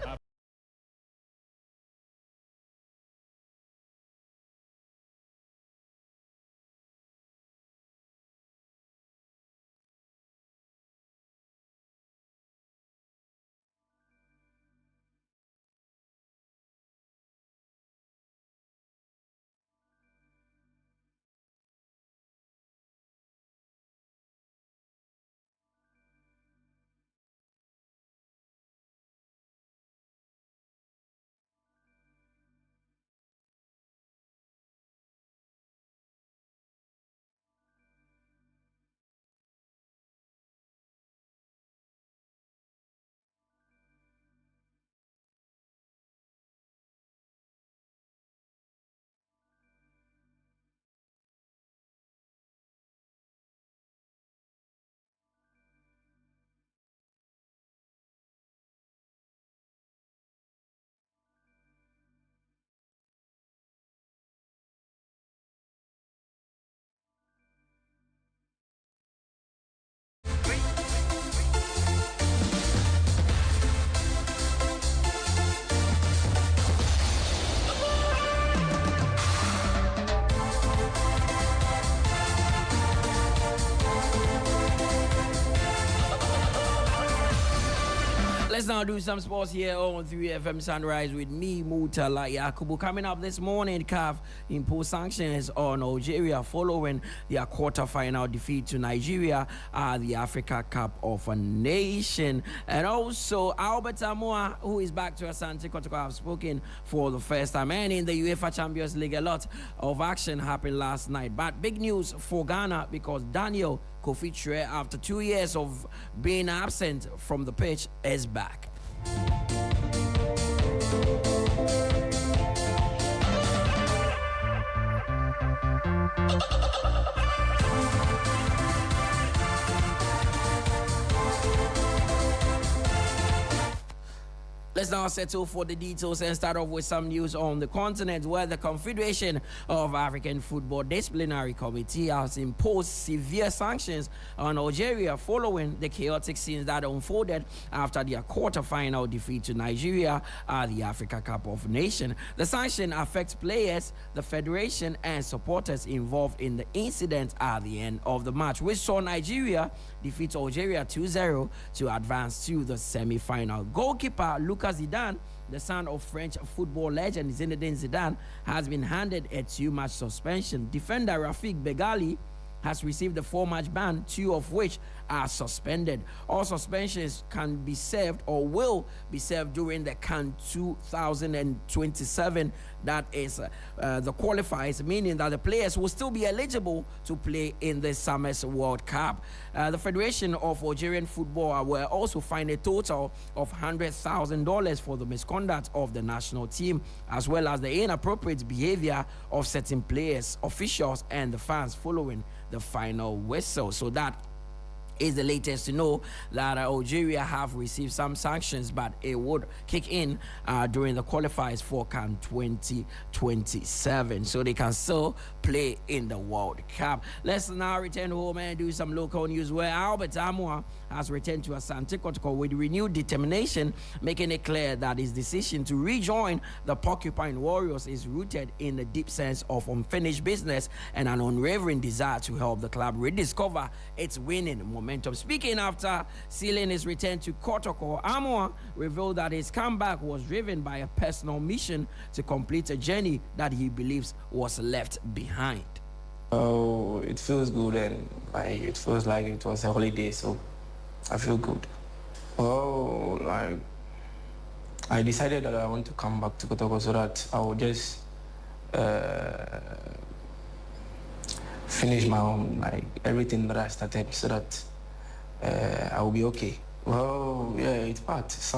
Let's now do some sports here on 3FM Sunrise with me, Mutala Yakubu. Coming up this morning, CAF imposed sanctions on Algeria following their quarter-final defeat to Nigeria at the Africa Cup of a Nation. And also, Albert Amoa, who is back to Asante Kotoko, have spoken for the first time. And in the UEFA Champions League, a lot of action happened last night. But big news for Ghana because Daniel Kofi Tre, after 2 years of being absent from the pitch, is back. Let's now settle for the details and start off with some news on the continent where the Confederation of African Football Disciplinary Committee has imposed severe sanctions on Algeria following the chaotic scenes that unfolded after their quarter-final defeat to Nigeria at the Africa Cup of Nations. The sanction affects players, the federation, and supporters involved in the incident at the end of the match, which saw Nigeria defeat Algeria 2-0 to advance to the semi-final. Goalkeeper Lucas Zidane, the son of French football legend Zinedine Zidane, has been handed a 2-match suspension. Defender Rafik Begali has received a 4-match ban, 2 of which are suspended. All suspensions can be served or will be served during the CAN 2027. That is the qualifiers, meaning that the players will still be eligible to play in the Summer's World Cup. The Federation of Algerian Football will also fined a total of $100,000 for the misconduct of the national team, as well as the inappropriate behavior of certain players, officials, and the fans following the final whistle. So that is the latest to know that Algeria have received some sanctions, but it would kick in during the qualifiers for CAN 2027, so they can still play in the World Cup. Let's now return home and do some local news where Albert Amoa has returned to Asante Kotoko with renewed determination, making it clear that his decision to rejoin the Porcupine Warriors is rooted in a deep sense of unfinished business and an unwavering desire to help the club rediscover its winning momentum. Speaking after sealing his return to Kotoko, Amoa revealed that his comeback was driven by a personal mission to complete a journey that he believes was left behind. Oh, it feels good and it feels like it was a holiday, so I feel good. Oh, I decided that I want to come back to Kotoko so that I will just finish my own, everything that I started, so that I will be okay. Well, yeah, it's part. It's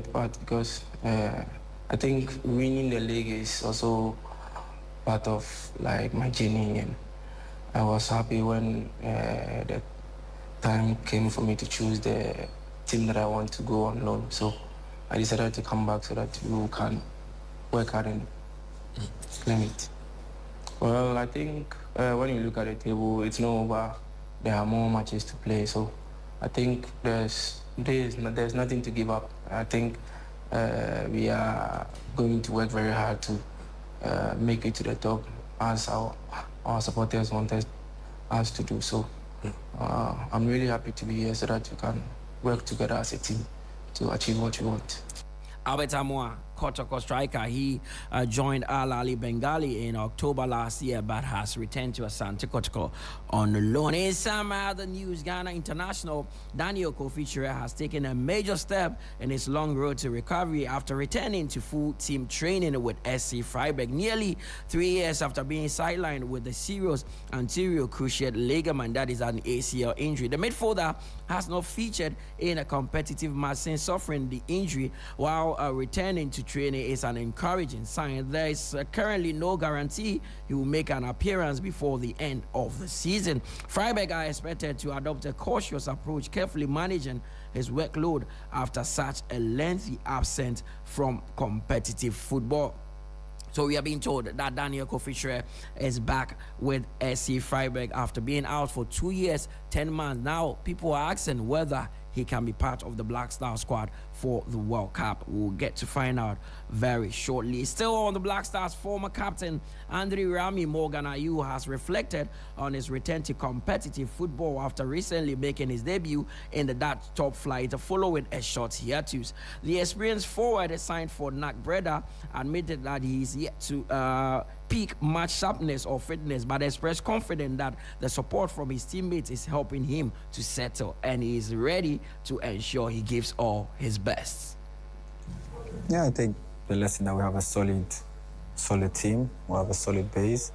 part because I think winning the league is also part of my journey, and I was happy when the time came for me to choose the team that I want to go on loan. So I decided to come back so that you can work hard and claim it. Well, I think when you look at the table, it's not over. There are more matches to play, so I think there's nothing to give up. I think we are going to work very hard to make it to the top as our supporters wanted us to do so. I'm really happy to be here so that we can work together as a team to achieve what we want. Albert Amoa, Kotoko striker, he joined Al Ali Bengali in October last year, but has returned to Asante Kotoko on loan. In some other news, Ghana international Daniel Kofi Tre has taken a major step in his long road to recovery after returning to full team training with SC Freiburg nearly 3 years after being sidelined with the serious anterior cruciate ligament, that is an ACL injury. The midfielder has not featured in a competitive match since suffering the injury, while returning to training is an encouraging sign. There is currently no guarantee he will make an appearance before the end of the season. Freiburg are expected to adopt a cautious approach, carefully managing his workload after such a lengthy absence from competitive football. So we are being told that Daniel Kofi Tre is back with SC Freiburg after being out for 2 years, 10 months. Now people are asking whether he can be part of the Black Star squad for the World Cup. We'll get to find out very shortly. Still on the Black Stars, former captain Andre Rami Morgan Ayew has reflected on his return to competitive football after recently making his debut in the Dutch top flight following a short hiatus. The experienced forward signed for NAC Breda admitted that he is yet to peak match sharpness or fitness, but expressed confidence that the support from his teammates is helping him to settle, and he is ready to ensure he gives all his best. Yeah, I think the lesson that we have a solid team, we have a solid base.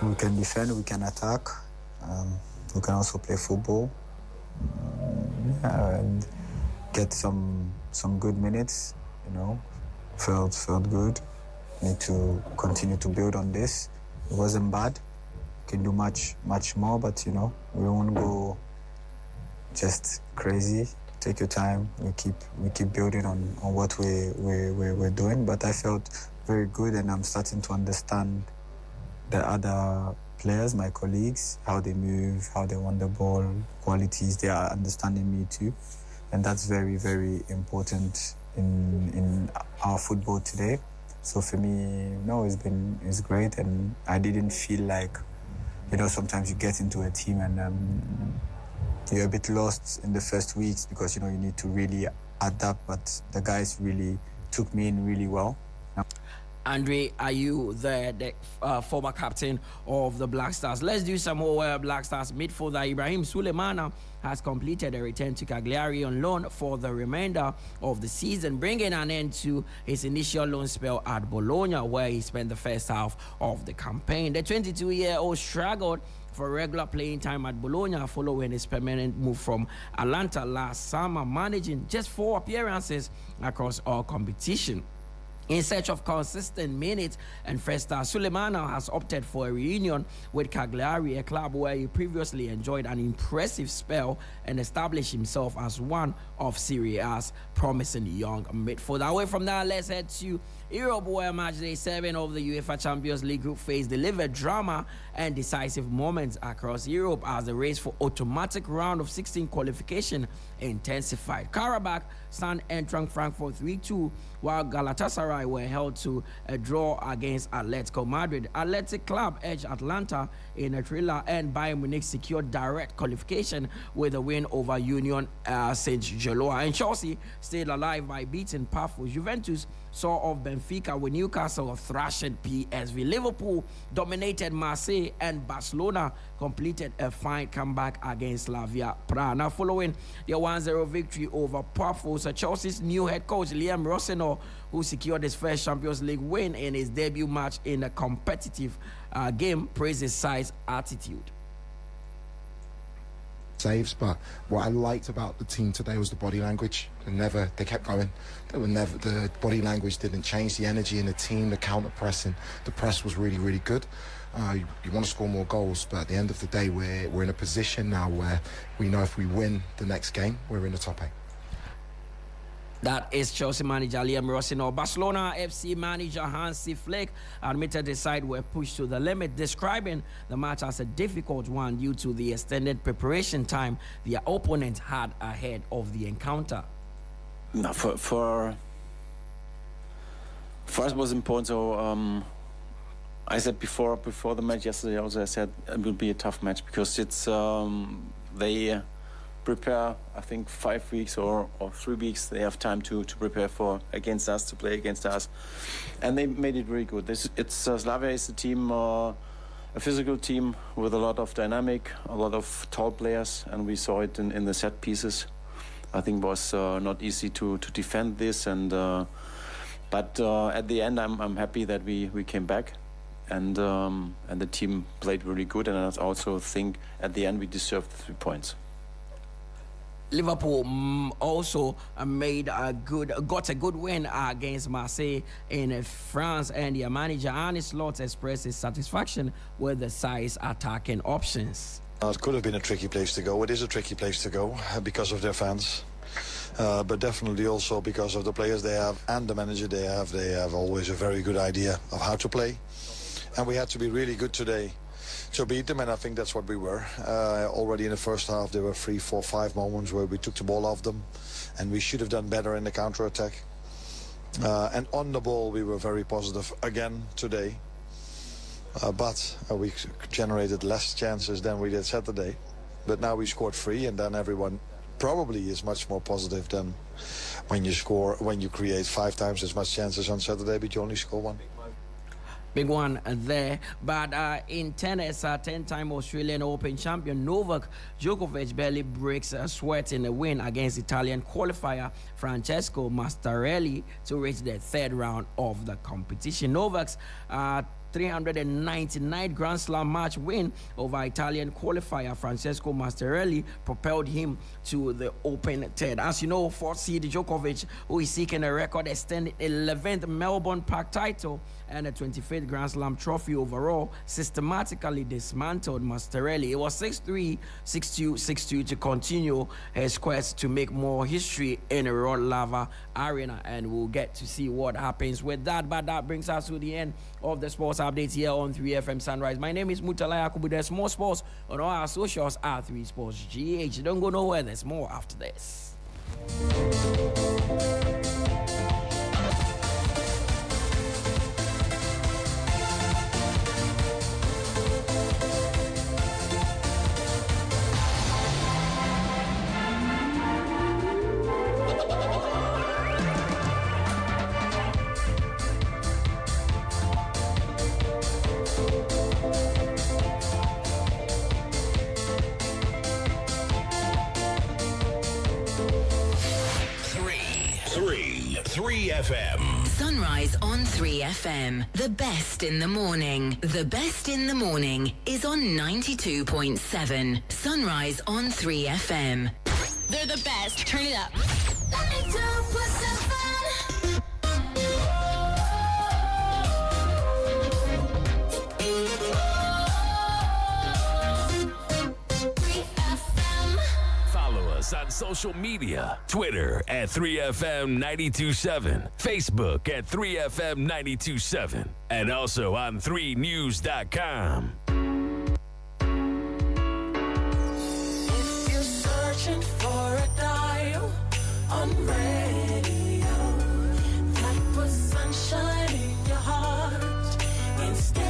We can defend, we can attack, we can also play football, and get some good minutes. You know, felt good. Need to continue to build on this. It wasn't bad. Can do much more, but you know, we won't go just crazy. Take your time. We keep building on what we're doing. But I felt very good, and I'm starting to understand the other players, my colleagues, how they move, how they want the ball, qualities. They are understanding me too, and that's very, very important in our football today. So for me, no, it's great, and I didn't feel like, you know, sometimes you get into a team and you're a bit lost in the first weeks because, you know, you need to really adapt, but the guys really took me in really well. Andre Ayew, the former captain of the Black Stars. Let's do some more Black Stars midfielder. Ibrahim Sulemana has completed a return to Cagliari on loan for the remainder of the season, bringing an end to his initial loan spell at Bologna, where he spent the first half of the campaign. The 22-year-old struggled for regular playing time at Bologna following his permanent move from Atalanta last summer, managing just 4 appearances across all competition. In search of consistent minutes and first star, Sulemana has opted for a reunion with Cagliari, a club where he previously enjoyed an impressive spell and established himself as one of Serie A's promising young midfielder. Away from that, let's head to Europe, where matchday 7 of the UEFA Champions League group phase delivered drama and decisive moments across Europe as the race for automatic round of 16 qualification intensified. Karabakh stand Eintracht Frankfurt 3-2, while Galatasaray were held to a draw against Atletico Madrid. Athletic Club edged Atlanta in a thriller, and Bayern Munich secured direct qualification with a win over Union Saint-Gilloise. And Chelsea stayed alive by beating powerful Juventus, saw off Benfica, with Newcastle thrashing PSV. Liverpool dominated Marseille, and Barcelona completed a fine comeback against Slavia Prague. Now, following their 1-0 victory over powerful Chelsea's new head coach Liam Rossino, who secured his first Champions League win in his debut match in a competitive game, praised his side's attitude. Saves, but what I liked about the team today was the body language. They kept going. The body language didn't change. The energy in the team, the counter pressing, the press was really, really good. You want to score more goals, but at the end of the day, we're in a position now where we know if we win the next game, we're in the top 8. That is Chelsea manager Liam Rossino. Barcelona FC manager Hansi Flick admitted the side were pushed to the limit, describing the match as a difficult one due to the extended preparation time their opponent had ahead of the encounter. No, for us it was important. So I said before the match yesterday, also I said it will be a tough match because it's they prepare, I think 5 weeks or 3 weeks. They have time to prepare to play against us, and they made it really good. Slavia is a team, a physical team with a lot of dynamic, a lot of tall players, and we saw it in the set pieces. I think it was not easy to defend this, and but at the end I'm happy that we came back, and the team played really good, and I also think at the end we deserved 3 points. Liverpool also got a good win against Marseille in France, and their manager Arne Slot expressed his satisfaction with the side's attacking options. It could have been a tricky place to go. It is a tricky place to go because of their fans, but definitely also because of the players they have and the manager they have. They have always a very good idea of how to play, and we had to be really good today to beat them, and I think that's what we were. Already in the first half there were 3, 4, 5 moments where we took the ball off them and we should have done better in the counter-attack. And on the ball, we were very positive again today. But we generated less chances than we did Saturday. But now we scored 3, and then everyone probably is much more positive than when you create 5 times as much chances on Saturday, but you only score 1. Big one there. But in tennis, 10-time Australian Open champion Novak Djokovic barely breaks a sweat in a win against Italian qualifier Francesco Mastarelli to reach the 3rd round of the competition. Novak's 399 Grand Slam match win over Italian qualifier Francesco Mastarelli propelled him to the Open 10. As you know, 4th seed Djokovic, who is seeking a record-extended 11th Melbourne Park title and a 25th Grand Slam trophy overall, systematically dismantled Mastarelli. It was 6-3, 6-2, 6-2 to continue his quest to make more history in a Rod Laver Arena, and we'll get to see what happens with that. But that brings us to the end of the sports updates here on 3FM Sunrise. My name is Mutala Yakubu. There's more sports on all our socials at 3 Sports GH. Don't go nowhere. There's more after this. 3FM. Sunrise on 3FM. The best in the morning. The best in the morning is on 92.7. Sunrise on 3FM. They're the best. Turn it up. On social media, Twitter at 3FM927, Facebook at 3FM927, and also on 3news.com. If you're searching for a dial on radio that puts sunshine in your heart in stereo.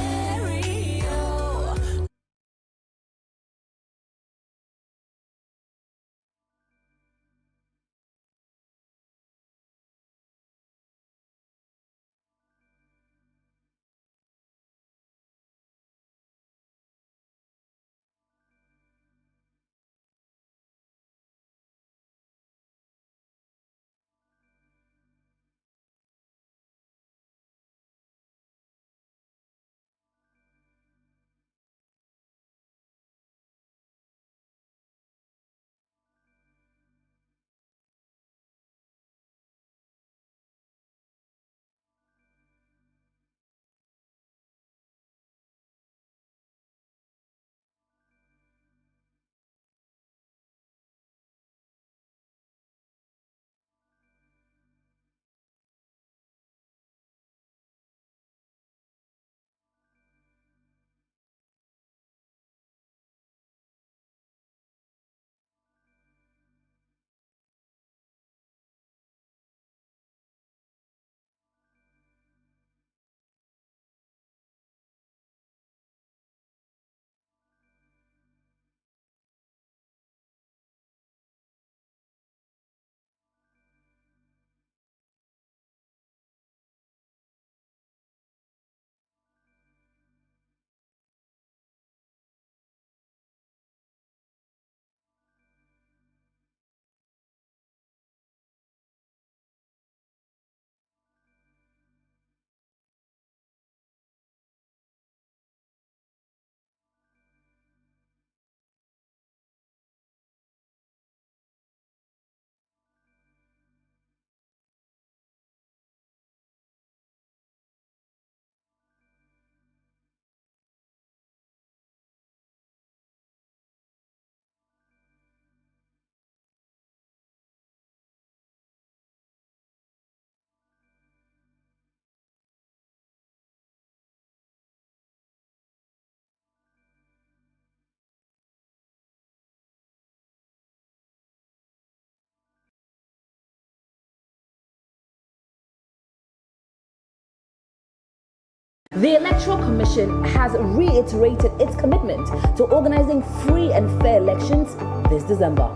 The Electoral Commission has reiterated its commitment to organizing free and fair elections this December.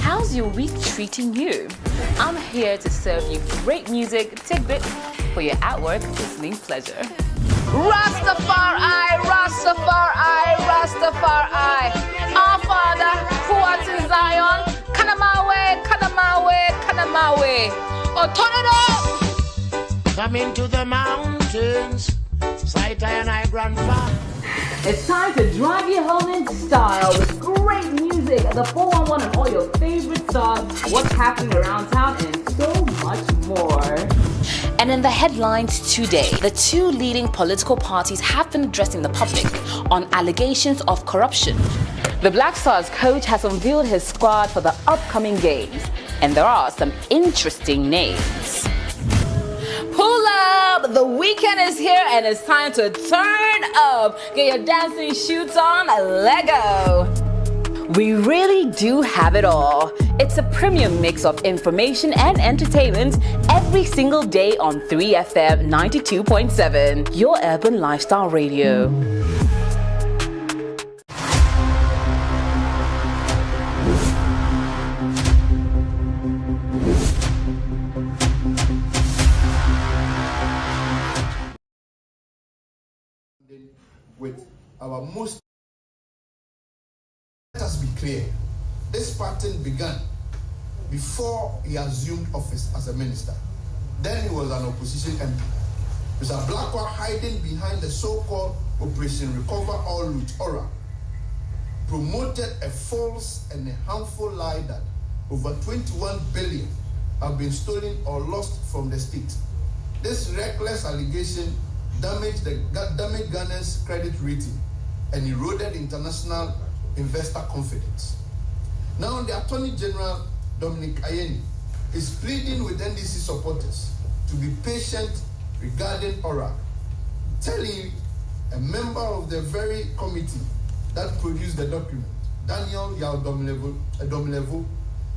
How's your week treating you? I'm here to serve you great music tidbits for your at-work listening pleasure. Rastafari, Rastafari, Rastafari. Our Father, who art in Zion, Kanamawe, Kanamawe, Kanamawe. Oh, turn it up! Come into the mountains, sight and I grandfather. It's time to drive you home in style with great music, the 411 and all your favorite songs, what's happening around town, and so much more. And in the headlines today, the two leading political parties have been addressing the public on allegations of corruption. The Black Stars coach has unveiled his squad for the upcoming games, and there are some interesting names. Pull up! The weekend is here and it's time to turn up. Get your dancing shoes on, Lego. We really do have it all. It's a premium mix of information and entertainment every single day on 3FM 92.7, your urban lifestyle radio. With our most, let us be clear, this pattern began before he assumed office as a minister. Then he was an opposition MP. Mr. Blackwell, hiding behind the so-called Operation Recover All Loot, ORA, promoted a false and a harmful lie that over 21 billion have been stolen or lost from the state. This reckless allegation damaged Ghana's credit rating and eroded international investor confidence. Now the Attorney General, Dominic Ayeni, is pleading with NDC supporters to be patient regarding ORA, telling a member of the very committee that produced the document, Daniel Yaw-Domilevo,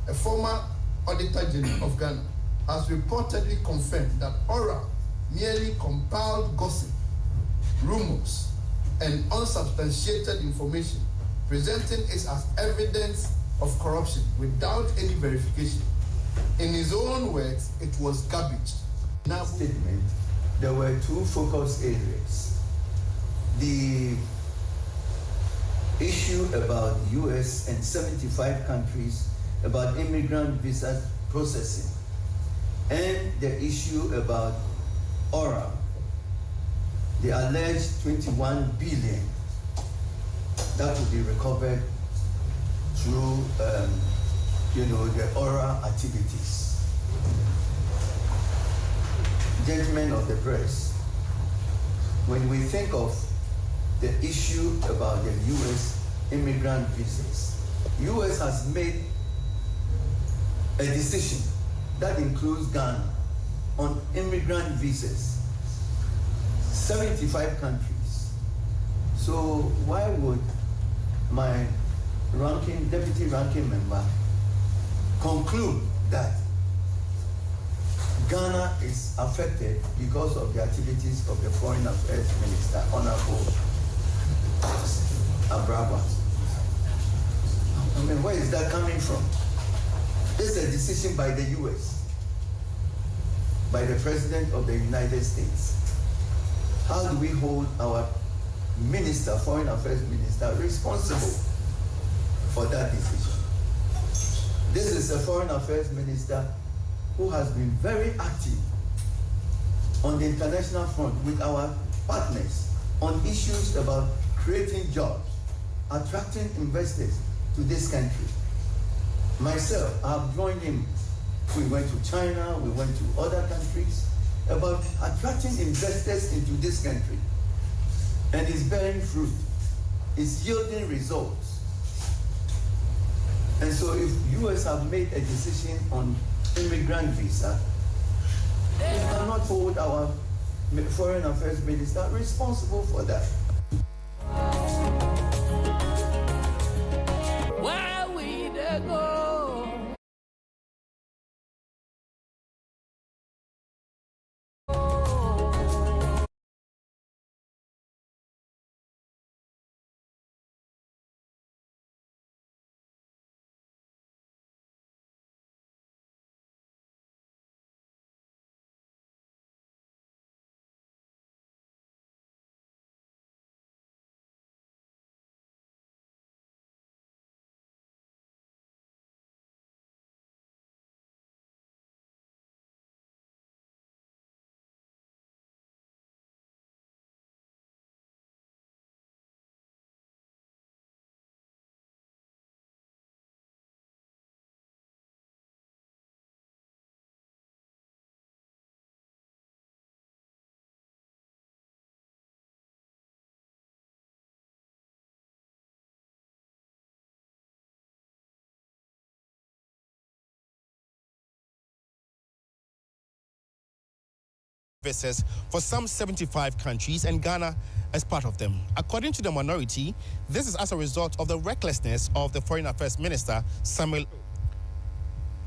a former Auditor General of Ghana, has reportedly confirmed that ORA merely compiled gossip, rumors, and unsubstantiated information, presenting it as evidence of corruption without any verification. In his own words, it was garbage. Now, statement, there were two focus areas. The issue about US and 75 countries about immigrant visa processing, and the issue about ORA, the alleged 21 billion that will be recovered through, the ORA activities. Gentlemen of the press, when we think of the issue about the U.S. immigrant visas, U.S. has made a decision that includes Ghana on immigrant visas, 75 countries. So why would my deputy ranking member conclude that Ghana is affected because of the activities of the Foreign Affairs Minister, Honorable Abraba? I mean, where is that coming from? This is a decision by the U.S., by the President of the United States. How do we hold our minister, Foreign Affairs Minister, responsible for that decision? This is a Foreign Affairs Minister who has been very active on the international front with our partners on issues about creating jobs, attracting investors to this country. Myself, I have joined him. We went to China, we went to other countries about attracting investors into this country. And it's bearing fruit. It's yielding results. And so if US have made a decision on immigrant visa, we cannot hold our Foreign Affairs Minister responsible for that. visas for some 75 countries, and Ghana as part of them. According to the minority, this is as a result of the recklessness of the Foreign Affairs Minister, Samuel.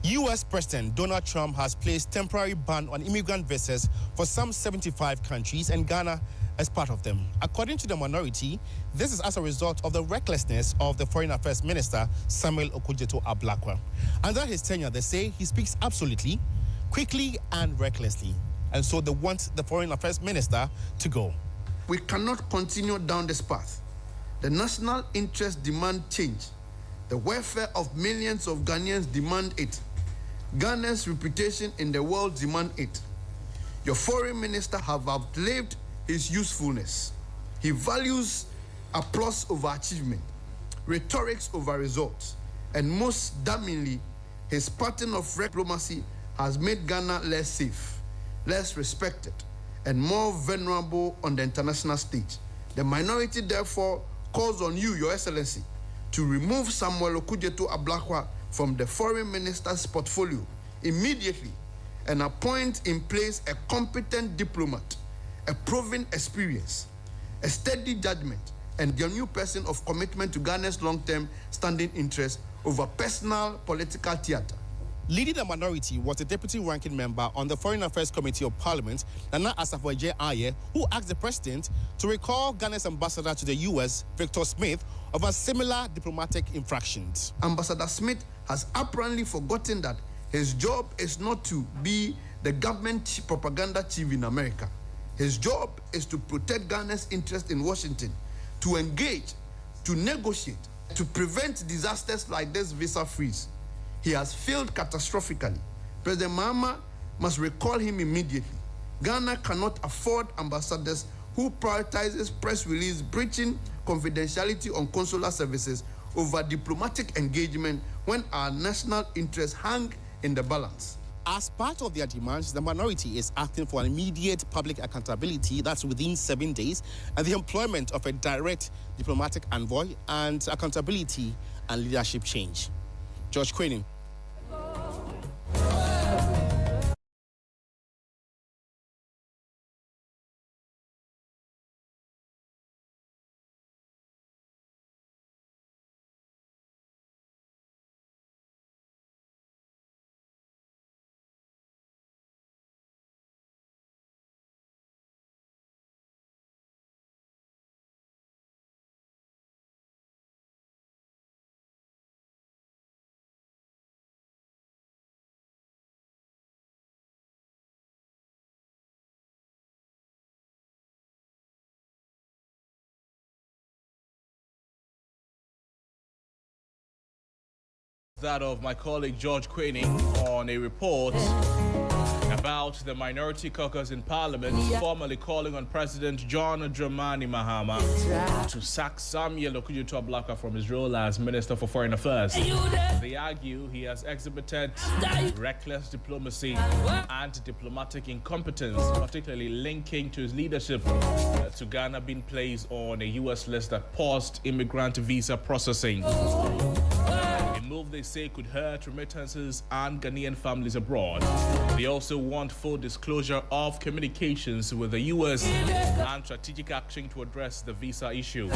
U.S. President Donald Trump has placed temporary ban on immigrant visas for some 75 countries, and Ghana as part of them. According to the minority, this is as a result of the recklessness of the Foreign Affairs Minister, Samuel Okudzeto-Ablakwa. Under his tenure, they say he speaks absolutely, quickly, and recklessly. And so they want the Foreign Affairs Minister to go. We cannot continue down this path. The national interests demand change. The welfare of millions of Ghanaians demand it. Ghana's reputation in the world demand it. Your foreign minister have outlived his usefulness. He values applause over achievement, rhetorics over results, and most damningly, his pattern of diplomacy has made Ghana less safe, less respected, and more vulnerable on the international stage. The minority therefore calls on you, Your Excellency, to remove Samuel Okudzeto-Ablakwa from the foreign minister's portfolio immediately and appoint in place a competent diplomat, a proven experience, a steady judgment, and a new person of commitment to Ghana's long-term standing interest over personal political theater. Leading the minority was the deputy ranking member on the Foreign Affairs Committee of Parliament, Nana Asafo Aye, who asked the president to recall Ghana's ambassador to the U.S., Victor Smith, over similar diplomatic infractions. Ambassador Smith has apparently forgotten that his job is not to be the government propaganda chief in America. His job is to protect Ghana's interest in Washington, to engage, to negotiate, to prevent disasters like this visa freeze. He has failed catastrophically. President Mahama must recall him immediately. Ghana cannot afford ambassadors who prioritizes press release breaching confidentiality on consular services over diplomatic engagement when our national interests hang in the balance. As part of their demands, the minority is asking for an immediate public accountability, that's within 7 days, and the employment of a direct diplomatic envoy, and accountability and leadership change. George Queening. That of my colleague George Queening on a report about the minority caucus in Parliament formally calling on President John Dramani Mahama to sack Samuel Okudzeto-Ablakwa from his role as Minister for Foreign Affairs. They argue he has exhibited reckless diplomacy and diplomatic incompetence, particularly linking to his leadership to Ghana being placed on a U.S. list that paused immigrant visa processing. A move they say could hurt remittances and Ghanaian families abroad. They also want full disclosure of communications with the U.S. and strategic action to address the visa issue.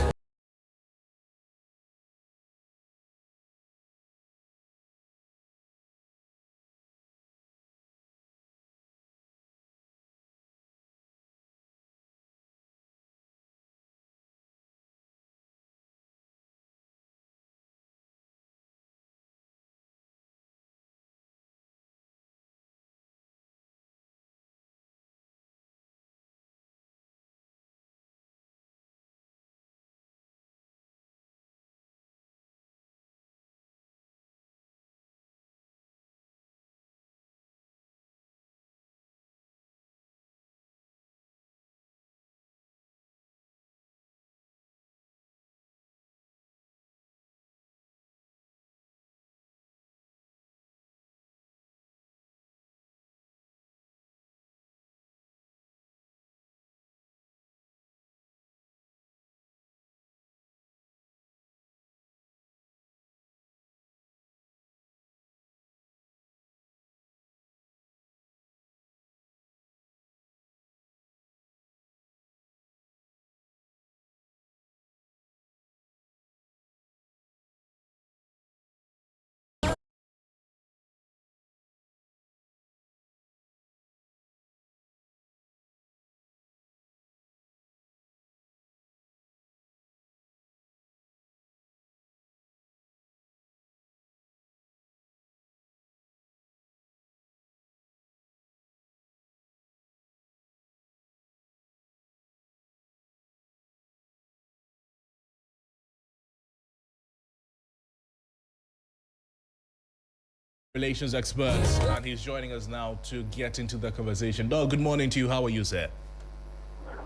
Relations experts, and he's joining us now to get into the conversation. Dog, good morning to you. How are you, sir?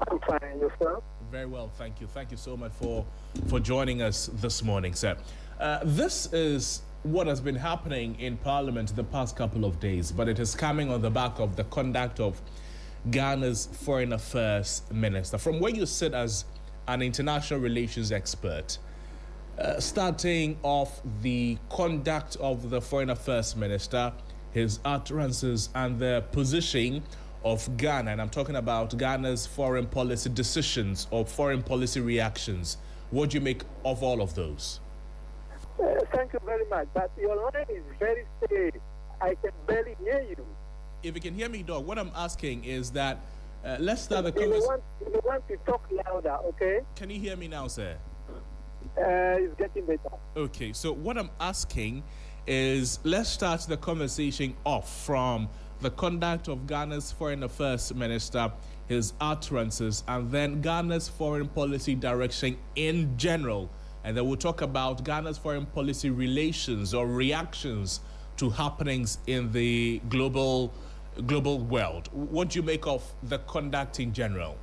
I'm fine. Yourself? Very well, thank you. Thank you so much for joining us this morning, sir. This is what has been happening in Parliament the past couple of days, but it is coming on the back of the conduct of Ghana's Foreign Affairs Minister. From where you sit as an international relations expert, starting off the conduct of the Foreign Affairs Minister, his utterances and the position of Ghana, and I'm talking about Ghana's foreign policy decisions or foreign policy reactions. What do you make of all of those? Thank you very much, but your line is very steady. I can barely hear you. If you can hear me, dog, what I'm asking is that let's start the conversation. You want to talk louder, okay? Can you hear me now, sir? It's getting better. Okay, so what I'm asking is let's start the conversation off from the conduct of Ghana's Foreign Affairs Minister, his utterances, and then Ghana's foreign policy direction in general. And then we'll talk about Ghana's foreign policy relations or reactions to happenings in the global world. What do you make of the conduct in general?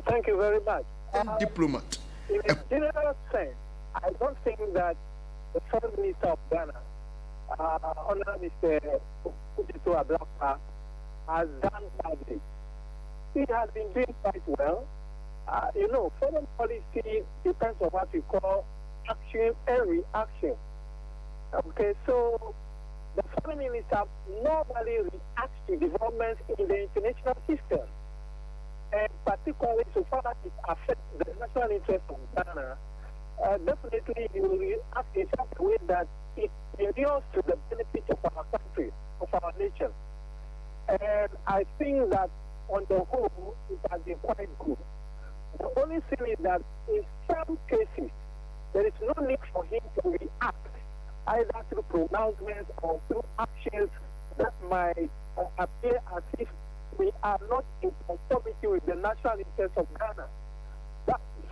Thank you very much. Diplomat. In a general sense, I don't think that the Foreign Minister of Ghana, Honorable Mr. Kujitu Ablakwa, has done badly. He has been doing quite well. Foreign policy depends on what we call action and reaction. Okay, so the Foreign Minister normally reacts to developments in the international system. And particularly so far as it affects the national interest of Ghana, definitely he will ask himself the way that it endures to the benefit of our country, of our nation. And I think that on the whole, it has been quite good. The only thing is that in some cases, there is no need for him to react either through pronouncements or through actions that might appear as if we are not in conformity with the national interest of Ghana.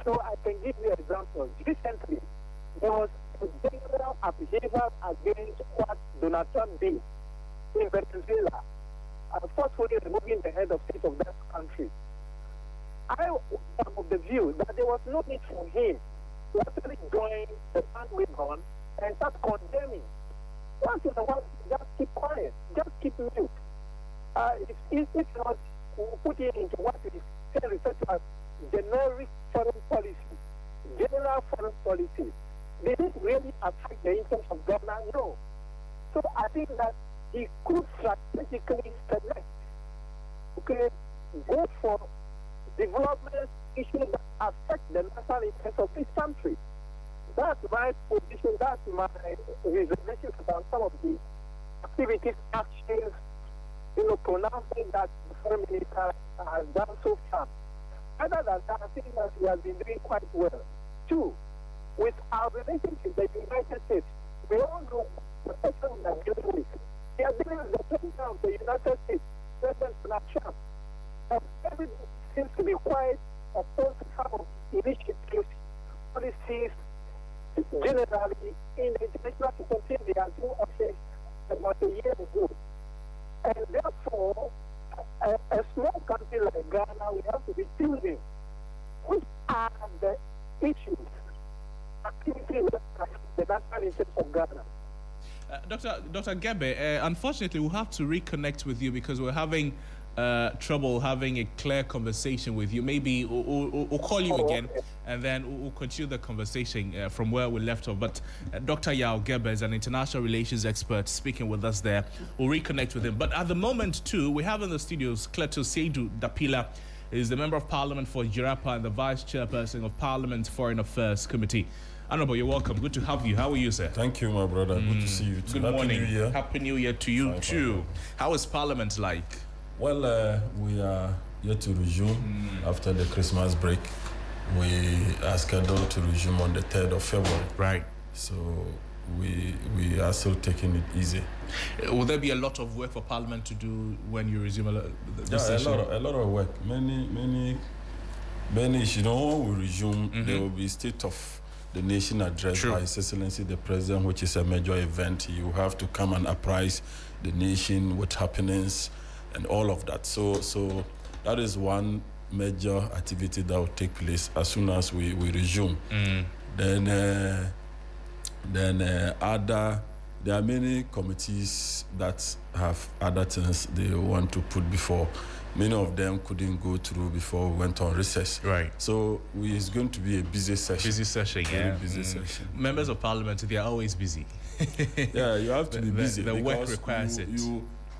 So I can give you examples. Recently, there was a general upheaval against what Donald Trump did in Venezuela, forcefully removing the head of state of that country. I am of the view that there was no need for him to actually join the bandwagon and start condemning. Once in a while, just keep quiet, just keep mute. If not put it into what we can refer to as generic foreign policy, general foreign policy, did it really affect the interests of Ghana? No. So I think that he could strategically select, go for development issues that affect the national interest of his country. That's my position, that's my reservations about some of the activities, actions, pronouncing that the Foreign Minister has done so far. Other than that, I think that we have been doing quite well. Two, with our relationship with the United States, we all know the person we are dealing with. We are dealing with the President of the United States, President Donald Trump. Everything seems to be quite opposed to some of the initiatives, policies, generally in the international system since they are doing office about a year ago. And therefore, a small country like Ghana, we have to be choosing which are the issues, activities that affect the national interest of Ghana. Dr. Gebe, unfortunately, we'll have to reconnect with you because we're having trouble having a clear conversation with you. Maybe we'll call you again, and then we'll continue the conversation from where we left off. But Dr. Yao Gebe is an international relations expert speaking with us there. We'll reconnect with him. But at the moment, too, we have in the studios Cleto Seidu Dapila, is the Member of Parliament for Jirapa and the Vice Chairperson of Parliament's Foreign Affairs Committee. Honorable, you're welcome. Good to have you. How are you, sir? Thank you, my brother. Good to see you too. Good morning. Happy New Year. Happy New Year to you, too. How is Parliament like? Well, we are yet to resume after the Christmas break. We are scheduled to resume on the 3rd of February. Right. So we are still taking it easy. Will there be a lot of work for Parliament to do when you resume the session? A lot of work. Many issues. When we resume, there will be state of the nation address by His Excellency the President, which is a major event. You have to come and apprise the nation with happenings and all of that. So that is one major activity that will take place as soon as we resume. Then there are many committees that have other things they want to put before. Many of them couldn't go through before we went on recess. Right. So it's going to be a busy session. Busy session, Very yeah. busy session. Members of Parliament, they are always busy. Yeah, you have to be busy. The work because requires it.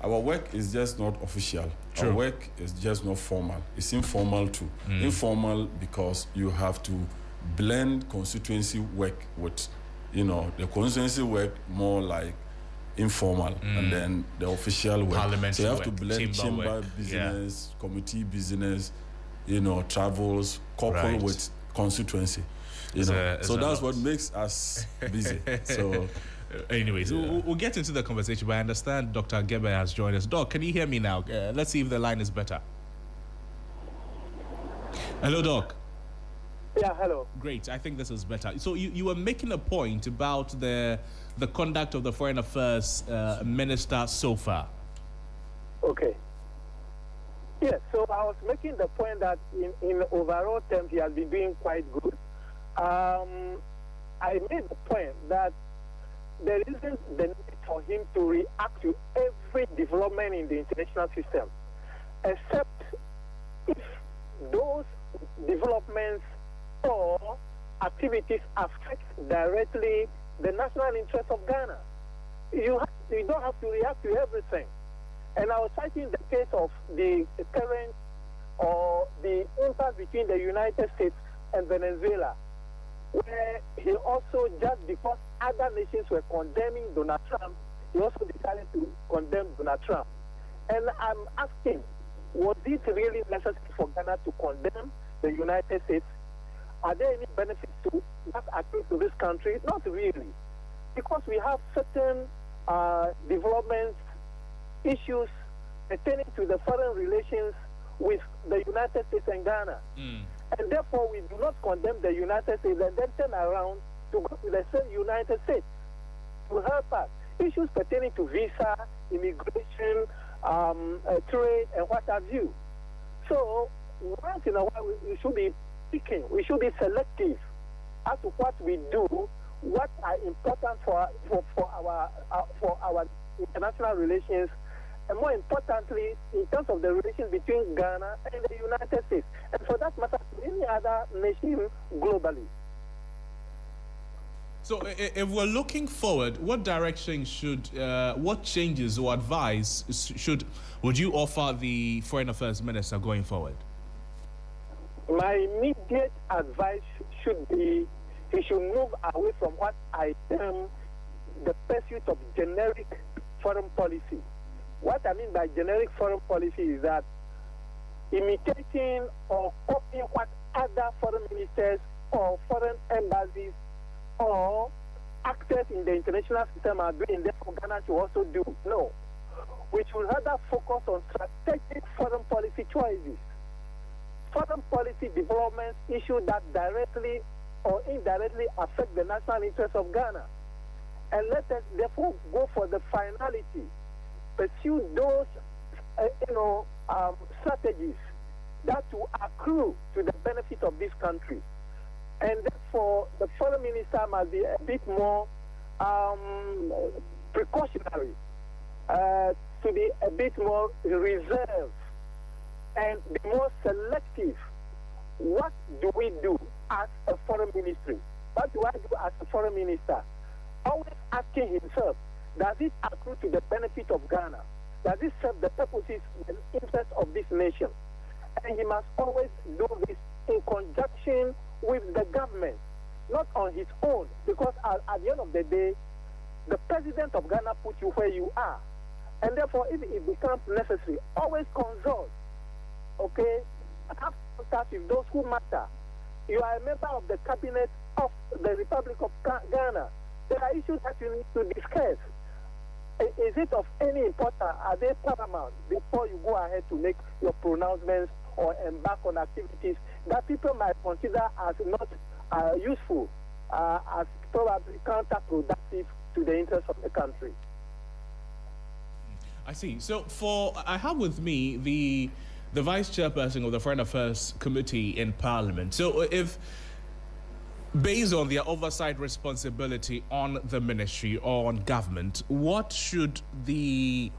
Our work is just not official. True. Our work is just not formal. It's informal too. Informal because you have to blend constituency work with, the constituency work more like informal, and then the official work. So you have to blend chamber business, committee business, travels, coupled with constituency. So that's what makes us busy. So. Anyways, we'll get into the conversation, but I understand Dr. Gebe has joined us. Doc, can you hear me now? Let's see if the line is better. Hello, Doc. Yeah, hello. Great, I think this is better. So you were making a point about the conduct of the Foreign Affairs Minister so far. Okay. Yes, so I was making the point that in overall terms he has been doing quite good. I made the point that there isn't the need for him to react to every development in the international system, except if those developments or activities affect directly the national interest of Ghana. You don't have to react to everything. And I was citing the case of the current or the impasse between the United States and Venezuela, where he also, just because other nations were condemning Donald Trump, he also decided to condemn Donald Trump. And I'm asking, was it really necessary for Ghana to condemn the United States? Are there any benefits to that accrue to this country? Not really. Because we have certain developments, issues pertaining to the foreign relations with the United States and Ghana. And therefore, we do not condemn the United States and then turn around to go to the same United States to help us. Issues pertaining to visa, immigration, trade, and what have you. So, once in a while, we should be picking, we should be selective as to what we do, what are important for our international relations, and more importantly, in terms of the relations between Ghana and the United States, and for that matter, any other nation globally. So, if we're looking forward, what direction what changes or advice would you offer the Foreign Affairs Minister going forward? My immediate advice should be he should move away from what I term the pursuit of generic foreign policy. What I mean by generic foreign policy is that imitating or copying what other foreign ministers or foreign embassies or actors in the international system are doing, therefore Ghana should also do. No. We should rather focus on strategic foreign policy choices. Foreign policy developments issues that directly or indirectly affect the national interest of Ghana. And let us therefore go for the finality, pursue those strategies that will accrue to the benefit of this country. And therefore, the foreign minister must be a bit more precautionary, to be a bit more reserved, and be more selective. What do we do as a foreign ministry? What do I do as a foreign minister? Always asking himself, does it accrue to the benefit of Ghana? Does it serve the purposes and interests of this nation? And he must always do this in conjunction with the government, not on his own, because at the end of the day, the president of Ghana put you where you are. And therefore, if it becomes necessary, always consult, okay? Have contact with those who matter. You are a member of the cabinet of the Republic of Ghana. There are issues that you need to discuss. Is it of any importance? Are they paramount before you go ahead to make your pronouncements or embark on activities that people might consider as not useful? as probably counterproductive to the interests of the country. I see. So I have with me the vice chairperson of the Foreign Affairs Committee in Parliament. So if, based on their oversight responsibility on the ministry or on government, what should the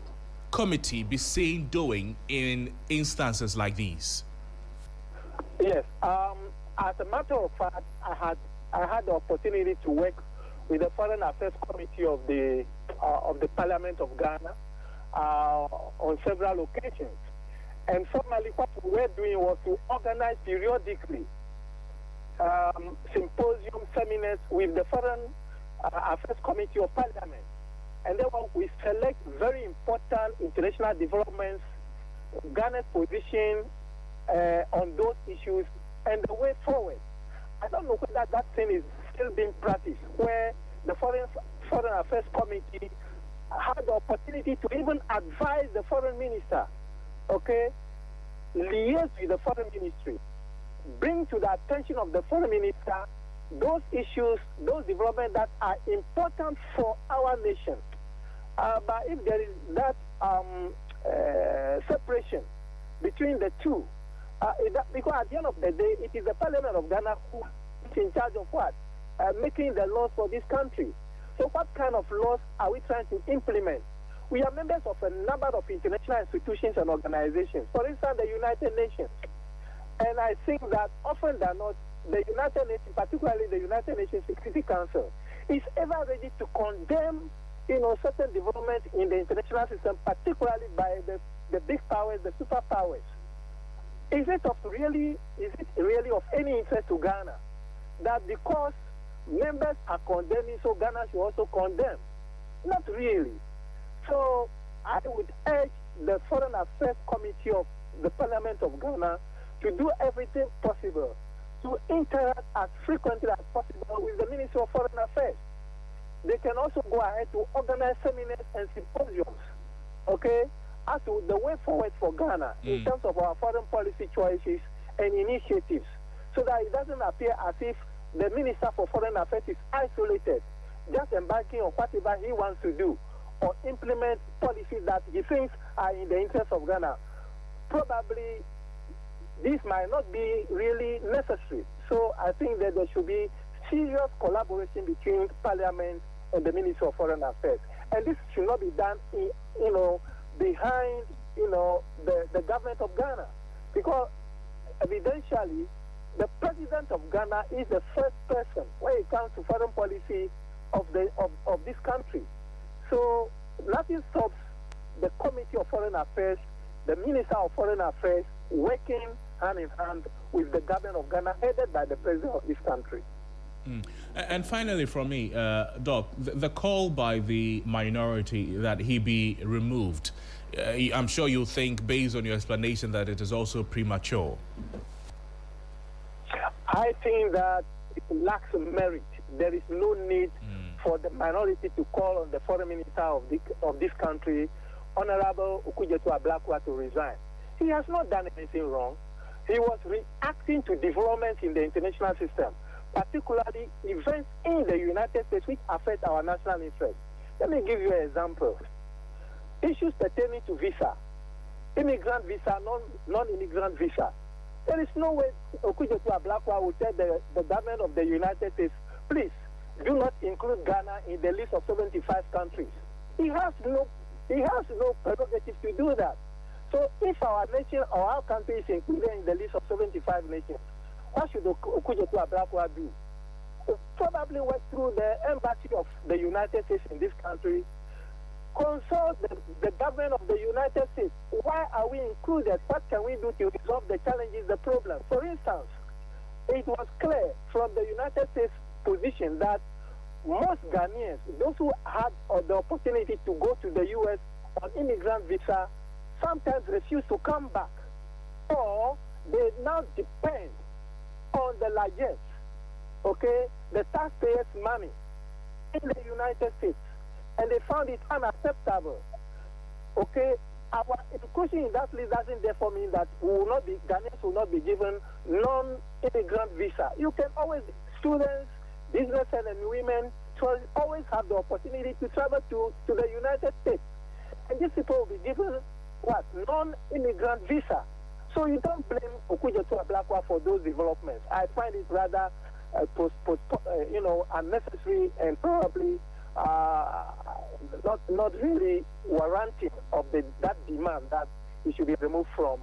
committee be seen doing in instances like these? Yes. As a matter of fact, I had the opportunity to work with the Foreign Affairs Committee of the Parliament of Ghana on several occasions. And formally, what we were doing was to organize periodically symposium seminars with the Foreign Affairs Committee of Parliament. And then we select very important international developments, Ghana's position on those issues, and the way forward. I don't know whether that thing is still being practiced, where the Foreign Affairs Committee had the opportunity to even advise the foreign minister, okay, liaise with the foreign ministry, bring to the attention of the foreign minister those issues, those developments that are important for our nation. But if there is that separation between the two, because at the end of the day, it is the Parliament of Ghana who is in charge of what? Making the laws for this country. So what kind of laws are we trying to implement? We are members of a number of international institutions and organizations. For instance, the United Nations. And I think that often than not, the United Nations, particularly the United Nations Security Council, is ever ready to condemn, certain developments in the international system, particularly by the big powers, the superpowers. Is it really of any interest to Ghana that because members are condemning, so Ghana should also condemn? Not really. So I would urge the Foreign Affairs Committee of the Parliament of Ghana to do everything possible to interact as frequently as possible with the Ministry of Foreign Affairs. They can also go ahead to organize seminars and symposiums, okay, as to the way forward for Ghana in terms of our foreign policy choices and initiatives, so that it doesn't appear as if the Minister for Foreign Affairs is isolated, just embarking on whatever he wants to do or implement policies that he thinks are in the interest of Ghana. Probably this might not be really necessary. So I think that there should be serious collaboration between Parliament and the Ministry of Foreign Affairs. And this should not be done behind the government of Ghana, because evidentially the president of Ghana is the first person when it comes to foreign policy of this country. So nothing stops the Committee of Foreign Affairs, the Minister of Foreign Affairs, working hand in hand with the government of Ghana, headed by the president of this country. And finally from me, Doc, the call by the minority that he be removed, I'm sure you think, based on your explanation, that it is also premature. I think that it lacks merit. There is no need for the minority to call on the foreign minister of this country, Honorable Okujetu Ablakwa, to resign. He has not done anything wrong. He was reacting to developments in the international system, particularly events in the United States which affect our national interest. Let me give you an example. Issues pertaining to visa, immigrant visa, non-immigrant visa. There is no way Okujetu Ablakwa will tell the government of the United States, please do not include Ghana in the list of 75 countries. He has no prerogative to do that. So if our nation or our country is included in the list of 75 nations, what should Okujetu Ablakwa do? Probably work through the embassy of the United States in this country, consult the government of the United States. Why are we included? What can we do to resolve the challenges, the problems? For instance, it was clear from the United States position that most Ghanaians, those who had the opportunity to go to the U.S. on immigrant visa, sometimes refuse to come back, or they now depend on the largesse, okay, the taxpayers' money in the United States, and they found it unacceptable. Okay, our inclusion in that list doesn't therefore mean that Ghanaians will not be given non-immigrant visa. You can always, students, businessmen and women to always have the opportunity to travel to the United States. And these people will be given what? Non-immigrant visa. So you don't blame Okujeto Ablakwa for those developments. I find it rather unnecessary and probably not really warranting of that demand that he should be removed from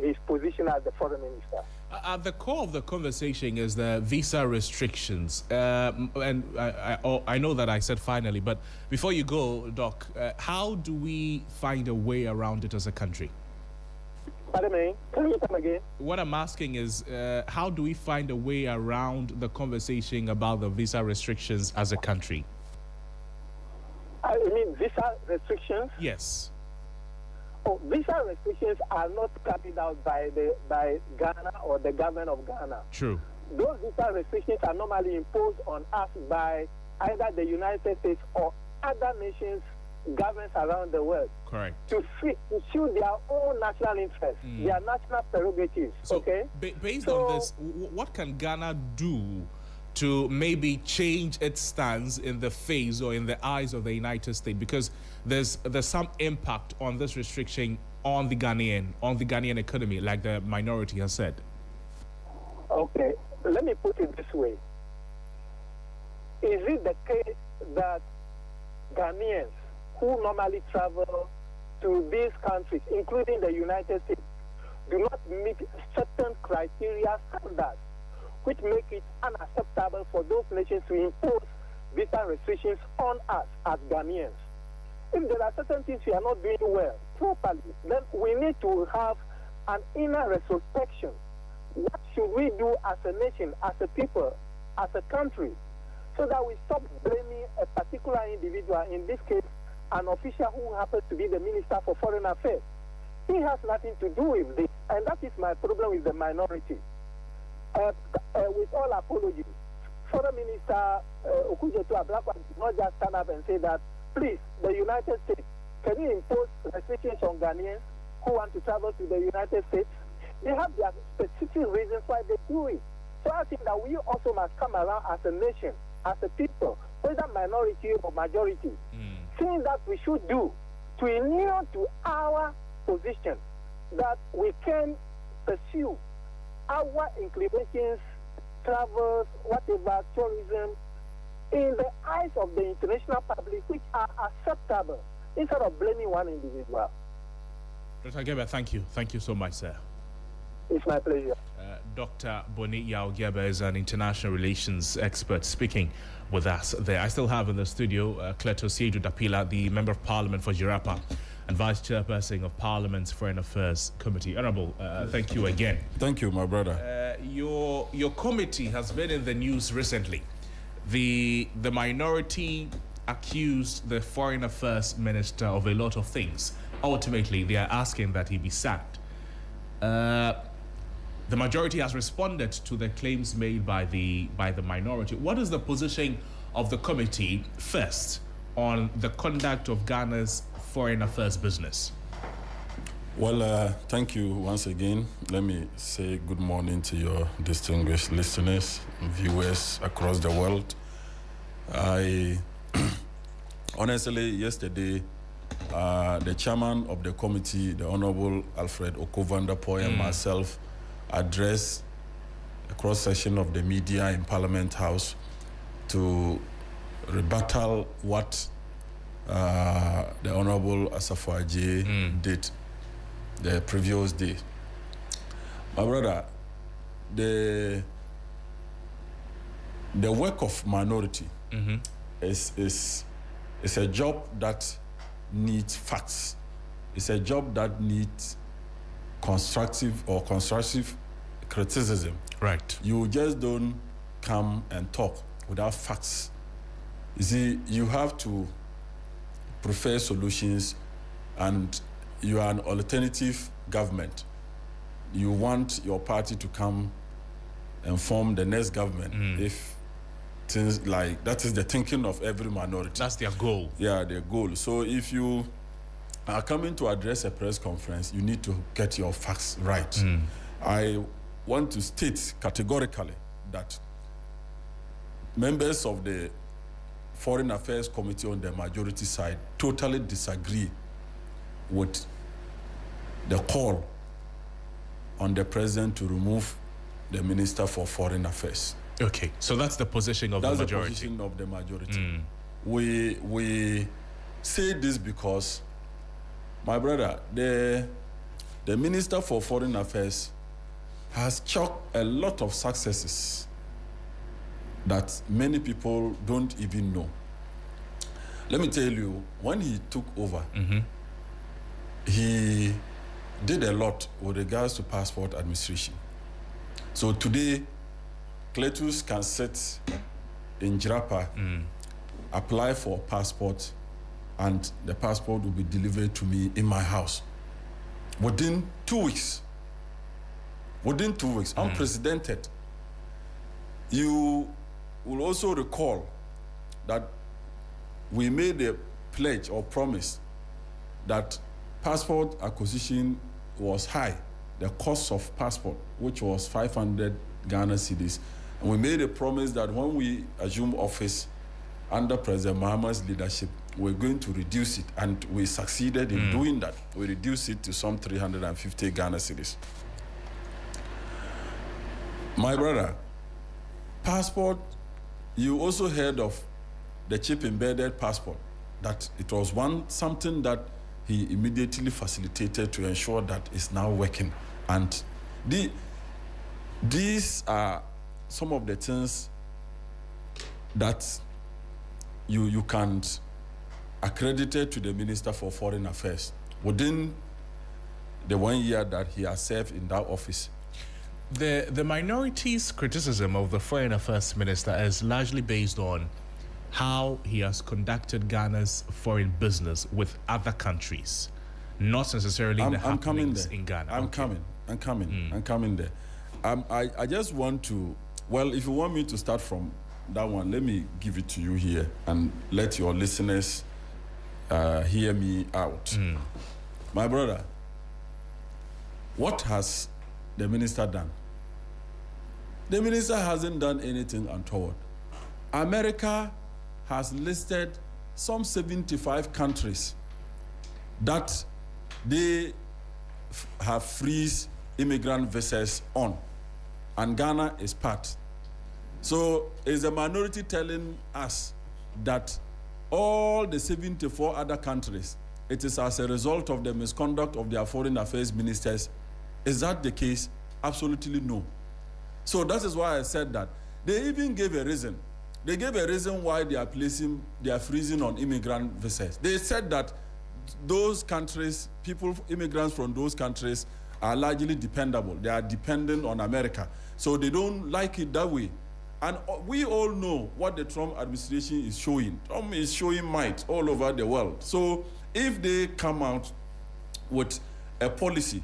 his position as the foreign minister. At the core of the conversation is the visa restrictions. And I know that I said finally, but before you go, Doc, how do we find a way around it as a country? Pardon me? Can you come again? What I'm asking is, how do we find a way around the conversation about the visa restrictions as a country? I mean visa restrictions? Yes. Oh, visa restrictions are not carried out by Ghana or the government of Ghana. True. Those visa restrictions are normally imposed on us by either the United States or other nations, governments around the world. Correct. To suit their own national interests, their national prerogatives. So, okay? Based on this, what can Ghana do to maybe change its stance in the face or in the eyes of the United States? Because there's some impact on this restriction on the Ghanaian economy, like the minority has said. Okay, let me put it this way. Is it the case that Ghanaians who normally travel to these countries, including the United States, do not meet certain criteria standards which make it unacceptable for those nations to impose visa restrictions on us as Ghanaians? If there are certain things we are not doing well properly, then we need to have an inner retrospection. What should we do as a nation, as a people, as a country, so that we stop blaming a particular individual, in this case, an official who happens to be the Minister for Foreign Affairs? He has nothing to do with this, and that is my problem with the minority. With all apologies, Foreign Minister Okujeto Ablakwa did not just stand up and say that, please, the United States, can you impose restrictions on Ghanaians who want to travel to the United States? They have their specific reasons why they do it. So I think that we also must come around as a nation, as a people, whether minority or majority, things that we should do to adhere to our position, that we can pursue our inclinations, travels, whatever, tourism, in the eyes of the international public, which are acceptable, instead of blaming one individual. Dr. Geba, thank you. Thank you so much, sir. It's my pleasure. Dr. Boni Yao Geba is an international relations expert speaking with us there. I still have in the studio Cleto Siedu Dapila, the Member of Parliament for Jirapa and Vice Chairperson of Parliament's Foreign Affairs Committee. Honourable, thank you again. Thank you, my brother. Your committee has been in the news recently. The minority accused the Foreign Affairs Minister of a lot of things. Ultimately, they are asking that he be sacked. The majority has responded to the claims made by the minority. What is the position of the committee, first, on the conduct of Ghana's foreign affairs business? Well, thank you once again. Let me say good morning to your distinguished listeners and viewers across the world. I honestly, yesterday, the chairman of the committee, the Honorable Alfred Okovanda-Poy, and myself addressed a cross-section of the media in Parliament House to rebuttal what the Honorable Asafo Adjei did the previous day. My brother, the work of minority is a job that needs facts. It's a job that needs constructive criticism. Right. You just don't come and talk without facts. You see, you have to prefer solutions, and you are an alternative government. You want your party to come and form the next government if things like that is the thinking of every minority. That's their goal. Yeah, their goal. So if you are coming to address a press conference, you need to get your facts right. I want to state categorically that members of the Foreign Affairs Committee on the majority side totally disagree with the call on the president to remove the Minister for Foreign Affairs. Okay, so that's the position of the majority. That's the position of the majority. We say this because, my brother, the Minister for Foreign Affairs has chalked a lot of successes that many people don't even know. Let me tell you, when he took over, he did a lot with regards to passport administration. So today, Cletus can sit in Jirapa, apply for a passport, and the passport will be delivered to me in my house within 2 weeks. Within 2 weeks, unprecedented. You will also recall that we made a pledge or promise that passport acquisition was high, the cost of passport, which was 500 Ghana cedis. And we made a promise that when we assume office under President Mahama's leadership, we're going to reduce it. And we succeeded in doing that. We reduced it to some 350 Ghana cedis. My brother, passport, you also heard of the chip embedded passport, that it was something that he immediately facilitated to ensure that it's now working. And these are some of the things that you can accredit to the Minister for Foreign Affairs within the 1 year that he has served in that office. The minority's criticism of the Foreign Affairs Minister is largely based on how he has conducted Ghana's foreign business with other countries, not necessarily the happenings in Ghana. I'm coming there. I just want to, well, if you want me to start from that one, let me give it to you here and let your listeners hear me out. My brother, what has the minister done? The minister hasn't done anything untoward. America has listed some 75 countries that they have freeze immigrant visas on, and Ghana is part. So is a minority telling us that all the 74 other countries, it is as a result of the misconduct of their foreign affairs ministers? Is that the case? Absolutely no. So that is why I said that. They even gave a reason. They gave a reason why they are freezing on immigrant visas. They said that those countries, immigrants from those countries are largely dependable. They are dependent on America. So they don't like it that way. And we all know what the Trump administration is showing. Trump is showing might all over the world. So if they come out with a policy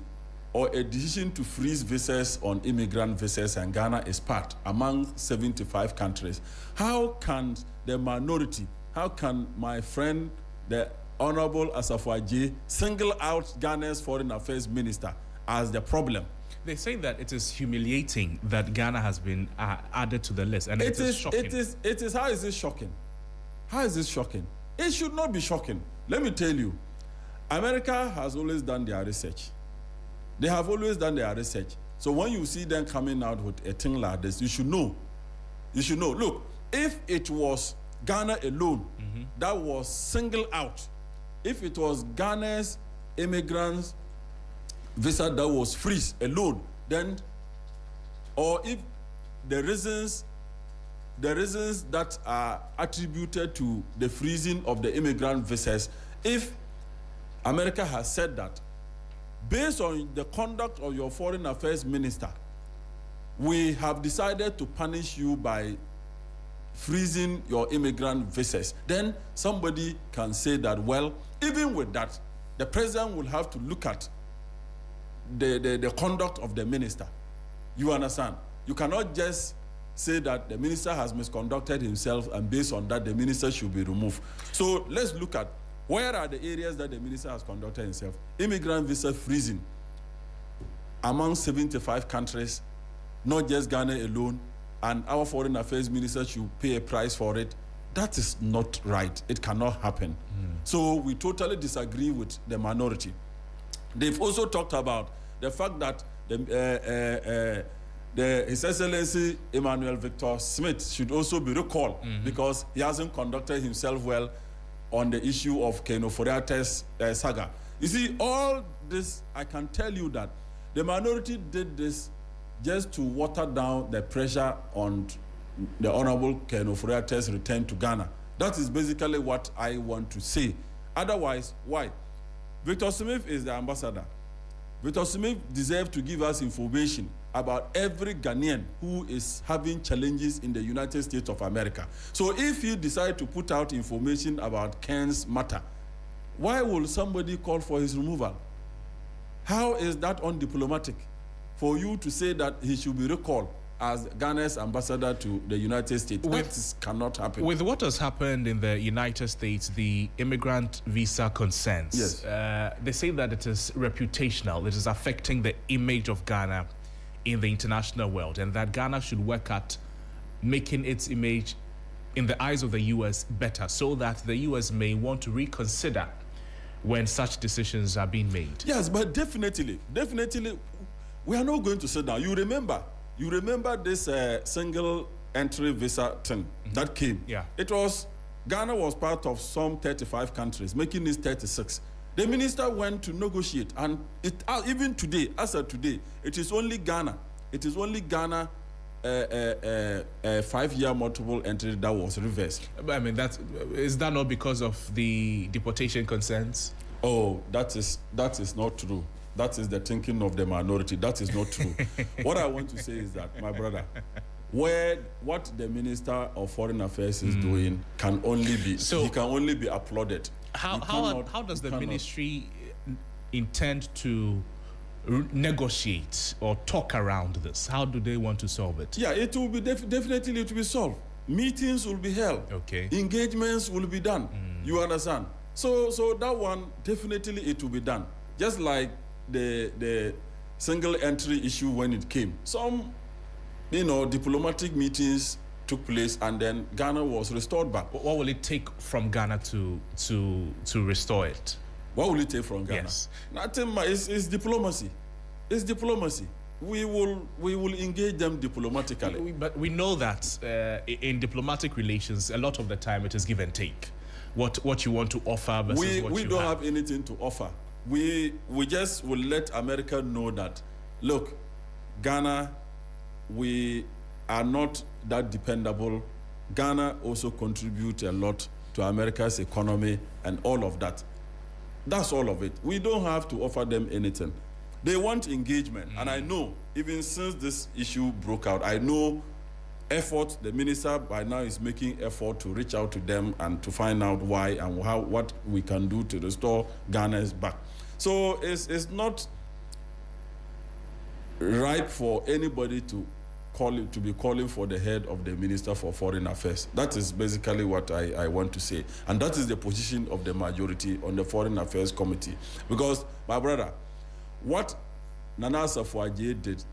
or a decision to freeze visas on immigrant visas, and Ghana is part among 75 countries, how can the minority, how can my friend, the Honorable Asafo Adjei, single out Ghana's foreign affairs minister as the problem? They say that it is humiliating that Ghana has been added to the list, and it is shocking. It is. How is it shocking? How is this shocking? It should not be shocking. Let me tell you, America has always done their research. They have always done their research. So when you see them coming out with a thing like this, you should know. You should know. Look, if it was Ghana alone that was singled out, if it was Ghana's immigrants visa that was freeze alone, then, or if the reasons that are attributed to the freezing of the immigrant visas, if America has said that, based on the conduct of your foreign affairs minister, we have decided to punish you by freezing your immigrant visas, then somebody can say that, well, even with that, the president will have to look at the conduct of the minister. You understand? You cannot just say that the minister has misconducted himself and based on that the minister should be removed. So let's look at where are the areas that the minister has conducted himself. Immigrant visa freezing among 75 countries, not just Ghana alone, and our foreign affairs minister should pay a price for it. That is not right. It cannot happen. So we totally disagree with the minority. They've also talked about the fact that His Excellency Emmanuel Victor Smith should also be recalled because he hasn't conducted himself well on the issue of Keno Foriate's saga. You see, all this, I can tell you that the minority did this just to water down the pressure on the Honorable Keno Foriate's return to Ghana. That is basically what I want to say. Otherwise, why? Victor Smith is the ambassador. Victor Smith deserves to give us information about every Ghanaian who is having challenges in the United States of America. So if he decides to put out information about Ken's matter, why will somebody call for his removal? How is that undiplomatic for you to say that he should be recalled as Ghana's ambassador to the United States? That cannot happen. With what has happened in the United States, the immigrant visa concerns, yes. They say that it is reputational. It is affecting the image of Ghana in the international world, and that Ghana should work at making its image in the eyes of the U.S. better, so that the U.S. may want to reconsider when such decisions are being made. Yes, but definitely, we are not going to sit down. You remember this single entry visa thing that came? Yeah. It was, Ghana was part of some 35 countries, making it 36. The minister went to negotiate, and even today, as of today, it is only Ghana. It is only Ghana 5-year multiple entry that was reversed. I mean, is that not because of the deportation concerns? Oh, that is not true. That is the thinking of the minority. That is not true. What I want to say is that, my brother, what the Minister of Foreign Affairs is doing can only be, he can only be applauded. How does the ministry intend to negotiate or talk around this? How do they want to solve it? Yeah, it will be definitely it will be solved. Meetings will be held. Okay. Engagements will be done. You understand? So that one definitely it will be done. Just like the single entry issue when it came. Some, diplomatic meetings took place, and then Ghana was restored back. What will it take from Ghana to restore it? What will it take from Ghana? Yes. Nothing. It's diplomacy. It's diplomacy. We will engage them diplomatically. But we know that in diplomatic relations, a lot of the time it is give and take. What you want to offer versus what you have. We don't have anything to offer. We just will let America know that, look, Ghana, we are not that dependable. Ghana also contributes a lot to America's economy and all of that. That's all of it. We don't have to offer them anything. They want engagement. And I know, even since this issue broke out, I know effort, the minister by now is making effort to reach out to them and to find out why and what we can do to restore Ghana's back. So it's not ripe for anybody to be calling for the head of the Minister for Foreign Affairs. That is basically what I want to say. And that is the position of the majority on the Foreign Affairs Committee. Because, my brother, what Nana Asafo-Adjei did,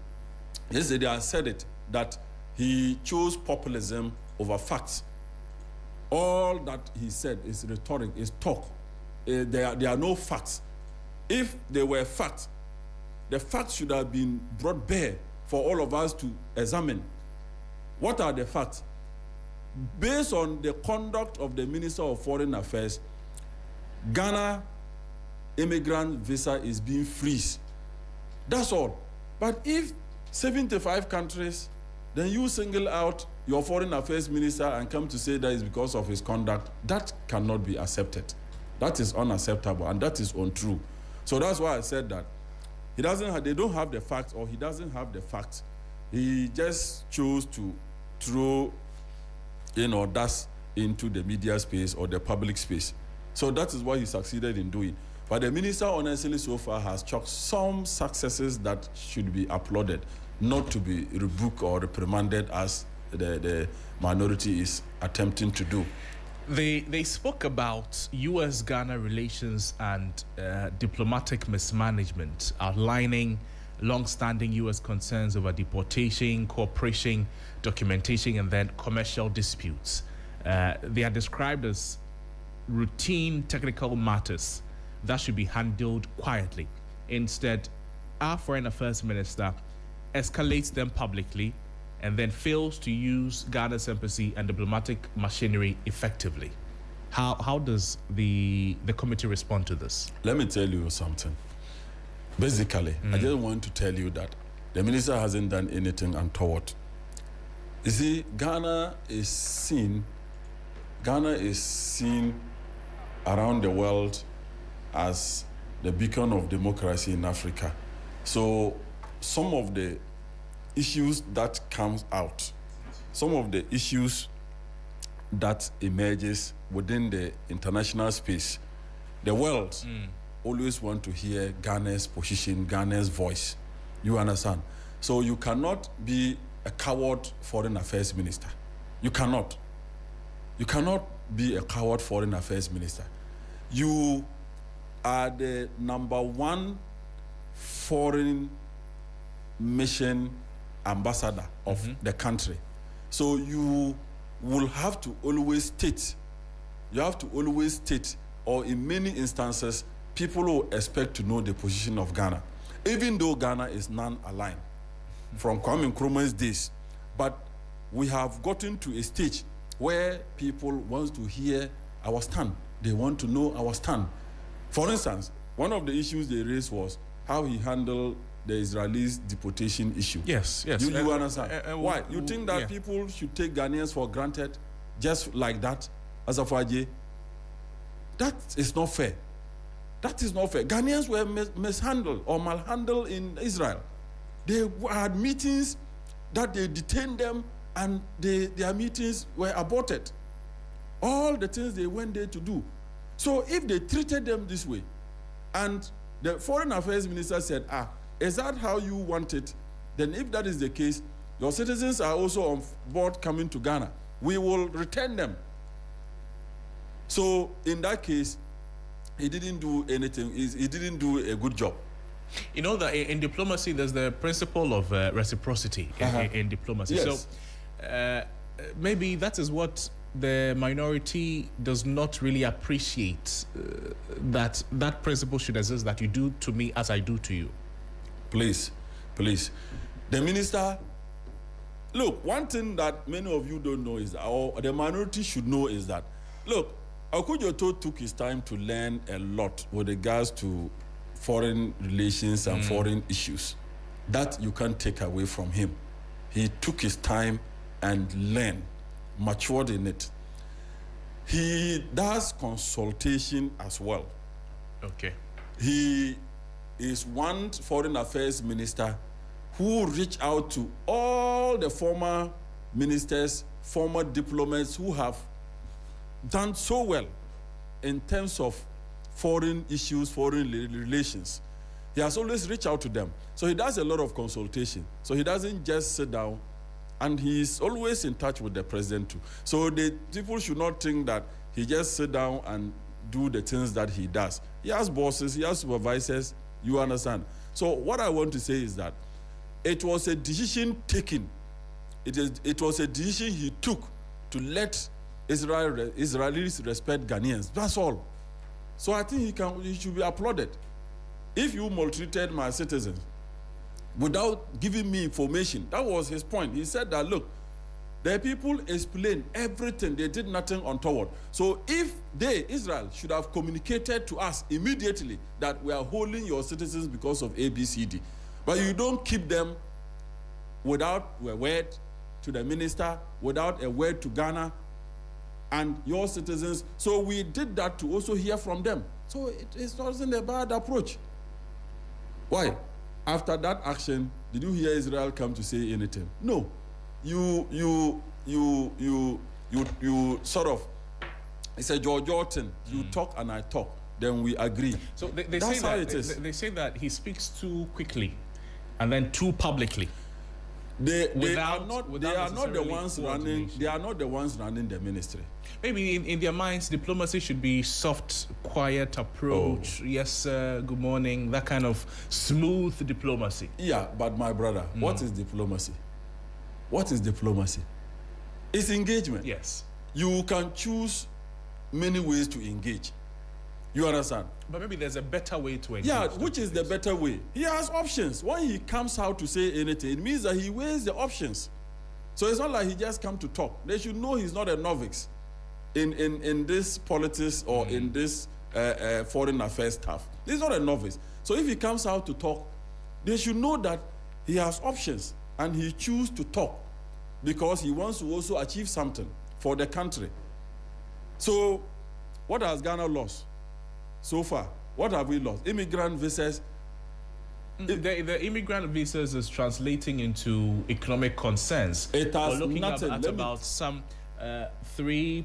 yesterday I said it, that he chose populism over facts. All that he said is rhetoric, is talk. There are no facts. If there were facts, the facts should have been brought bare for all of us to examine. What are the facts? Based on the conduct of the Minister of Foreign Affairs, Ghana immigrant visa is being freezed. That's all. But if 75 countries, then you single out your Foreign Affairs Minister and come to say that is because of his conduct, that cannot be accepted. That is unacceptable, and that is untrue. So that's why I said that they don't have the facts, or he doesn't have the facts. He just chose to throw, dust into the media space or the public space. So that is what he succeeded in doing. But the minister, honestly, so far has chalked some successes that should be applauded, not to be rebuked or reprimanded as the minority is attempting to do. They spoke about U.S.-Ghana relations and diplomatic mismanagement, outlining long-standing U.S. concerns over deportation, cooperation, documentation, and then commercial disputes. They are described as routine technical matters that should be handled quietly. Instead, our Foreign Affairs Minister escalates them publicly and then fails to use Ghana's embassy and diplomatic machinery effectively. How does the committee respond to this? Let me tell you something. Basically, I just want to tell you that the minister hasn't done anything untoward. You see, Ghana is seen around the world as the beacon of democracy in Africa. So some of the issues that comes out, some of the issues that emerges within the international space, the world always want to hear Ghana's position, Ghana's voice. You understand? So you cannot be a coward foreign affairs minister. You cannot. You cannot be a coward foreign affairs minister. You are the #1 foreign mission ambassador of the country. So you will have to always state, or in many instances, people will expect to know the position of Ghana, even though Ghana is non-aligned from Kwame Nkrumah's days. But we have gotten to a stage where people want to hear our stand. They want to know our stand. For instance, one of the issues they raised was how he handled the Israelis' deportation issue. Yes. You understand? Why? You think that people should take Ghanaians for granted just like that, as a Faje? That is not fair. That is not fair. Ghanaians were mishandled or malhandled in Israel. They had meetings that they detained them and their meetings were aborted. All the things they went there to do. So if they treated them this way, and the foreign affairs minister said, is that how you want it? Then if that is the case, your citizens are also on board coming to Ghana. We will return them. So in that case, he didn't do anything. He didn't do a good job. You know that in diplomacy, there's the principle of reciprocity in diplomacy. Yes. So maybe that is what the minority does not really appreciate, that principle should exist, that you do to me as I do to you. Please. The minister, look, one thing that many of you don't know is, or the minority should know, is that, look, Akudjoto took his time to learn a lot with regards to foreign relations and foreign issues. That you can't take away from him. He took his time and learned, matured in it. He does consultation as well. Okay. He is one foreign affairs minister who reached out to all the former ministers, former diplomats who have done so well in terms of foreign issues, foreign relations. He has always reached out to them. So he does a lot of consultation. So he doesn't just sit down, and he's always in touch with the president too. So the people should not think that he just sit down and do the things that he does. He has bosses, he has supervisors, you understand. So what I want to say is that it was a decision taken. It was a decision he took to let Israelis respect Ghanaians. That's all. So I think he should be applauded. If you maltreated my citizens without giving me information, that was his point. He said that, look, the people explained everything. They did nothing untoward. So if Israel, should have communicated to us immediately that we are holding your citizens because of ABCD, but you don't keep them without a word to the minister, without a word to Ghana and your citizens. So we did that to also hear from them. So it wasn't a bad approach. Why? After that action, did you hear Israel come to say anything? No. You sort of, it's a George Orton. You talk and I talk, then we agree. So they That's say how that it is. They say that he speaks too quickly and then too publicly. They are not the ones running. They are not the ones running the ministry. Maybe in their minds, diplomacy should be soft, quiet approach. Yes, sir, good morning. That kind of smooth diplomacy. Yeah, but my brother, what is diplomacy? What is diplomacy? It's engagement. Yes. You can choose many ways to engage. You understand? But maybe there's a better way to engage. Yeah, which is the better way? He has options. When he comes out to say anything, it means that he weighs the options. So it's not like he just come to talk. They should know he's not a novice in this politics or in this foreign affairs stuff. He's not a novice. So if he comes out to talk, they should know that he has options and he chooses to talk because he wants to also achieve something for the country. So what has Ghana lost so far? What have we lost? Immigrant visas. The immigrant visas is translating into economic concerns. It has We're looking nothing. at about some $3.7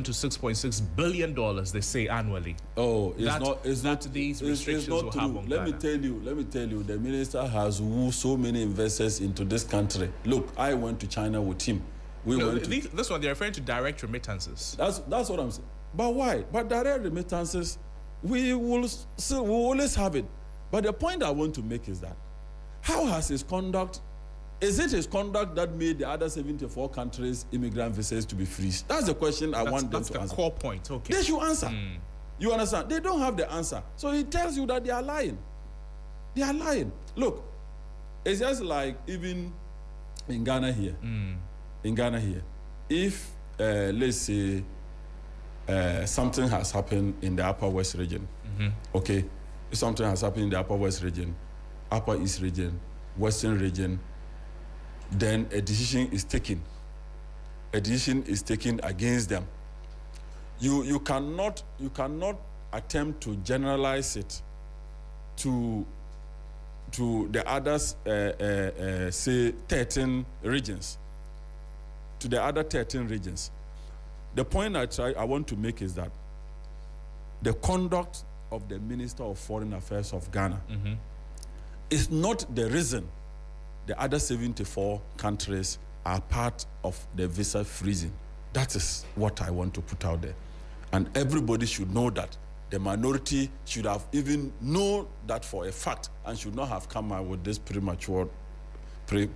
to $6.6 billion, they say, annually. Oh, it's not these restrictions will have on Let me tell you, the minister has wooed so many investors into this country. Look, I went to China with him. This one, they're referring to direct remittances. That's what I'm saying. But why? But direct remittances, we will always have it. But the point I want to make is that, how has his conduct, is it his conduct that made the other 74 countries immigrant visas to be freezed? That's the question I want them to answer. That's the core point, okay. They should answer. You understand? They don't have the answer. So he tells you that they are lying. They are lying. Look, it's just like even in Ghana here. In Ghana here, if, let's say, something has happened in the Upper West region, okay? If something has happened in the Upper West region, Upper East region, Western region, then a decision is taken. A decision is taken against them. You cannot attempt to generalize it to the others, say 13 regions. To the other 13 regions. The point I want to make is that the conduct of the Minister of Foreign Affairs of Ghana is not the reason the other 74 countries are part of the visa freezing. That is what I want to put out there. And everybody should know that. The minority should have even known that for a fact and should not have come out with this premature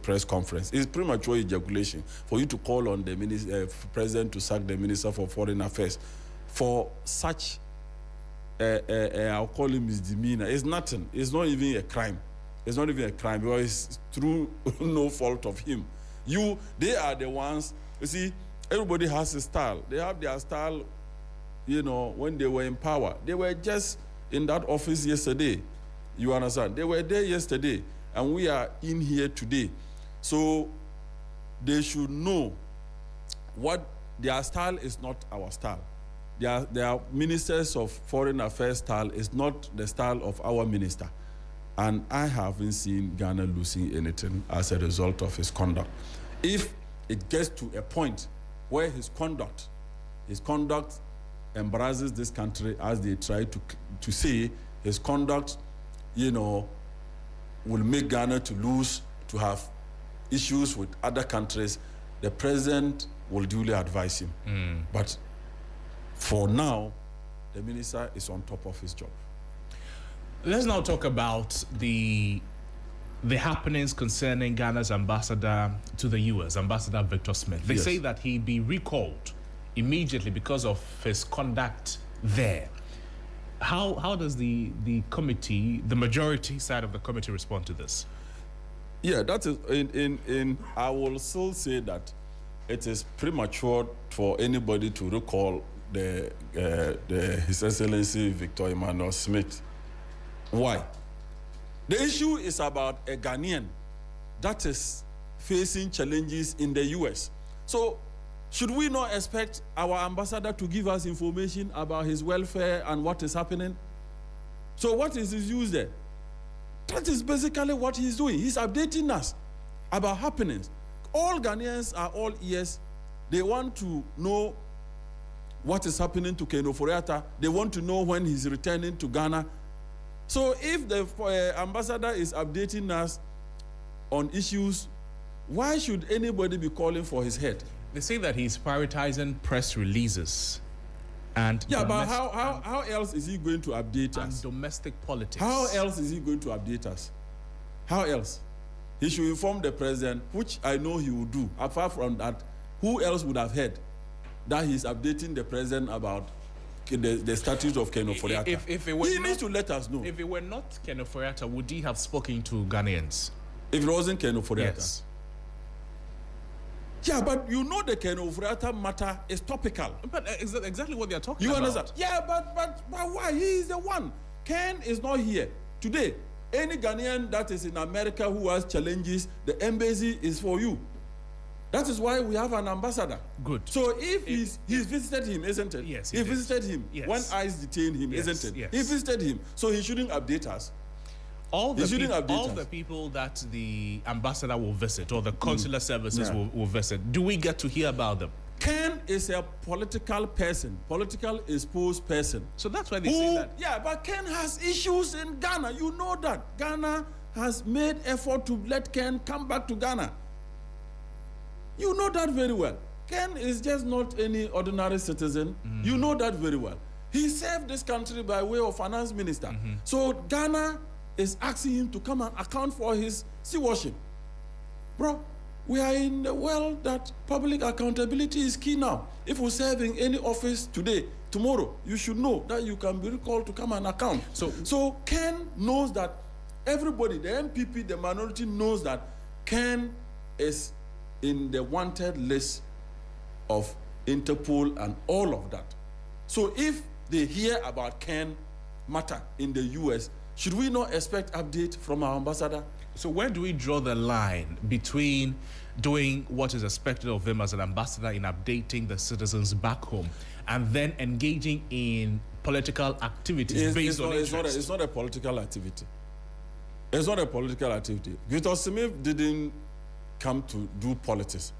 press conference. It's premature ejaculation for you to call on the president to sack the Minister for Foreign Affairs for such I'll call him misdemeanor. It's nothing. It's not even a crime. It's not even a crime because it's through no fault of him. They are the ones, you see, everybody has a style. They have their style, when they were in power. They were just in that office yesterday. You understand? They were there yesterday. And we are in here today. So they should know what their style is not our style. Their ministers of foreign affairs style is not the style of our minister. And I haven't seen Ghana losing anything as a result of his conduct. If it gets to a point where his conduct embarrasses this country, as they try to say, his conduct, will make Ghana to lose, to have issues with other countries, the president will duly advise him. But for now, the minister is on top of his job. Let's now talk about the happenings concerning Ghana's ambassador to the US, Ambassador Victor Smith. They say that he be recalled immediately because of his conduct there. How does the committee, the majority side of the committee, respond to this? Yeah, that is I will still say that it is premature for anybody to recall His Excellency Victor Emmanuel Smith. Why? The issue is about a Ghanaian that is facing challenges in the US. So should we not expect our ambassador to give us information about his welfare and what is happening? So what is his use there? That is basically what he's doing. He's updating us about happenings. All Ghanaians are all ears. They want to know what is happening to Keno Foriata. They want to know when he's returning to Ghana. So if the ambassador is updating us on issues Why should anybody be calling for his head? They say that he's prioritizing press releases and but how else is he going to update us? And domestic politics. How else is he going to update us? How else? He should inform the president, which I know he will do. Apart from that, who else would have heard that he's updating the president about the status of Ken Ofori-Atta? He needs to let us know. If it were not Ken Ofori-Atta, would he have spoken to Ghanaians? If it wasn't Ken Ofori-Atta? Yes. Yeah, but you know the Ken Ofori-Atta matter is topical. But exactly what they're talking about. You understand? Yeah, but why? He is the one. Ken is not here. Today, any Ghanaian that is in America who has challenges, the embassy is for you. That is why we have an ambassador. Good. So if he's visited him, isn't it? Yes, he visited him. Yes. When ICE detained him, yes, isn't it? Yes. He visited him. So he shouldn't update us. All the people that the ambassador will visit or the consular services will visit, do we get to hear about them? Ken is a political person, political exposed person. So that's why they say that. Yeah, but Ken has issues in Ghana. You know that. Ghana has made effort to let Ken come back to Ghana. You know that very well. Ken is just not any ordinary citizen. You know that very well. He served this country by way of finance minister. So Ghana is asking him to come and account for his stewardship. Bro, we are in the world that public accountability is key now. If we serve in any office today, tomorrow, you should know that you can be recalled to come and account. So Ken knows that everybody, the MPP, the minority knows that Ken is in the wanted list of Interpol and all of that. So if they hear about Ken matter in the US, should we not expect update from our ambassador? So where do we draw the line between doing what is expected of him as an ambassador in updating the citizens back home and then engaging in political activities based on interest? It's not a political activity. It's not a political activity. Victor Smith didn't come to do politics.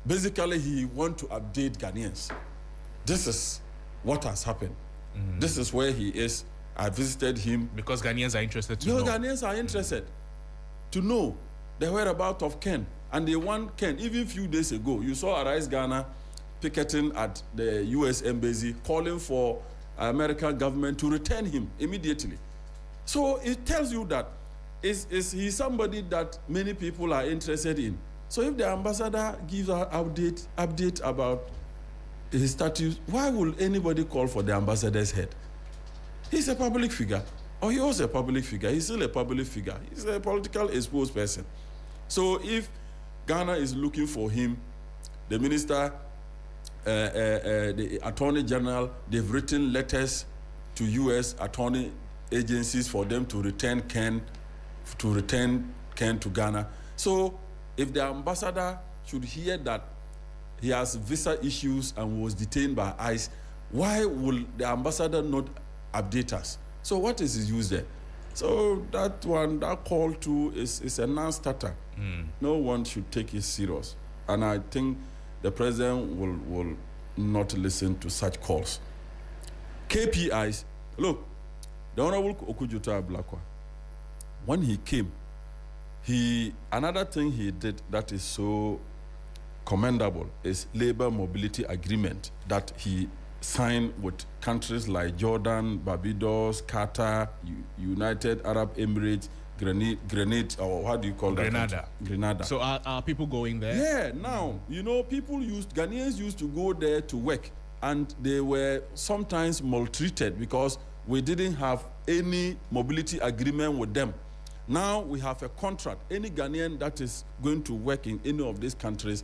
Basically, he wants to update Ghanaians. This is what has happened. This is where he is. I visited him. Because Ghanaians are interested to know. Ghanaians are interested to know the whereabouts of Ken. And they want Ken. Even a few days ago, you saw Arise Ghana picketing at the US Embassy, calling for American government to return him immediately. So it tells you that he's somebody that many people are interested in. So if the ambassador gives an update about his status, why will anybody call for the ambassador's head? He's a public figure, or he was a public figure. He's still a public figure. He's a political exposed person. So if Ghana is looking for him, the minister, the attorney general, they've written letters to U.S. attorney agencies for them to return Ken to Ghana. So if the ambassador should hear that he has visa issues and was detained by ICE, why will the ambassador not update us? So what is his use there? So that call to is a non-starter. No one should take it serious. And I think the president will not listen to such calls. KPIs, look, the Honorable Okujuta Ablakwa, when he came, another thing he did that is so commendable is labor mobility agreement that he signed with countries like Jordan, Barbados, Qatar, United Arab Emirates, Grenada, or how do you call that? Grenada. So are people going there? Yeah, now, Ghanaians used to go there to work, and they were sometimes maltreated because we didn't have any mobility agreement with them. Now we have a contract. Any Ghanaian that is going to work in any of these countries,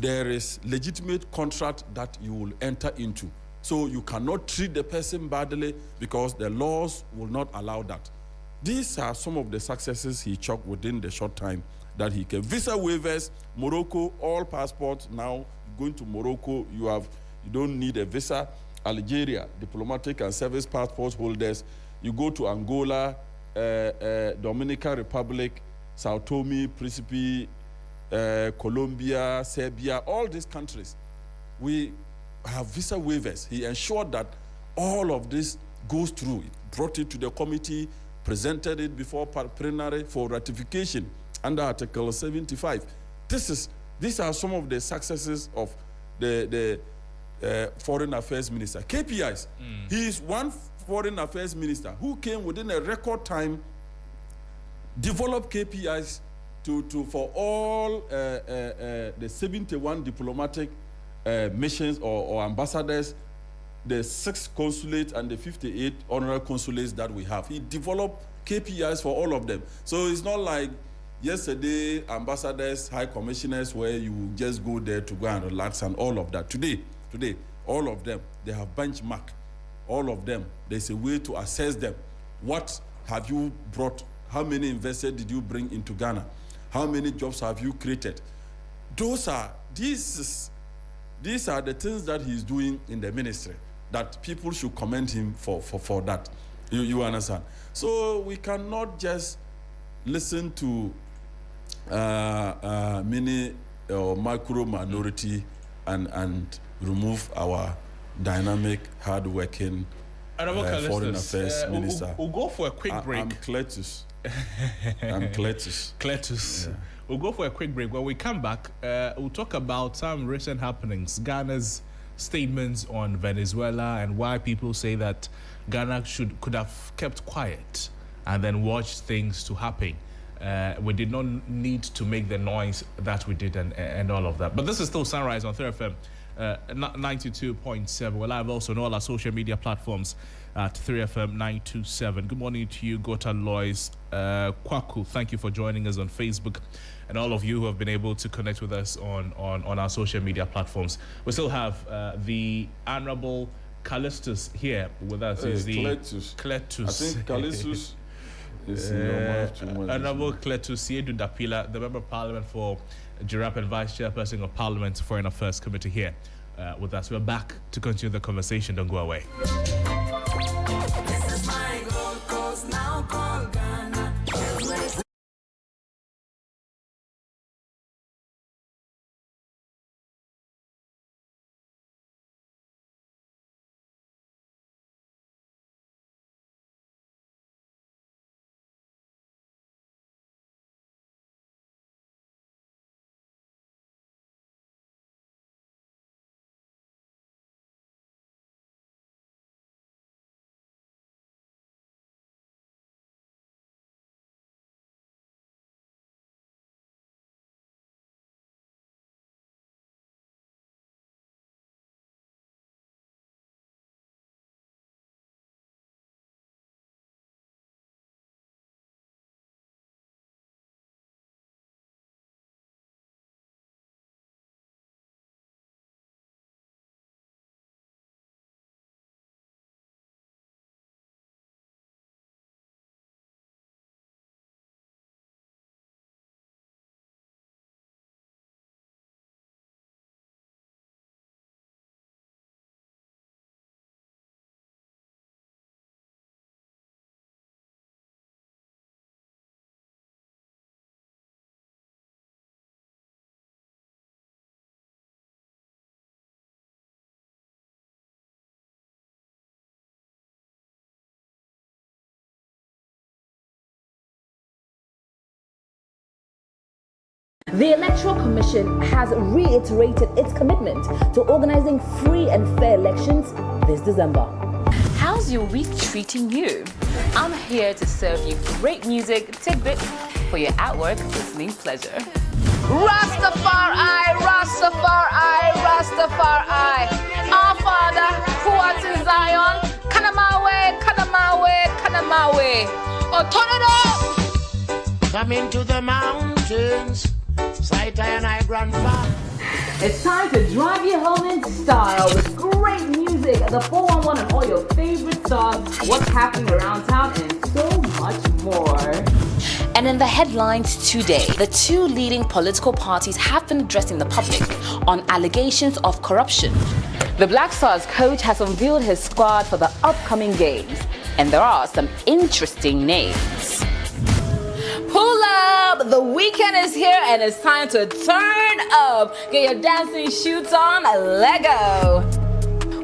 there is legitimate contract that you will enter into. So you cannot treat the person badly because the laws will not allow that. These are some of the successes he chalked within the short time that he came. Visa waivers, Morocco, all passports now going to Morocco, you don't need a visa. Algeria, diplomatic and service passport holders. You go to Angola, Dominican Republic, Sao Tome, Principe, Colombia, Serbia, all these countries, we have visa waivers. He ensured that all of this goes through. He brought it to the committee, presented it before plenary for ratification under Article 75. these are some of the successes of the foreign affairs minister. KPIs. He is one foreign affairs minister who came within a record time, developed KPIs for all the 71 diplomatic missions or ambassadors, the 6 consulates and the 58 honorary consulates that we have. He developed KPIs for all of them. So it's not like yesterday ambassadors, high commissioners, where you just go there to go and relax and all of that. Today, all of them, they have benchmark. All of them, there's a way to assess them. What have you brought? How many investors did you bring into Ghana? How many jobs have you created? These are the things that he's doing in the ministry that people should commend him for that. You understand? So we cannot just listen to mini or micro minority and remove our dynamic, hard-working foreign affairs minister. We'll go for a quick break. I'm Cletus. Cletus. Yeah. We'll go for a quick break. When we come back, we'll talk about some recent happenings. Ghana's statements on Venezuela and why people say that Ghana could have kept quiet and then watched things to happen. We did not need to make the noise that we did and all of that. But this is still Sunrise on 3FM 92.7. We're live also on all our social media platforms at 3FM 927. Good morning to you, Gota Lois Kwaku. Thank you for joining us on Facebook, and all of you who have been able to connect with us on our social media platforms. We still have the Honorable Callistus here with us. He's the Cletus. I think Callistus is Honorable Cletus Siedu Dapila, the Member of Parliament for Giraffe and Vice Chairperson of Parliament's Foreign Affairs Committee here with us. We're back to continue the conversation. Don't go away. This is my Gold Coast, now call Ghana. The Electoral Commission has reiterated its commitment to organizing free and fair elections this December. How's your week treating you? I'm here to serve you great music tidbits for your at-work listening pleasure. Rastafari, Rastafari, Rastafari. Our Father, who art in Zion, Kanamawe, Kanamawe, Kanamawe. Oh, turn it up! Come into the mountains, sight and I grandpa. It's time to drive you home in style with great music, the 411 and all your favorite songs, what's happening around town, and so much more. And in the headlines today, the 2 leading political parties have been addressing the public on allegations of corruption. The Black Stars coach has unveiled his squad for the upcoming games, and there are some interesting names. Pull up! The weekend is here and it's time to turn up. Get your dancing shoes on, Lego.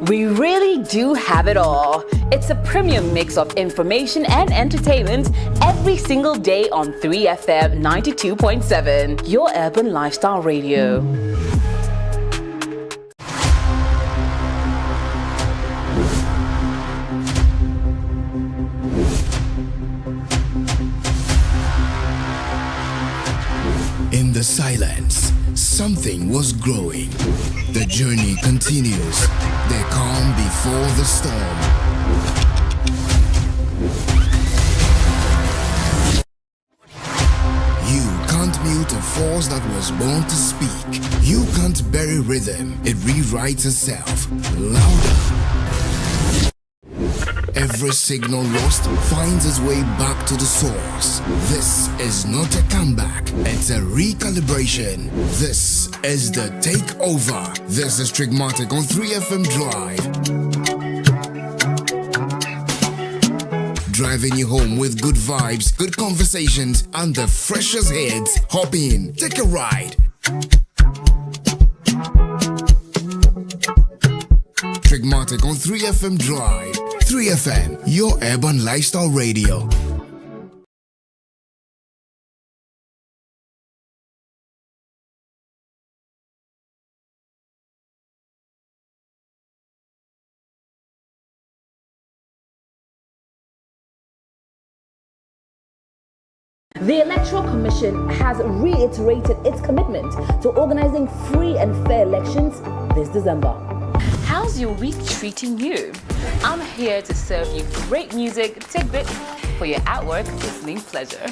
We really do have it all. It's a premium mix of information and entertainment every single day on 3FM 92.7, your urban lifestyle radio. In the silence, something was growing. The journey continues. The calm before the storm. You can't mute a force that was born to speak. You can't bury rhythm. It rewrites itself. Louder. Every signal lost finds its way back to the source. This is not a comeback, it's a recalibration. This is the takeover. This is Trigmatic on 3FM Drive. Driving you home with good vibes, good conversations, and the freshest hits. Hop in, take a ride. Trigmatic on 3FM Drive. 3FM, your urban lifestyle radio. The Electoral Commission has reiterated its commitment to organizing free and fair elections this December. How's your week treating you? I'm here to serve you great music tidbits for your at-work listening pleasure.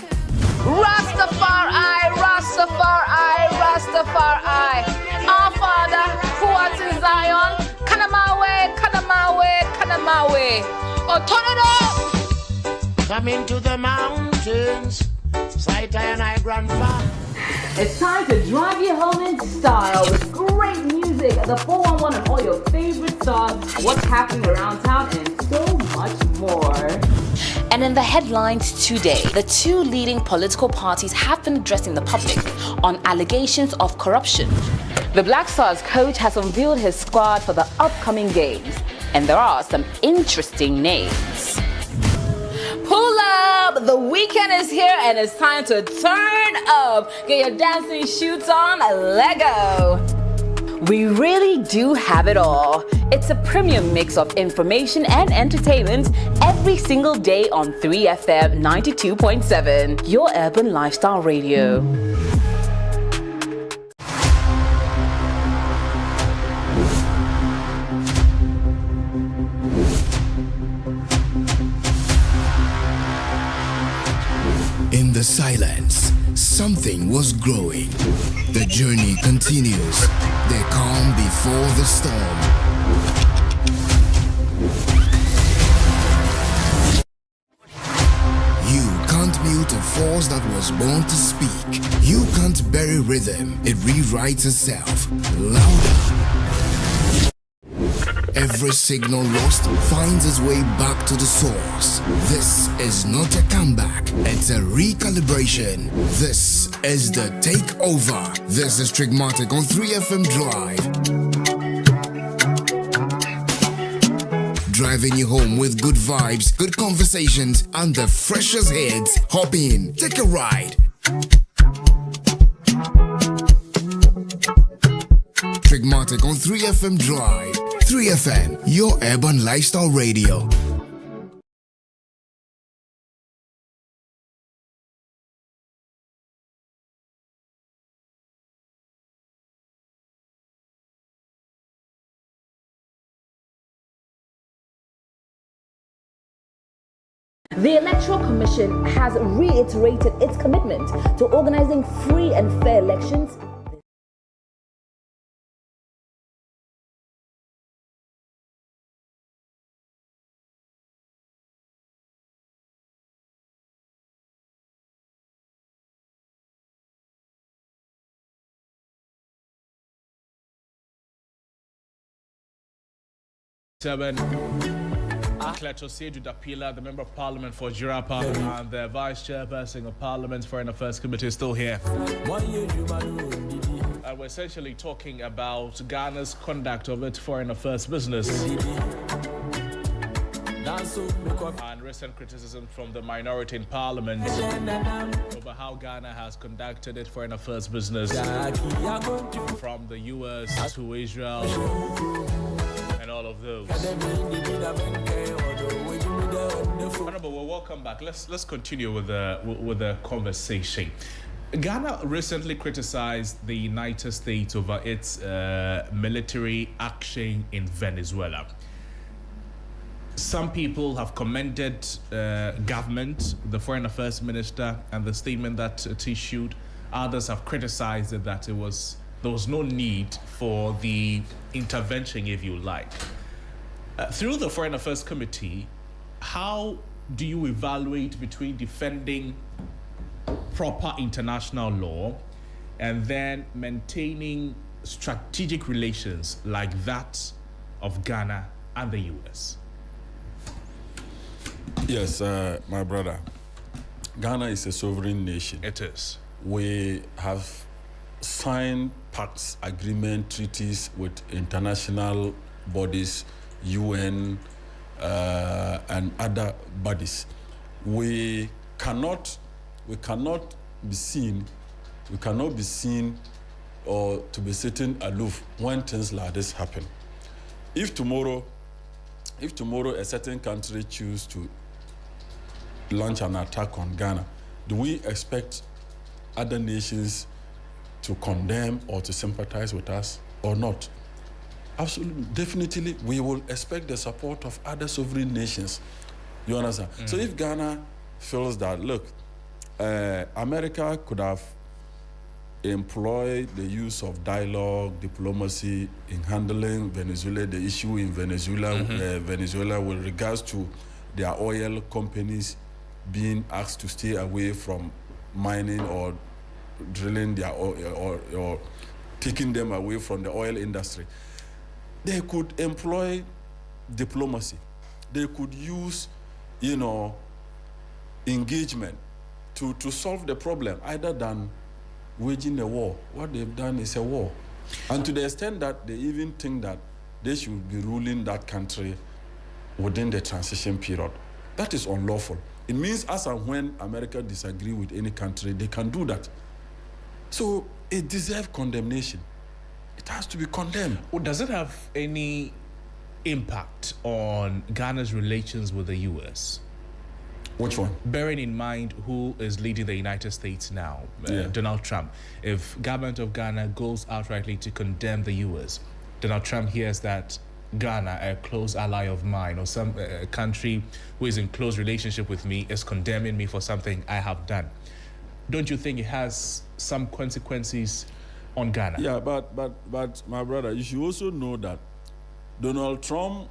Rastafari, Rastafari, Rastafari. Our Father, who art in Zion, Kanamawe, Kanamawe, Kanamawe. Oh, turn it up! Coming to the mountains, sight and I grandpa. It's time to drive you home in style with great music, the 411 and all your favorite songs, what's happening around town, and so much more. And in the headlines today, the two leading political parties have been addressing the public on allegations of corruption. The Black Stars coach has unveiled his squad for the upcoming games, and there are some interesting names. Pull up! The weekend is here and it's time to turn up. Get your dancing shoes on, Lego. We really do have it all. It's a premium mix of information and entertainment every single day on 3FM 92.7, your urban lifestyle radio. In the silence, something was growing. The journey continues. The calm before the storm. You can't mute a force that was born to speak. You can't bury rhythm. It rewrites itself. Louder. Every signal lost finds its way back to the source. This is not a comeback, it's a recalibration. This is the takeover. This is Trigmatic on 3FM Drive. Driving you home with good vibes, good conversations, and the freshest hits. Hop in, take a ride. Trigmatic on 3FM Drive. 3FM, your urban lifestyle radio. The Electoral Commission has reiterated its commitment to organizing free and fair elections. Cleto Seju Dapila, the Member of Parliament for Jirapa, and the Vice Chairperson of Parliament's Foreign Affairs Committee is still here. we're essentially talking about Ghana's conduct of its foreign affairs business. And recent criticism from the minority in parliament over how Ghana has conducted its foreign affairs business, from the US to Israel and all of those. Honorable, well, welcome back. Let's continue with the conversation. Ghana recently criticized the United States over its military action in Venezuela. Some people have commended government, the foreign affairs minister, and the statement that it issued. Others have criticized it, that there was no need for the intervention, if you like. Through the Foreign Affairs Committee, how do you evaluate between defending proper international law and then maintaining strategic relations like that of Ghana and the US? Yes, my brother. Ghana is a sovereign nation. It is. We have signed pacts, agreement, treaties with international bodies, UN, and other bodies. We cannot be seen or to be sitting aloof when things like this happen. If tomorrow a certain country choose to launch an attack on Ghana, do we expect other nations to condemn or to sympathize with us or not? Absolutely, definitely, we will expect the support of other sovereign nations. You understand? So if Ghana feels that, look, America could have employed the use of dialogue, diplomacy in handling Venezuela, the issue in Venezuela, Venezuela with regards to their oil companies being asked to stay away from mining or drilling their oil or taking them away from the oil industry. They could employ diplomacy. They could use, engagement to solve the problem, either than waging a war. What they've done is a war. And to the extent that they even think that they should be ruling that country within the transition period. That is unlawful. It means as and when America disagree with any country, they can do that. So it deserves condemnation. It has to be condemned. Well, does it have any impact on Ghana's relations with the US? Which one? Bearing in mind who is leading the United States now, Donald Trump. If government of Ghana goes outrightly to condemn the US, Donald Trump hears that Ghana, a close ally of mine, or some country who is in close relationship with me, is condemning me for something I have done. Don't you think it has some consequences on Ghana? Yeah, but my brother, you should also know that Donald Trump,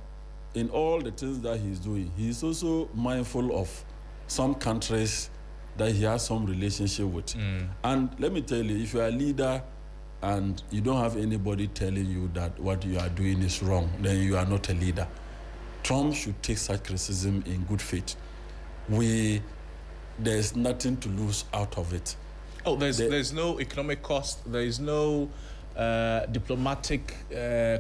in all the things that he's doing, he's also mindful of some countries that he has some relationship with. And let me tell you, if you're a leader and you don't have anybody telling you that what you are doing is wrong, then you are not a leader. Trump should take such criticism in good faith. There's nothing to lose out of it. Oh, there's no economic cost. There is no diplomatic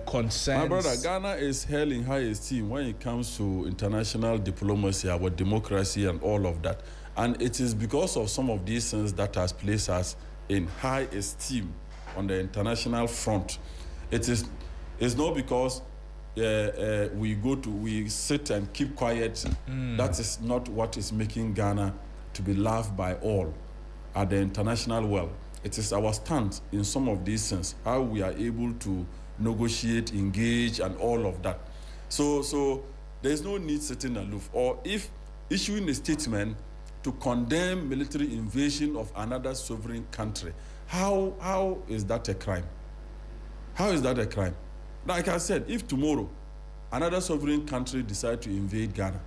concerns. My brother, Ghana is held in high esteem when it comes to international diplomacy, our democracy, and all of that. And it is because of some of these things that has placed us in high esteem on the international front. It's not because we sit and keep quiet. That is not what is making Ghana to be loved by all at the international world. It is our stance in some of these things, how we are able to negotiate, engage, and all of that. So there's no need sitting aloof. Or if issuing a statement to condemn military invasion of another sovereign country, how is that a crime? How is that a crime? Like I said, if tomorrow another sovereign country decide to invade Ghana,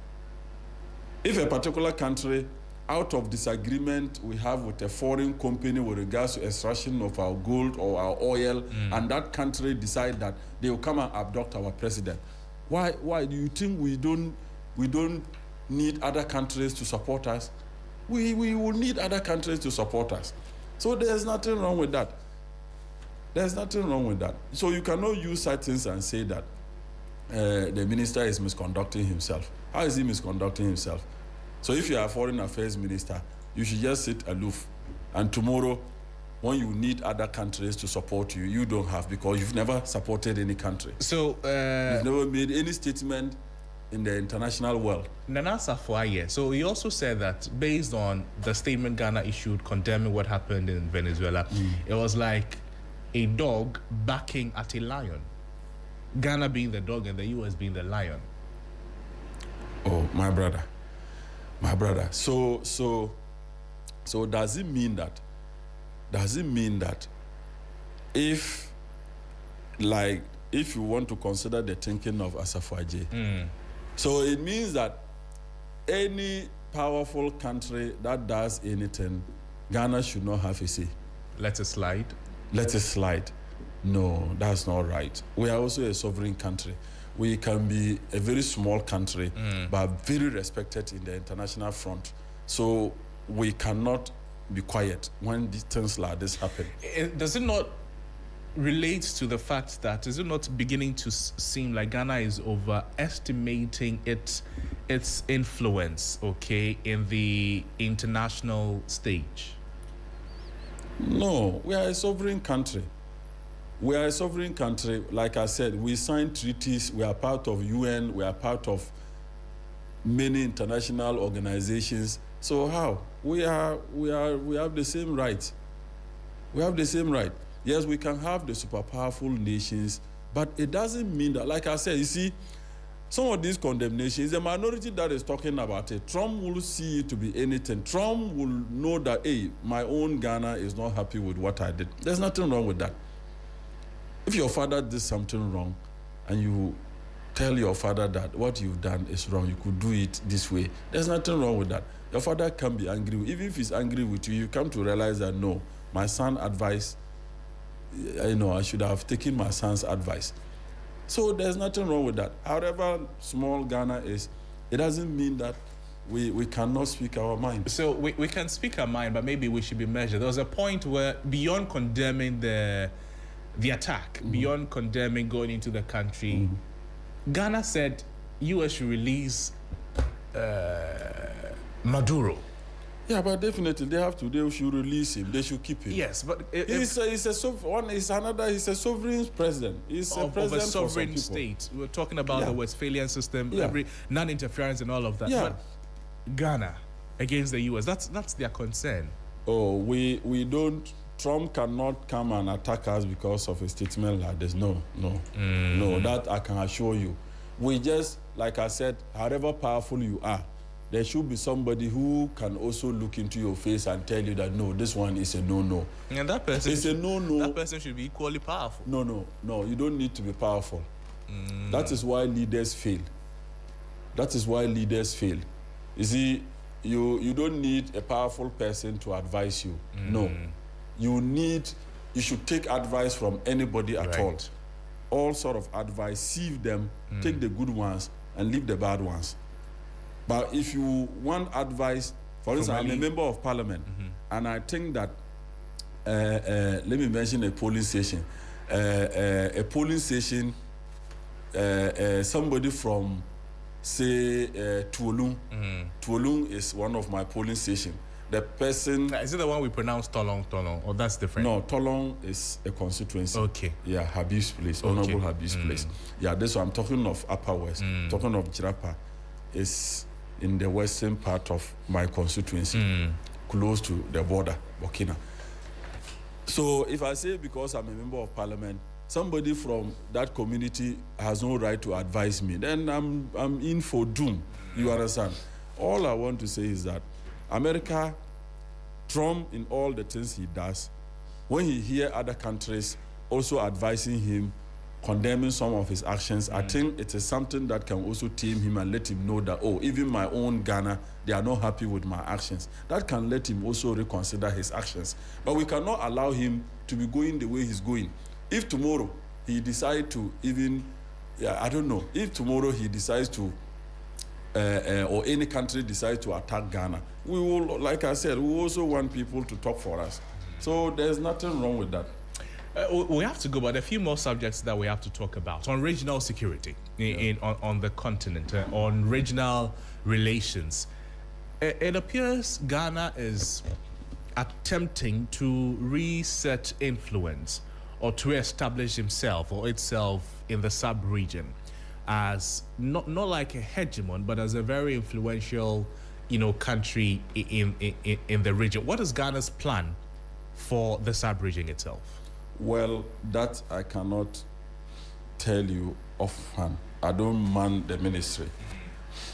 if a particular country, out of disagreement we have with a foreign company with regards to extraction of our gold or our oil, and that country decide that they will come and abduct our president, why do you think we don't need other countries to support us? We will need other countries to support us. So there's nothing wrong with that. There's nothing wrong with that. So you cannot use such things and say that the minister is misconducting himself. How is he misconducting himself? So if you are a foreign affairs minister, you should just sit aloof. And tomorrow, when you need other countries to support you, you don't have, because you've never supported any country. So you've never made any statement in the international world. Nana Safuaye, so he also said that based on the statement Ghana issued condemning what happened in Venezuela, it was like a dog barking at a lion. Ghana being the dog and the US being the lion. Oh, my brother. So does it mean that if you want to consider the thinking of Asafuaje, so it means that any powerful country that does anything, Ghana should not have a say. Let it slide. Let it slide. No, that's not right. We are also a sovereign country. We can be a very small country, but very respected in the international front. So we cannot be quiet when these things like this happen. Does it not relate to the fact that, is it not beginning to seem like Ghana is overestimating its influence, okay, in the international stage? No, we are a sovereign country. We are a sovereign country. Like I said, we signed treaties. We are part of UN. We are part of many international organizations. So how? We have the same rights. We have the same right. Yes, we can have the super powerful nations, but it doesn't mean that, like I said, you see, some of these condemnations, the minority that is talking about it, Trump will see it to be anything. Trump will know that, hey, my own Ghana is not happy with what I did. There's nothing wrong with that. If your father did something wrong and you tell your father that what you've done is wrong, you could do it this way, there's nothing wrong with that. Your father can be angry. Even if he's angry with you, you come to realize that, no, my son's advice, I should have taken my son's advice. So there's nothing wrong with that. However small Ghana is, it doesn't mean that we cannot speak our mind. So we can speak our mind, but maybe we should be measured. There was a point where, beyond condemning the attack, beyond condemning going into the country, Ghana said US should release Maduro. Yeah, but definitely they should release him. They should keep him. Yes, but he's a sovereign president. He's a president of a sovereign state. We're talking about the Westphalian system, every non-interference and all of that. Yeah. But Ghana against the US, that's their concern. Oh, we don't. Trump cannot come and attack us because of a statement like this. No, that I can assure you. We just, like I said, however powerful you are, there should be somebody who can also look into your face and tell you that, no, this one is a no-no. And that person is a no-no. That person should be equally powerful. No, you don't need to be powerful. That is why leaders fail. You see, you don't need a powerful person to advise you. No. You should take advice from anybody at all. All sort of advice, sieve them, take the good ones and leave the bad ones. But if you want advice, for instance, I'm a member of parliament, and I think that, let me mention a polling station. Somebody from, say, Tuolung. Tuolung is one of my polling stations. The person... Is it the one we pronounce Tolong, or that's different? No, Tolong is a constituency. Okay. Yeah, Habib's place, Honorable Habib's place. Yeah, this one, I'm talking of Upper West. Talking of Jirapa is in the western part of my constituency, close to the border, Burkina. So if I say because I'm a member of parliament, somebody from that community has no right to advise me, then I'm in for doom. You understand? All I want to say is that America, Trump, in all the things he does, when he hears other countries also advising him, condemning some of his actions, I think it is something that can also tame him and let him know that, oh, even my own Ghana, they are not happy with my actions. That can let him also reconsider his actions. But we cannot allow him to be going the way he's going. If tomorrow he decides to if tomorrow he decides to, or any country decides to attack Ghana, we will, like I said, we also want people to talk for us. So there's nothing wrong with that. We have to go, but a few more subjects that we have to talk about on regional security on the continent, on regional relations. It appears Ghana is attempting to reset influence or to establish himself or itself in the sub-region as not like a hegemon, but as a very influential, country in the region. What is Ghana's plan for the sub-region itself? Well, that I cannot tell you offhand. I don't man the ministry.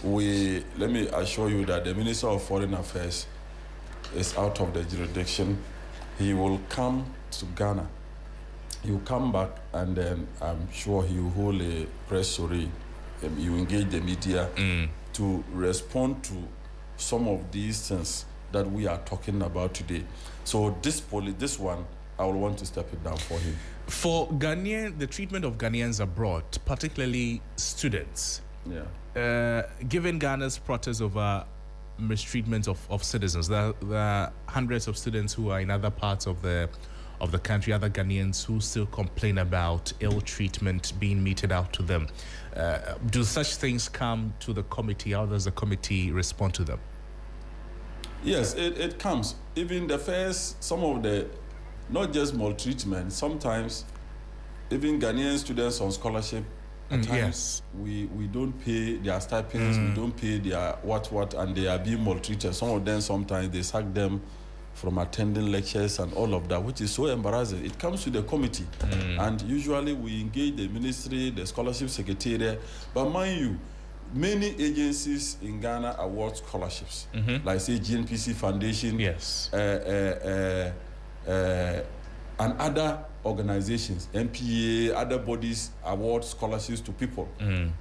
Let me assure you that the Minister of Foreign Affairs is out of the jurisdiction. He will come to Ghana. He will come back, and then I'm sure he will hold a press story. He will engage the media to respond to some of these things that we are talking about today. So this one, I will want to step it down for him. For the treatment of Ghanaians abroad, particularly students, given Ghana's protest over mistreatment of citizens, there are hundreds of students who are in other parts of the country, other Ghanaians who still complain about ill treatment being meted out to them. Do such things come to the committee? How does the committee respond to them? Yes, it comes. Even some of the, not just maltreatment, sometimes even Ghanaian students on scholarship, at times we don't pay their stipends, we don't pay their what, and they are being maltreated. Some of them, sometimes they sack them from attending lectures and all of that, which is so embarrassing. It comes to the committee, and usually we engage the ministry, the scholarship secretariat, but mind you, many agencies in Ghana award scholarships, like say GNPC Foundation, and other organizations, MPA, other bodies award scholarships to people.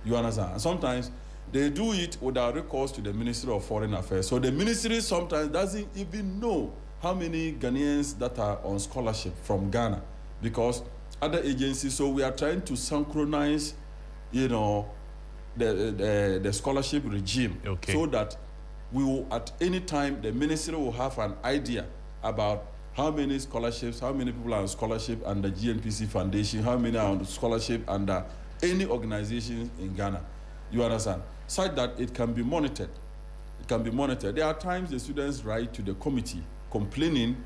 You understand? And sometimes they do it without recourse to the Ministry of Foreign Affairs. So the ministry sometimes doesn't even know how many Ghanaians that are on scholarship from Ghana, because other agencies. So we are trying to synchronize, the scholarship regime, so that we will, at any time, the ministry will have an idea about how many scholarships, how many people are on scholarship under GNPC Foundation, how many are on scholarship under any organization in Ghana. You understand? Such that it can be monitored. It can be monitored. There are times the students write to the committee complaining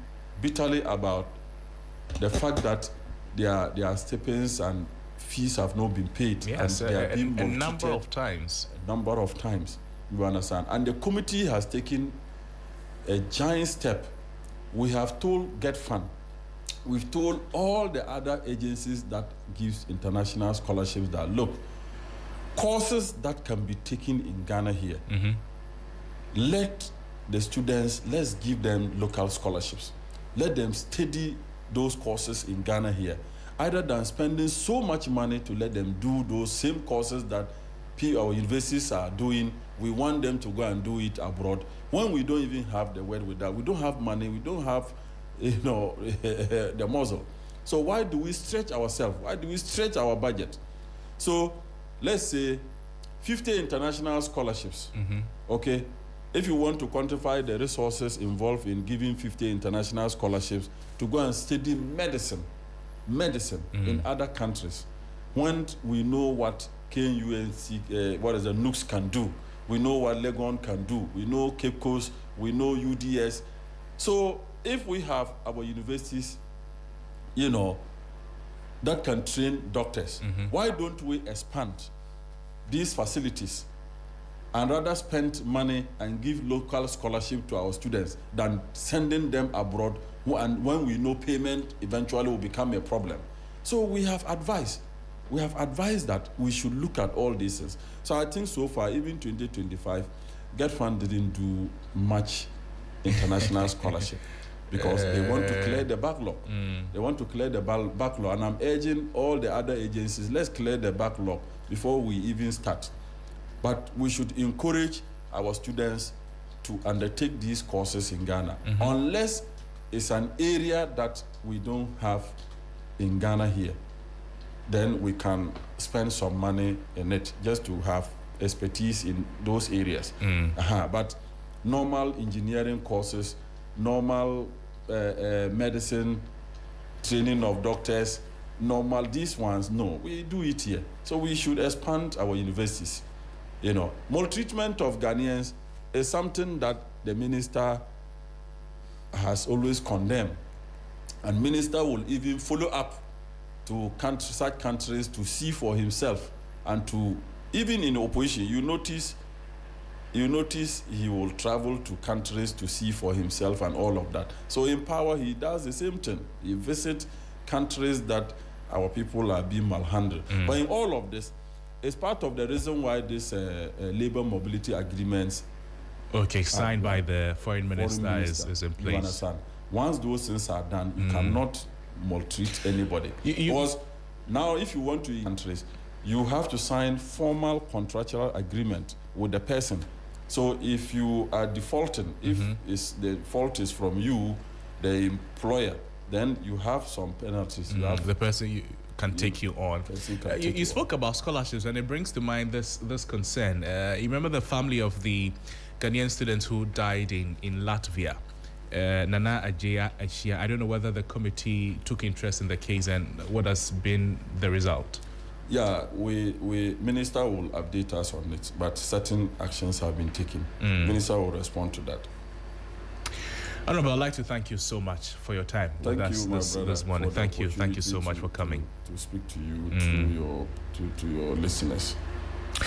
bitterly about the fact that their stipends and fees have not been paid. Yes, and they are being a number of times. A number of times, you understand. And the committee has taken a giant step. We have told Get Fund, we've told all the other agencies that gives international scholarships that, look, courses that can be taken in Ghana here, let the students, let's give them local scholarships. Let them study those courses in Ghana here, either than spending so much money to let them do those same courses that our universities are doing. We want them to go and do it abroad when we don't even have the word with that. We don't have money, we don't have the muzzle. So why do we stretch ourselves? Why do we stretch our budget? So let's say 50 international scholarships, okay? If you want to quantify the resources involved in giving 50 international scholarships to go and study medicine in other countries, when we know what KUNC, what is the NUCS can do, we know what Legon can do, we know Cape Coast, we know UDS. So if we have our universities, that can train doctors, why don't we expand these facilities and rather spend money and give local scholarship to our students than sending them abroad, and when we know payment eventually will become a problem? So we have advised that we should look at all these things. So I think so far, even 2025, Get Fund didn't do much international scholarship because they want to clear the backlog. They want to clear the backlog, and I'm urging all the other agencies, let's clear the backlog before we even start. But we should encourage our students to undertake these courses in Ghana, unless it's an area that we don't have in Ghana here. Then we can spend some money in it just to have expertise in those areas. But normal engineering courses, normal medicine, training of doctors. Normal, these ones, no, we do it here. So we should expand our universities. Maltreatment of Ghanaians is something that the minister has always condemned. And minister will even follow up to such countries to see for himself, and to, even in opposition, you notice he will travel to countries to see for himself and all of that. So in power, he does the same thing. He visits countries that our people are being malhandled. But in all of this, it's part of the reason why this labor mobility agreements signed by the foreign minister is in place. You understand? Once those things are done, you cannot maltreat anybody. Because now, if you want to countries, you have to sign formal contractual agreement with the person. So if you are defaulting, if the fault is from you, the employer, then you have some penalties. You have the person can take you on. You spoke about scholarships, and it brings to mind this concern. You remember the family of the Ghanaian students who died in Latvia? Nana Ajaya Ashia. I don't know whether the committee took interest in the case and what has been the result. Yeah, we minister will update us on it, but certain actions have been taken. Minister will respond to that. Honorable, I'd like to thank you so much for your time with us this morning. Thank you so much for coming to speak to you, to your listeners.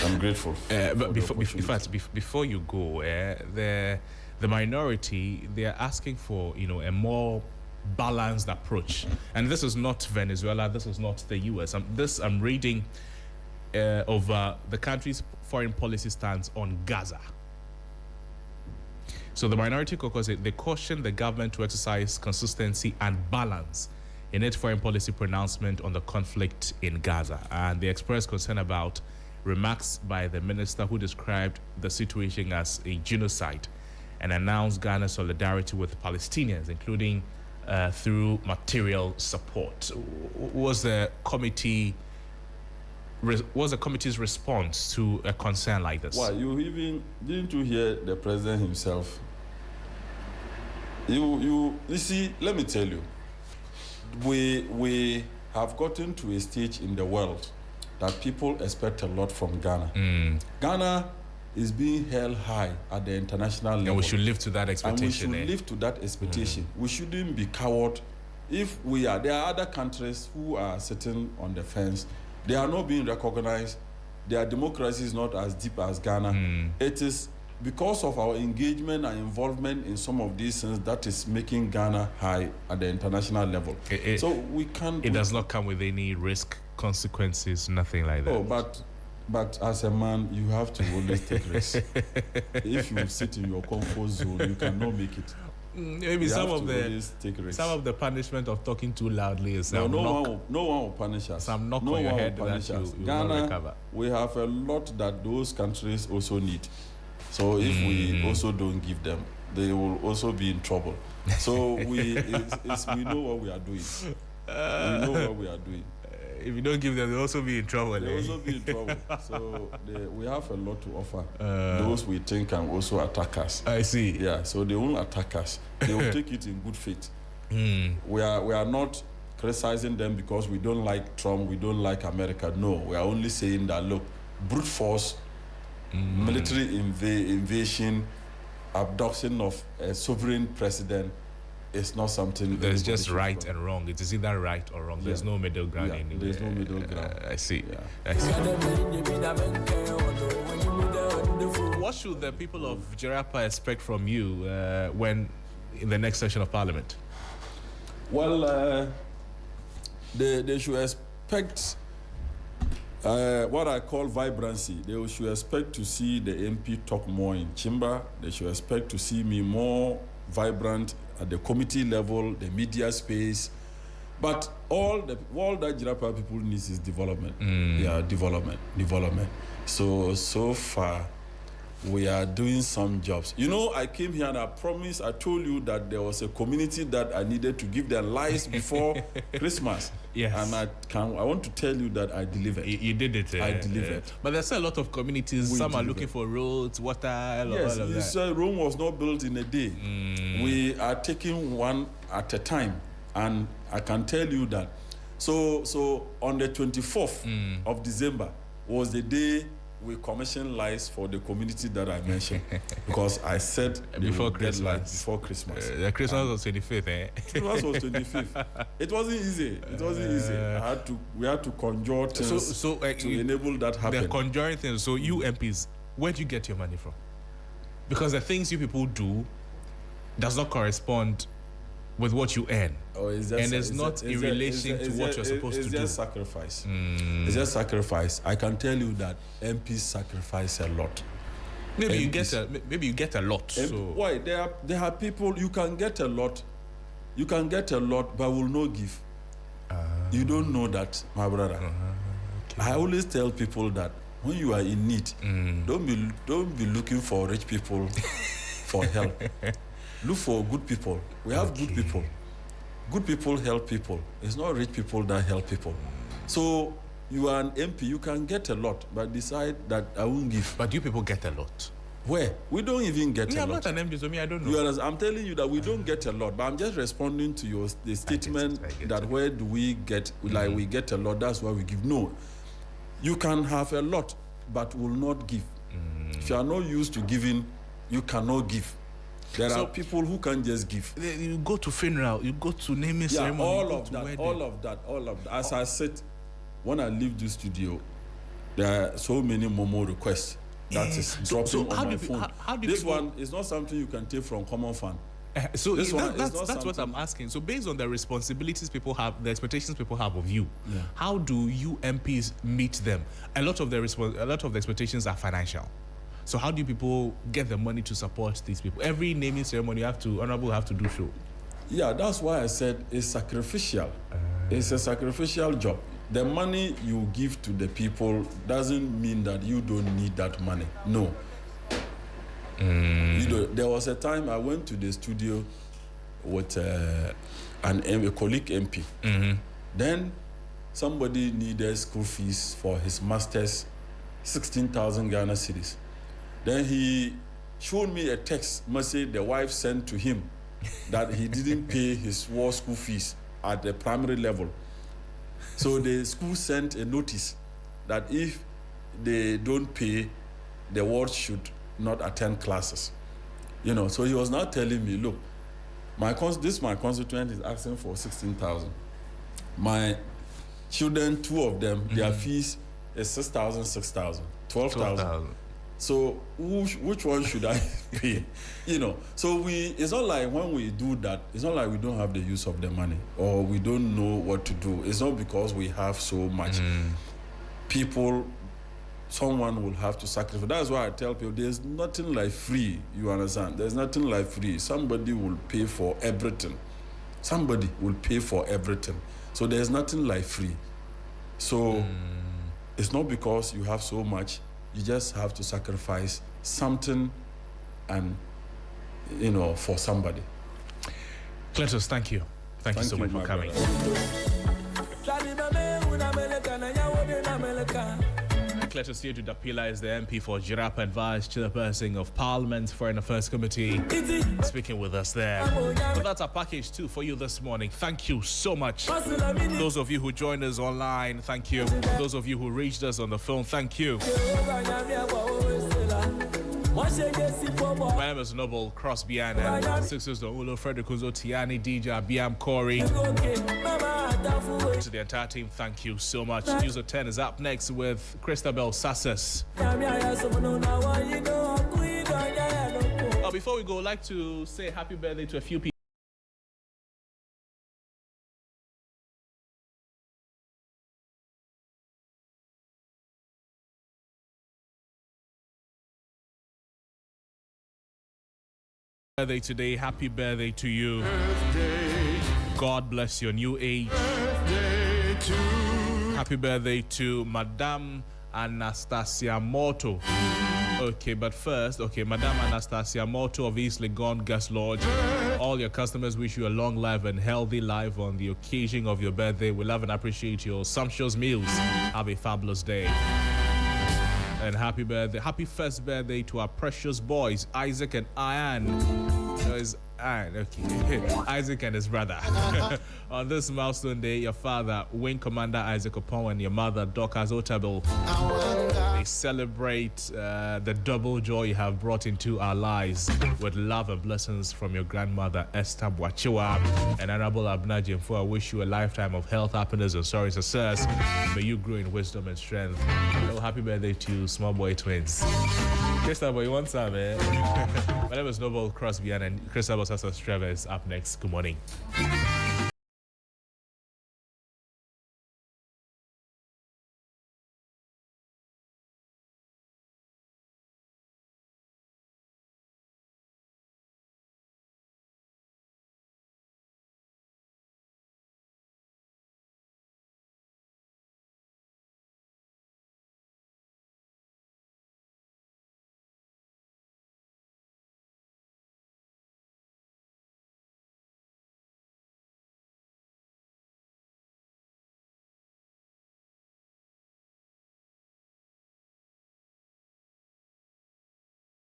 I'm grateful. But before you go, the minority, they are asking for a more balanced approach, and this is not Venezuela, this is not the US. I'm reading over the country's foreign policy stance on Gaza. So the minority caucus, they caution the government to exercise consistency and balance in its foreign policy pronouncement on the conflict in Gaza, and they expressed concern about remarks by the minister who described the situation as a genocide and announced Ghana's solidarity with Palestinians, including through material support. Was the committee's response to a concern like this? Why, didn't you hear the president himself? You see, let me tell you, we have gotten to a stage in the world that people expect a lot from Ghana. Ghana is being held high at the international level. And we should live to that expectation. And we should live to that expectation. We shouldn't be coward. There are other countries who are sitting on the fence. They are not being recognized. Their democracy is not as deep as Ghana. It is because of our engagement and involvement in some of these things that is making Ghana high at the international level. It does not come with any risk, consequences, nothing like that. Oh, but as a man, you have to always take risks. If you sit in your comfort zone, you cannot make it. Maybe some of the punishment of talking too loudly is no one will punish us. Some knock on your head that you will not recover. We have a lot that those countries also need. So if we also don't give them, they will also be in trouble. So we know what we are doing. We know what we are doing. If you don't give them, they'll also be in trouble. They'll also be in trouble. So we have a lot to offer. Those we think can also attack us. I see. Yeah, so they won't attack us. They will take it in good faith. We are not criticizing them because we don't like Trump, we don't like America. No, we are only saying that, look, brute force, military invasion, abduction of a sovereign president, it's not something. There's just right and wrong. It is either right or wrong. There's no middle ground anywhere. There's no middle ground. I see. Yeah. I see. What should the people of Jirapa expect from you when in the next session of Parliament? Well, they should expect what I call vibrancy. They should expect to see the MP talk more in chamber. They should expect to see me more vibrant at the committee level, the media space. But all that Jirapa people needs is development. Yeah, development. So far, we are doing some jobs. You know, I came here and I told you that there was a community that I needed to give their lives before Christmas. Yes. And I want to tell you that I delivered. You did it. I delivered. But there's a lot of communities. Some are looking for roads, water, all of that. Yes, Rome was not built in a day. We are taking one at a time. And I can tell you that. So on the 24th of December was the day we commissioned lights for the community that I mentioned, because I said before Christmas. Before Christmas. The Christmas was 25th, eh? Christmas was 25th. It wasn't easy. It wasn't easy. We had to conjure things to enable that happen. The conjuring things. So you MPs, where do you get your money from? Because the things you people do does not correspond with what you earn. And it's not in relation to what you're supposed to do. It's just sacrifice. It's just sacrifice. I can tell you that MPs sacrifice a lot. Maybe you get a lot. So. Why? There are people you can get a lot, but will not give. You don't know that, my brother. Okay. I always tell people that when you are in need, don't be looking for rich people for help. Look for good people. We have good people. Good people help people. It's not rich people that help people. So you are an MP, you can get a lot, but decide that I won't give. But you people get a lot. Where? We don't even get a lot. I'm not an MP, so I don't know. I'm telling you that we don't get a lot, but I'm just responding to the statement that where do we get, like we get a lot, that's why we give. No. You can have a lot, but will not give. If you are not used to giving, you cannot give. There are people who can just give. You go to funeral, you go to naming ceremony, all of that. As I said, when I leave the studio, there are so many more requests that is dropping on my phone. This one is not something you can take from common fund. That's what I'm asking. So based on the responsibilities people have, the expectations people have of you, how do you MPs meet them? A lot of the expectations are financial. So how do people get the money to support these people? Every naming ceremony, honorable have to do so. Yeah, that's why I said it's sacrificial. It's a sacrificial job. The money you give to the people doesn't mean that you don't need that money. No. There was a time I went to the studio with a colleague MP. Then somebody needed school fees for his master's, 16,000 Ghana cedis. Then he showed me a text message the wife sent to him that he didn't pay his war school fees at the primary level. So the school sent a notice that if they don't pay, the ward should not attend classes. So he was now telling me, look, my constituent is asking for 16,000. My children, 2 of them, their fees is 6,000, 6,000, 12,000. So which one should I pay? So it's not like when we do that, it's not like we don't have the use of the money or we don't know what to do. It's not because we have so much. Someone will have to sacrifice. That's why I tell people there's nothing like free, you understand? There's nothing like free. Somebody will pay for everything. Somebody will pay for everything. So there's nothing like free. So it's not because you have so much. You just have to sacrifice something and, for somebody. Cletus, thank you. Thank you so much for coming. Cletus here to Dapila is the MP for Jirapa and Vice Chairperson of Parliament's Foreign Affairs Committee, speaking with us there. But that's our package too for you this morning. Thank you so much. Those of you who joined us online, thank you. Those of you who reached us on the phone, thank you. My name is Noble Crosby and Sixers Ulo Frederick Uzo Tiani DJ Biam Corey. To the entire team, thank you so much. News at 10 is up next with Christabel Sassas. Before we go, I'd like to say happy birthday to a few people. Birthday today, happy birthday to you. God bless your new age. Happy birthday to Madame Anastasia Moto. Okay, but first, Madame Anastasia Moto of East Legon Guest Lodge. All your customers wish you a long life and healthy life on the occasion of your birthday. We love and appreciate your sumptuous meals. Have a fabulous day. And happy birthday, happy first birthday to our precious boys, Isaac and Ian. So it's okay. Isaac and his brother. On this milestone day, your father, Wing Commander Isaac Opon, and your mother, Dorcas Otabil, they celebrate the double joy you have brought into our lives with love and blessings from your grandmother, Esther Bwachiwa, and Honorable Abna Jemfo. I wish you a lifetime of health, happiness, and sorry success. May you grow in wisdom and strength. So happy birthday to you, small boy twins. Crystal, you want some, eh? My name is Noble Crosby, and Crystal Sasa Trevor is up next. Good morning.